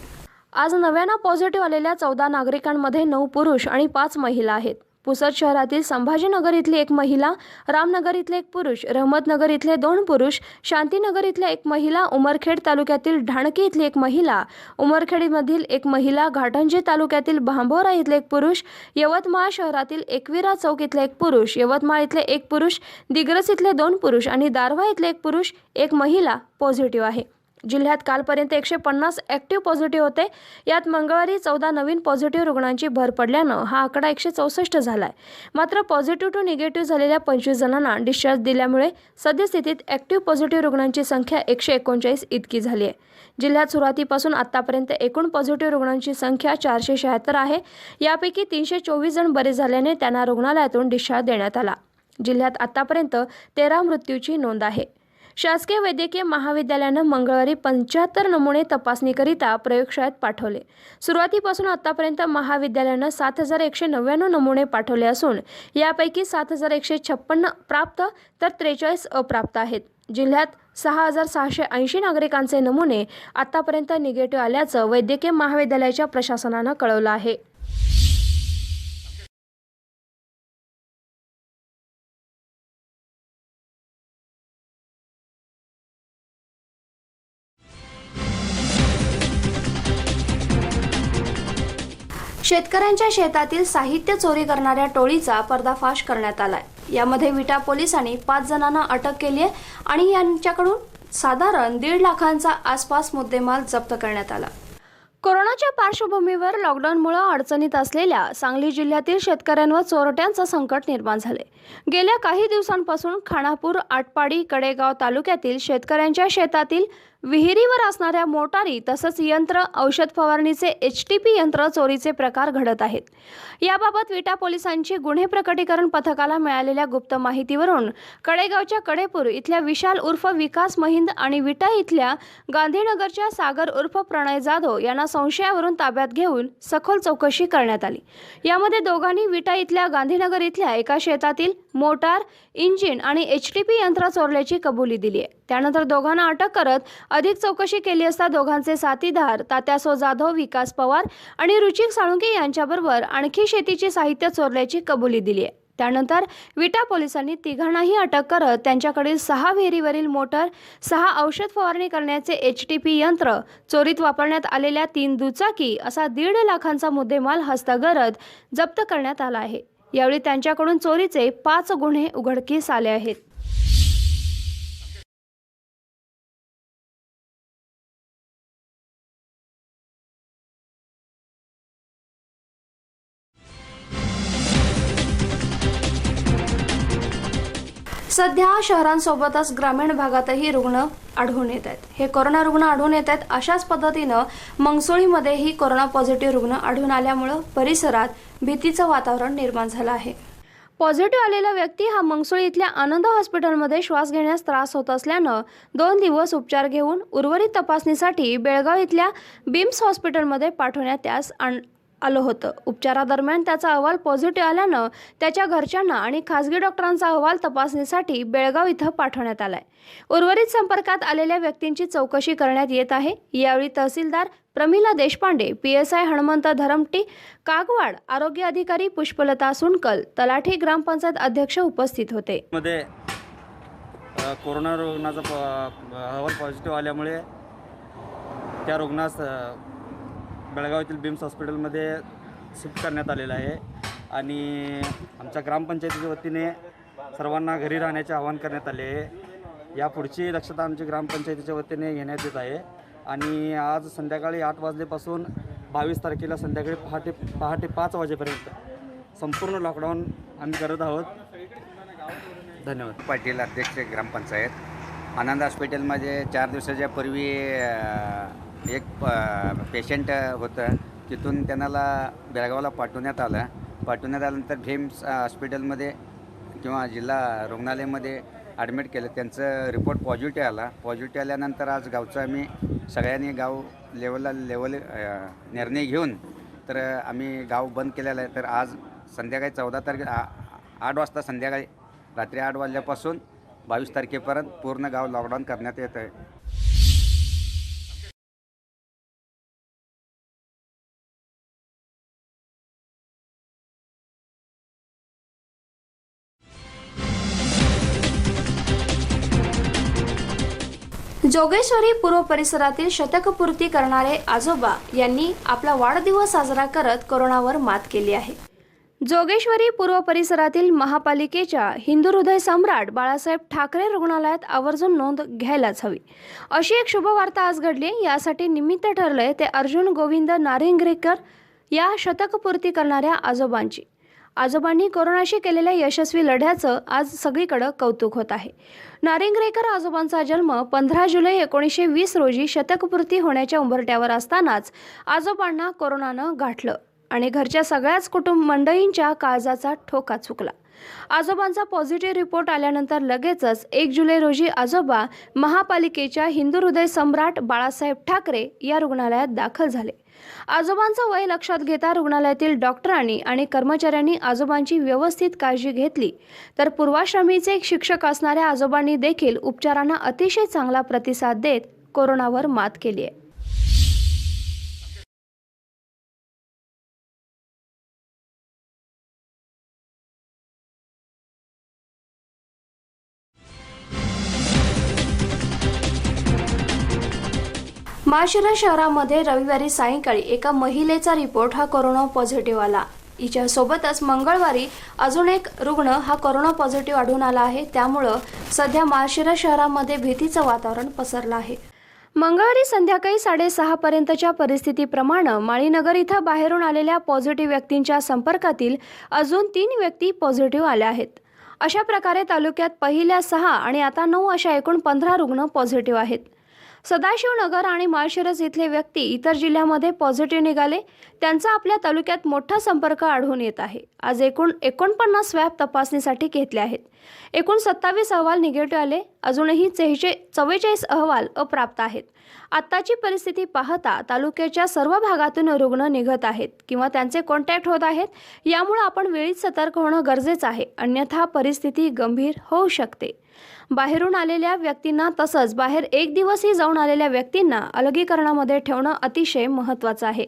आज नव्यानं पॉझिटिव्ह आलेल्या 14 नागरिकांमध्ये 9 पुरुष आणि 5 महिला आहेत. पुसद शहरातील संभाजीनगर इथली 1 महिला, रामनगर इथले 1 पुरुष, रहमतनगर इथले 2 पुरुष, शांतीनगर इथले 1 महिला, उमरखेड तालुक्यातील ढाणकी इथली 1 महिला, उमरखेडमधील 1 महिला, घाटंजी तालुक्यातील भांबोरा इथले 1 पुरुष, यवतमाळ शहरातील एकविरा चौक इथले 1 पुरुष, यवतमाळ इथले 1 पुरुष, दिग्रस इथले 2 पुरुष आणि दारव्हा इथले 1 पुरुष, 1 महिला पॉझिटिव्ह आहे. जिल्ह्यात कालपर्यंत 150 ॲक्टिव्ह पॉझिटिव्ह होते. यात मंगळवारी 14 नवीन पॉझिटिव्ह रुग्णांची भर पडल्यानं हा आकडा 164 झाला आहे. मात्र पॉझिटिव्ह टू निगेटिव्ह झालेल्या 25 जणांना डिस्चार्ज दिल्यामुळे सद्यस्थितीत ॲक्टिव्ह पॉझिटिव्ह रुग्णांची संख्या 139 इतकी झाली आहे. जिल्ह्यात सुरुवातीपासून आतापर्यंत एकूण पॉझिटिव्ह रुग्णांची संख्या 476 आहे. यापैकी 324 जण बरे झाल्याने त्यांना रुग्णालयातून डिस्चार्ज देण्यात आला. जिल्ह्यात आतापर्यंत 13 मृत्यूची नोंद आहे. शासकीय वैद्यकीय महाविद्यालयानं मंगळवारी 75 नमुने तपासणीकरिता प्रयोगशाळेत पाठवले. सुरुवातीपासून आतापर्यंत महाविद्यालयानं 7199 नमुने पाठवले असून यापैकी 7156 प्राप्त तर 43 अप्राप्त आहेत. जिल्ह्यात 6680 नागरिकांचे नमुने आतापर्यंत निगेटिव्ह आल्याचं वैद्यकीय महाविद्यालयाच्या प्रशासनानं कळवलं आहे. शेतकऱ्यांच्या शेतातील साहित्य चोरी करणाऱ्या टोळीचा पर्दाफाश करण्यात आलाय. यामध्ये विटा पोलिसांनी 5 जणांना अटक केली आहे आणि यांच्याकडून साधारण 1.5 लाखांचा आसपास मुद्देमाल जप्त करण्यात आला. कोरोनाच्या पार्श्वभूमीवर लॉकडाऊनमुळे अडचणीत असलेल्या सांगली जिल्ह्यातील शेतकऱ्यांवर चोरट्यांचं संकट निर्माण झाले. गेल्या काही दिवसांपासून खानापूर, आटपाडी, कडेगाव तालुक्यातील शेतकऱ्यांच्या शेतातील विहिरीवर असणाऱ्या मोटारी तसंच यंत्र, औषध फवारणीचे HTP यंत्र चोरीचे प्रकार घडत आहेत. याबाबत विटा पोलिसांची गुन्हे प्रकटीकरण पथकाला मिळालेल्या गुप्त माहितीवरून कडेगावच्या कडेपूर इथल्या विशाल उर्फ विकास महिंद आणि विटा इथल्या गांधीनगरच्या सागर उर्फ प्रणय जाधव यांना संशयावरून ताब्यात घेऊन सखोल चौकशी करण्यात आली. यामध्ये दोघांनी विटा इथल्या गांधीनगर इथल्या एका शेतातील मोटार, इंजिन आणि HTP यंत्र चोरल्याची कबुली दिली आहे. त्यानंतर दोघांना अटक करत अधिक चौकशी केली असता दोघांचे साथीदार तात्यासो जाधव, विकास पवार आणि रुचिक साळुंके यांच्याबरोबर आणखी शेतीचे साहित्य चोरल्याची कबुली दिली आहे. त्यानंतर विटा पोलिसांनी तिघांनाही अटक करत त्यांच्याकडील 6 विहिरीवरील मोटर, 6 औषध फवारणी करण्याचे HTP यंत्र, चोरीत वापरण्यात आलेल्या 3 दुचाकी असा 1.5 लाखांचा मुद्देमाल हस्तगत जप्त करण्यात आला आहे. यावेळी त्यांच्याकडून चोरीचे 5 गुन्हे उघडकीस आले आहेत. सध्या शहरांसोबतच ग्रामीण भागातही रुग्ण आढळून येत आहेत. हे कोरोना रुग्ण आढळून येत आहेत. अशाच पद्धतीनं मंगसोळीमध्येही कोरोना पॉझिटिव्ह रुग्ण आढळून आल्यामुळं परिसरात भीतीचं वातावरण निर्माण झालं आहे. पॉझिटिव्ह आलेला व्यक्ती हा मंगसोळी इथल्या आनंद हॉस्पिटलमध्ये श्वास घेण्यास त्रास होत असल्यानं 2 दिवस उपचार घेऊन उर्वरित तपासणीसाठी बेळगाव इथल्या बिम्स हॉस्पिटलमध्ये पाठवण्यात त्यास आलं होतं. उपचारादरम्यान त्याचा अहवाल पॉझिटिव्ह आल्यानं त्याच्या घरच्यांना आणि खासगी डॉक्टरांचा अहवाल तपासणीसाठी बेळगाव इथं पाठवण्यात आलाय. उर्वरित संपर्कात आलेल्या व्यक्तींची चौकशी करण्यात येत आहे. यावेळी तहसीलदार प्रमिला देशपांडे, PSI हनुमंत धरमटी कागवाड, आरोग्य अधिकारी पुष्पलता सुनकल, तलाठी, ग्रामपंचायत अध्यक्ष उपस्थित होते. मध्ये कोरोना रुग्णाचा अहवाल पॉझिटिव्ह आल्यामुळे त्या रुग्णास बेळगाव येथील बिम्स हॉस्पिटलमध्ये शिफ्ट करण्यात आलेलं आहे आणि आमच्या ग्रामपंचायतीच्या वतीने सर्वांना घरी राहण्याचे आवाहन करण्यात आले आहे. यापुढची दक्षता आमची ग्रामपंचायतीच्या वतीने घेण्यात येत आहे आणि आज संध्याकाळी 8 वाजल्यापासून 22 तारखेला संध्याकाळी पहाटे 5 वाजेपर्यंत संपूर्ण लॉकडाऊन आम्ही करत आहोत. धन्यवाद. पाटील, अध्यक्ष ग्रामपंचायत. आनंद हॉस्पिटलमध्ये 4 दिवसाच्या पूर्वी एक पेशंट होतं. तिथून त्यांना बेळगावला पाठवण्यात आल्यानंतर भीम्स हॉस्पिटलमध्ये किंवा जिल्हा रुग्णालयामध्ये ॲडमिट केलं. त्यांचं रिपोर्ट पॉझिटिव्ह आला. पॉझिटिव्ह आल्यानंतर आज गावचं आम्ही सगळ्यांनी गाव लेवल निर्णय घेऊन तर आम्ही गाव बंद केलेलं आहे. तर आज संध्याकाळी 14 तारखे 8 वाजता संध्याकाळी रात्री 8 वाजल्यापासून 22 तारखेपर्यंत पूर्ण गाव लॉकडाऊन करण्यात येत आहे. जोगेश्वरी पूर्व परिसरातील शतकपूर्ती करणारे आजोबा यांनी आपला वाढदिवस साजरा करत कोरोनावर मात केली आहे. जोगेश्वरी पूर्व परिसरातील महापालिकेच्या हिंदू हृदय सम्राट बाळासाहेब ठाकरे रुग्णालयात आवर्जून नोंद घ्यायलाच हवी अशी एक शुभवार्ता आज घडली. यासाठी निमित्त ठरलंय ते अर्जुन गोविंद नारिंगरेकर या शतकपूर्ती करणाऱ्या आजोबांची. आजोबांनी कोरोनाशी केलेल्या यशस्वी लढ्याचं आज सगळीकडे कौतुक होत आहे. नारिंगरेकर आजोबांचा जन्म 15 जुलै 1920 रोजी शतकपूर्ती होण्याच्या उंबरठ्यावर असतानाच आजोबांना कोरोनानं गाठलं आणि घरच्या सगळ्याच कुटुंब मंडळींच्या काळजाचा ठोका चुकला. आजोबांचा पॉझिटिव्ह रिपोर्ट आल्यानंतर लगेचच 1 जुलै रोजी आजोबा महापालिकेच्या हिंदू हृदय सम्राट बाळासाहेब ठाकरे या रुग्णालयात दाखल झाले. आजोबांचं वय लक्षात घेता रुग्णालयातील डॉक्टरांनी आणि कर्मचाऱ्यांनी आजोबांची व्यवस्थित काळजी घेतली. तर पूर्वाश्रमीचे शिक्षक असणाऱ्या आजोबांनी देखील उपचारांना अतिशय चांगला प्रतिसाद देत कोरोनावर मात केली आहे. माळशिरस शहरामध्ये रविवारी सायंकाळी एका महिलेचा रिपोर्ट हा कोरोना पॉझिटिव्ह आला. हिच्यासोबतच मंगळवारी अजून एक रुग्ण हा कोरोना पॉझिटिव्ह आढळून आला आहे. त्यामुळं सध्या माळशिरस शहरामध्ये भीतीचं वातावरण पसरलं आहे. मंगळवारी संध्याकाळी 6:30 पर्यंतच्या परिस्थितीप्रमाणे माळीनगर इथं बाहेरून आलेल्या पॉझिटिव्ह व्यक्तींच्या संपर्कातील अजून 3 व्यक्ती पॉझिटिव्ह आल्या आहेत. अशा प्रकारे तालुक्यात पहिल्या 6 आणि आता 9 अशा एकूण 15 रुग्ण पॉझिटिव्ह आहेत. सदाशिवनगर आणि माळशिरस इथले व्यक्ती इतर जिल्ह्यामध्ये पॉझिटिव्ह निघाले. त्यांचा आपल्या तालुक्यात मोठा संपर्क आढळून येत आहे. आज एकूण 49 स्वॅब तपासणीसाठी घेतले आहेत. एकूण 27 अहवाल निगेटिव्ह आले. अजूनही 44 अहवाल अप्राप्त आहेत. आत्ताची परिस्थिती पाहता तालुक्याच्या सर्व भागातून रुग्ण निघत आहेत किंवा त्यांचे कॉन्टॅक्ट होत आहेत. यामुळे आपण वेळीच सतर्क होणं गरजेचं आहे, अन्यथा परिस्थिती गंभीर होऊ शकते. बाहेरून आलेल्या व्यक्तींना तसंच बाहेर एक दिवसही जाऊन आलेल्या व्यक्तींना अलगीकरणामध्ये ठेवणं अतिशय महत्त्वाचं आहे.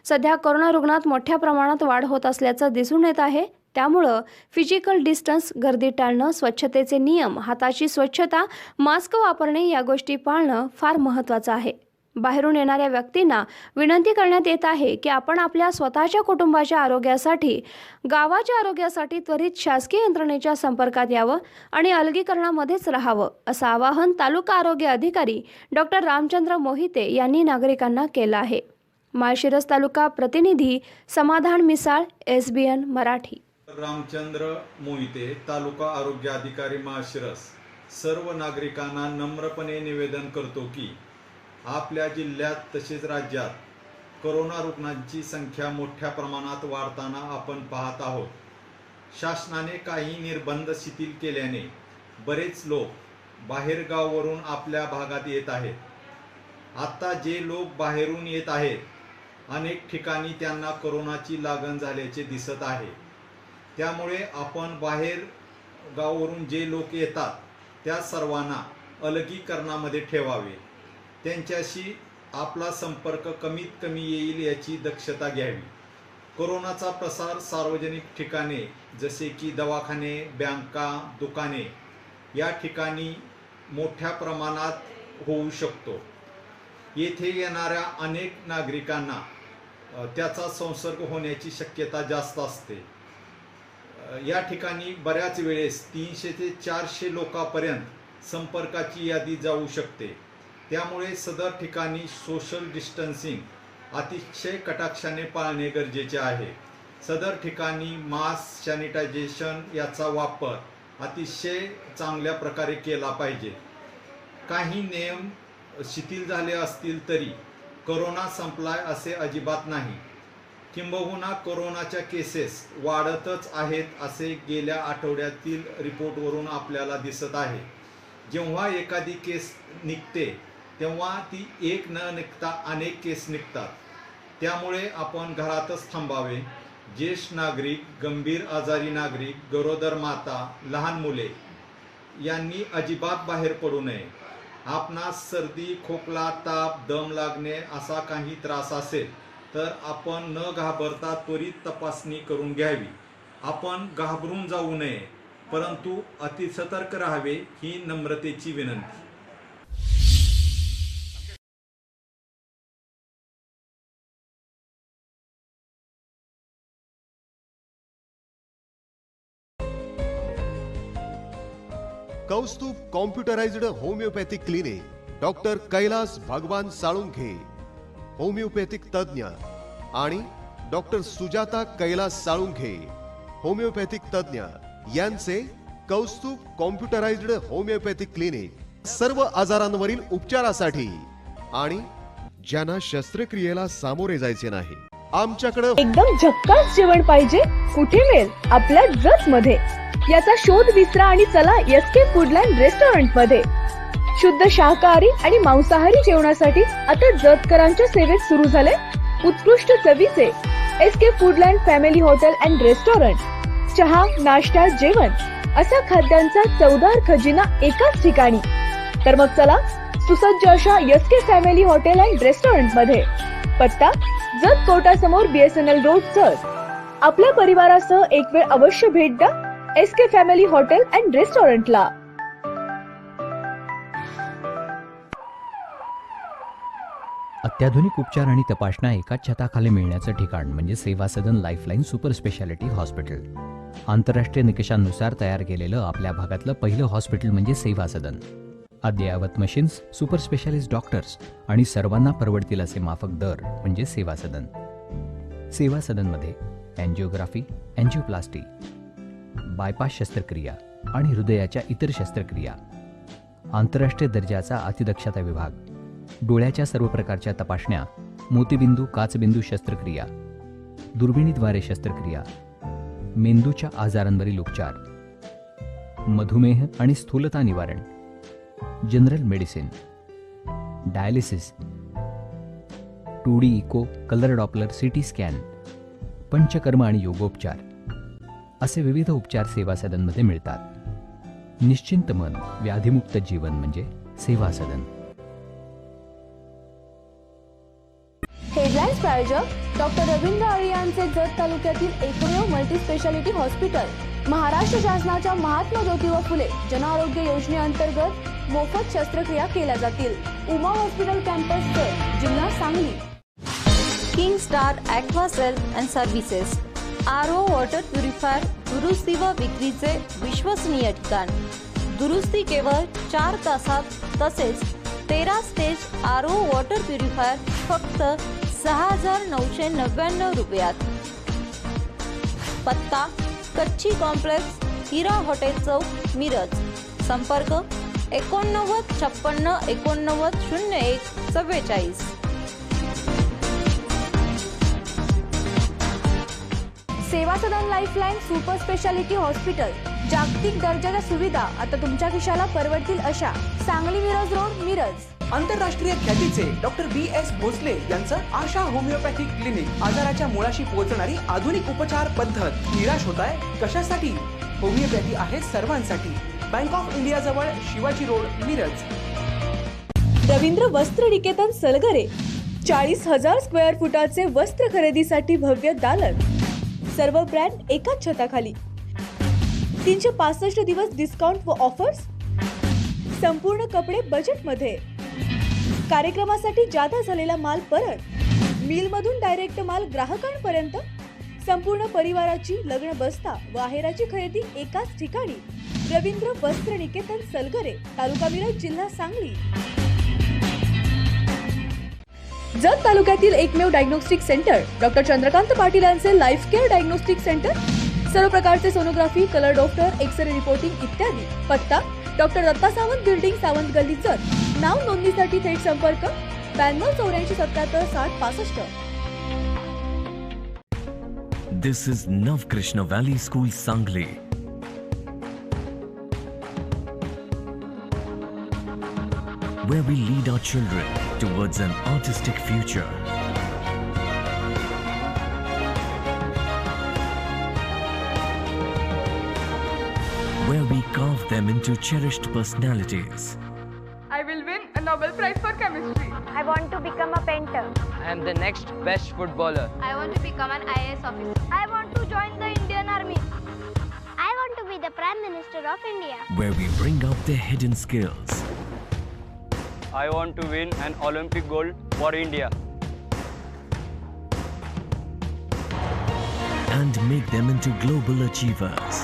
सध्या कोरोना रुग्णात मोठ्या प्रमाणात वाढ होत असल्याचं दिसून येत आहे. त्यामुळं फिजिकल डिस्टन्स, गर्दी टाळणं, स्वच्छतेचे नियम, हाताची स्वच्छता, मास्क वापरणे या गोष्टी पाळणं फार महत्त्वाचं आहे. बाहेरून येणाऱ्या व्यक्तींना विनंती करण्यात येत आहे की आपण आपल्या स्वतःच्या कुटुंबाच्या आरोग्यासाठी, गावाच्या आरोग्यासाठी त्वरित शासकीय यंत्रणेच्या संपर्कात यावं आणि अलगीकरणामध्येच राहावं, असं आवाहन तालुका आरोग्य अधिकारी डॉक्टर रामचंद्र मोहिते यांनी नागरिकांना केलं आहे. माळशिरस तालुका प्रतिनिधी समाधान मिसाळ, SBN मराठी. रामचंद्र मोहिते, तालुका आरोग्य अधिकारी माळशिरस. सर्व नागरिकांना नम्रपणे निवेदन करतो की आपल्या जिल्ह्यात तसेच राज्यात कोरोना रुग्णांची संख्या मोठ्या प्रमाणात वाढताना आपण पाहत आहोत. शासनाने काही निर्बंध शिथिल केल्याने बरेच लोक बाहेरगावावरून आपल्या भागात येत आहेत. आता जे लोक बाहेरून येत आहेत, अनेक ठिकाणी त्यांना कोरोनाची लागण झाल्याचे दिसत आहे. त्यामुळे आपण बाहेर गावावरून जे लोक येतात त्या सर्वांना अलगीकरणामध्ये ठेवावे. त्यांच्याशी आपला संपर्क कमीत कमी येईल याची दक्षता घ्यावी. कोरोनाचा प्रसार सार्वजनिक ठिकाणे जसे की दवाखाने, बँका, दुकाने या ठिकाणी मोठ्या प्रमाणात होऊ शकतो. येथे येणाऱ्या अनेक नागरिकांना त्याचा संसर्ग होण्याची शक्यता जास्त असते. या ठिकाणी बऱ्याच वेळेस 300 ते 400 लोकांपर्यंत संपर्काची यादी जाऊ शकते. त्यामुळे सदर ठिकाणी सोशल डिस्टन्सिंग अतिशय कटाक्षाने पाळणे गरजेचे आहे. सदर ठिकाणी मास्क, सॅनिटायझेशन याचा वापर अतिशय चांगल्या प्रकारे केला पाहिजे. काही नियम शिथिल झाले असतील तरी कोरोना संपलाय असे अजिबात नाही. किंबहुना कोरोनाच्या केसेस वाढतच आहेत असे गेल्या आठवड्यातील रिपोर्टवरून आपल्याला दिसत आहे. जेव्हा एखादी केस निघते तेव्हा ती एक न निघता अनेक केस निघतात. त्यामुळे आपण घरातच थांबावे. ज्येष्ठ नागरिक, गंभीर आजारी नागरिक, गरोदर माता, लहान मुले यांनी अजिबात बाहेर पडू नये. आपणास सर्दी, खोकला, ताप, दम लागणे असा काही त्रास असेल तर आपण न घाबरता त्वरित तपासणी करून घ्यावी. आपण घाबरून जाऊ नये, परंतु अतिसतर्क राहावे ही नम्रतेची विनंती. Kaustubh computerised homeopathic clinic, doctor Kailas Bhagwan Salunkhe, homeopathic तज्ञ, आणि डॉक्टर सुजाता कैलास साळुंखे, होमिओपॅथिक तज्ञ यांचे कौस्तुभ कॉम्प्युटराइज्ड होमिओपॅथिक क्लिनिक सर्व आजारांवरील उपचारासाठी आणि ज्यांना शस्त्रक्रियेला सामोरे जायचे नाही. आमच्याकडे एकदम झक्कास जेवण पाहिजे, कुठे मिळेल? आपल्या जत मध्ये. याचा शोध विसरा आणि चला SK फूडलँड रेस्टॉरंट मध्ये. शुद्ध शाकाहारी आणि मांसाहारी जेवणासाठी आता जतकरांच्या सेवेत सुरू झाले उत्कृष्ट चवीचे SK foodland family hotel and restaurant. चहा, नाश्ता, जेवण असा खाद्यांचा चवदार खजिना एकाच ठिकाणी. तर मग चला सुसज्ज अशा SK family hotel and restaurant मध्ये. पत्ता जत कोर्टासमोर BSNL रोड, जत. आपल्या परिवारासह एक वेळ अवश्य भेट द्या SK फॅमिली हॉटेल अँड रेस्टॉरंटला. अत्याधुनिक उपचार आणि तपासण्या एकाच छताखाली मिळण्याचं ठिकाण म्हणजे सेवा सदन लाईफलाईन सुपर स्पेशालिटी हॉस्पिटल. आंतरराष्ट्रीय निकषांनुसार तयार केलेलं आपल्या भागातलं पहिलं हॉस्पिटल म्हणजे सेवा सदन. अद्ययावत मशीन्स, सुपर स्पेशालिस्ट डॉक्टर्स आणि सर्वांना परवडतील असे माफक दर म्हणजे सेवा सदन. सेवा सदनमध्ये अँजिओग्राफी, अँजिओप्लास्टी, बायपास शस्त्रक्रिया आणि हृदयाच्या इतर शस्त्रक्रिया, आंतरराष्ट्रीय दर्जाचा अतिदक्षता विभाग, डोळ्याच्या सर्व प्रकारच्या तपासण्या, मोतीबिंदू, काचबिंदू शस्त्रक्रिया, दुर्बिणीद्वारे शस्त्रक्रिया, मेंदूच्या आजारांवरील उपचार, मधुमेह आणि स्थूलता निवारण, general medicine, dialysis, 2D echo, colour Doppler, CT scan, panchakarma आणि योगोपचार असे विविध उपचार सेवा सदनमध्ये मिळतात. निश्चिंत मन, व्याधीमुक्त जीवन म्हणजे सेवा सदन. हेडलाईन्स प्रायोजक डॉक्टर रवींद्र अळी यांचे जत तालुक्यातील एकमेव मल्टीस्पेशालिटी हॉस्पिटल. महाराष्ट्र शासनाच्या महात्मा ज्योतिबा फुले जन आरोग्य योजनेअंतर्गत मोफत शस्त्रक्रिया केल्या जातील. उमा हॉस्पिटल कॅम्पस जत, जिल्हा Sangli. King star aquacell and services, R O water purifier दुरुस्ती व विक्रीचे विश्वसनीय ठिकाण. दुरुस्ती केवळ 4 तासात, तसेच 13 स्टेज आरओ वॉटर प्युरिफायर फक्त 6,999 रुपयात. पत्ता कच्ची कॉम्प्लेक्स, हिरा हॉटेल चौक, मिरज. संपर्क 89 56 89 01 44. सेवा सदन लाईफलाईन सुपर स्पेशालिटी हॉस्पिटल. जागतिक दर्जाच्या सुविधा आता तुमच्या खिशाला परवडतील अशा. सांगली मिरज रोड, मिरज. आंतरराष्ट्रीय ख्यातीचे डॉक्टर BS भोसले यांचं आशा होमिओपॅथिक क्लिनिक. आजाराच्या मुळाशी पोहोचणारी आधुनिक उपचार पद्धत. निराश होताय कशासाठी? होमिओपॅथी आहे सर्वांसाठी. बँक ऑफ इंडिया जवळ, शिवाजी रोड, मिरज. रवींद्र वस्त्र निकेतन सलगरे. 40,000 स्क्वेअर फुटाचे वस्त्र खरेदीसाठी भव्य दालन. सर्व ब्रँड एकाच छताखाली. 365 दिवस डिस्काउंट व ऑफर्स. संपूर्ण कपडे बजेटमध्ये. कार्यक्रमासाठी जादा झालेला माल परत. मिलमधून डायरेक्ट माल ग्राहकांपर्यंत. संपूर्ण परिवाराची लग्न बस्ता व आहेराची खरेदी एकाच ठिकाणी. रवींद्र वस्त्र निकेतन सलगरे, तालुका मिरज, जिल्हा सांगली. जत तालुक्यातील एकमेव diagnostic centre doctor Chandrakant Patil यांचे लाईफ केअर डायग्नोस्टिक सेंटर. सर्व प्रकारचे sonography, colour doctor, x ray reporting इत्यादी. पत्ता डॉक्टर दत्ता सावंत बिल्डिंग, सावंत गल्ली, जत. नाव नोंदणीसाठी थेट संपर्क 92 84 77 60 65. This is Navkrishna Valley School, Sangli. Where we lead our children towards an artistic future. Where we carve them into cherished personalities. I will win a Nobel Prize for Chemistry. I want to become a painter. I am the next best footballer. I want to become an IAS officer. I want to join the Indian Army. I want to be the Prime Minister of India. Where we bring out their hidden skills. I want to win an Olympic gold for India. And make them into global achievers.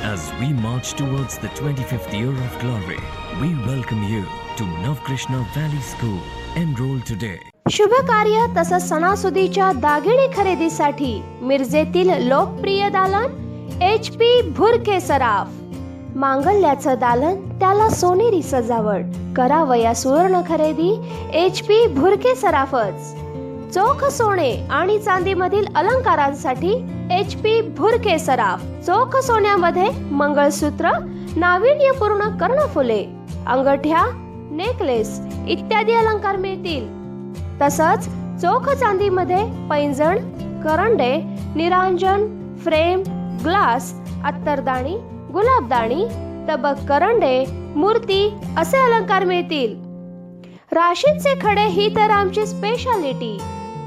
As we march towards the 25th year of glory, we welcome you to Navkrishna Valley School. Enroll today. शुभ कार्य तसंच सणासुदीच्या दागिने खरेदीसाठी मिरजेतील लोकप्रिय दालन HP भुरके सराफ. मांगल्याचं दालन, त्याला सोनेरी सजावट. करावया सुवर्ण खरेदी HP भुरके सराफच. चोख सोने आणि चांदीमधील अलंकारांसाठी HP भुरके सराफ. चोख सोन्यामध्ये मंगळसूत्र, नाविन्यपूर्ण कर्णफुले, अंगठ्या, नेकलेस इत्यादी अलंकार मिळतील. तसंच चोख चांदीमध्ये पैंजण, करंडे, निरांजन, फ्रेम, ग्लास, अत्तरदाणी, गुलाबदाणी, तबक करंडे, मूर्ती असे अलंकार मिळतील. राशींचे खडे ही तर आमची स्पेशालिटी.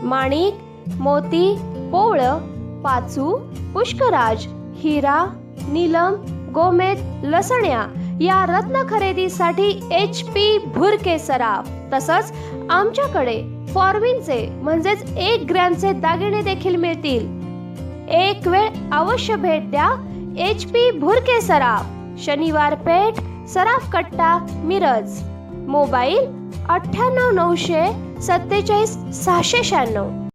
माणिक, मोती, पोवळं, पाचू, पुष्कराज, हिरा, नीलम, गोमेद, लसण्या या रत्न खरेदीसाठी HP भुरके सराफ. तसंच आमच्याकडे फॉर्मिंगचे म्हणजेच 1 ग्रॅमचे दागिने देखील मिळतील. एक वेळ अवश्य भेट द्या HP भुरके सराफ, शनिवार पेठ, सराफ कट्टा, मिरज. मोबाईल 98 900 47 696.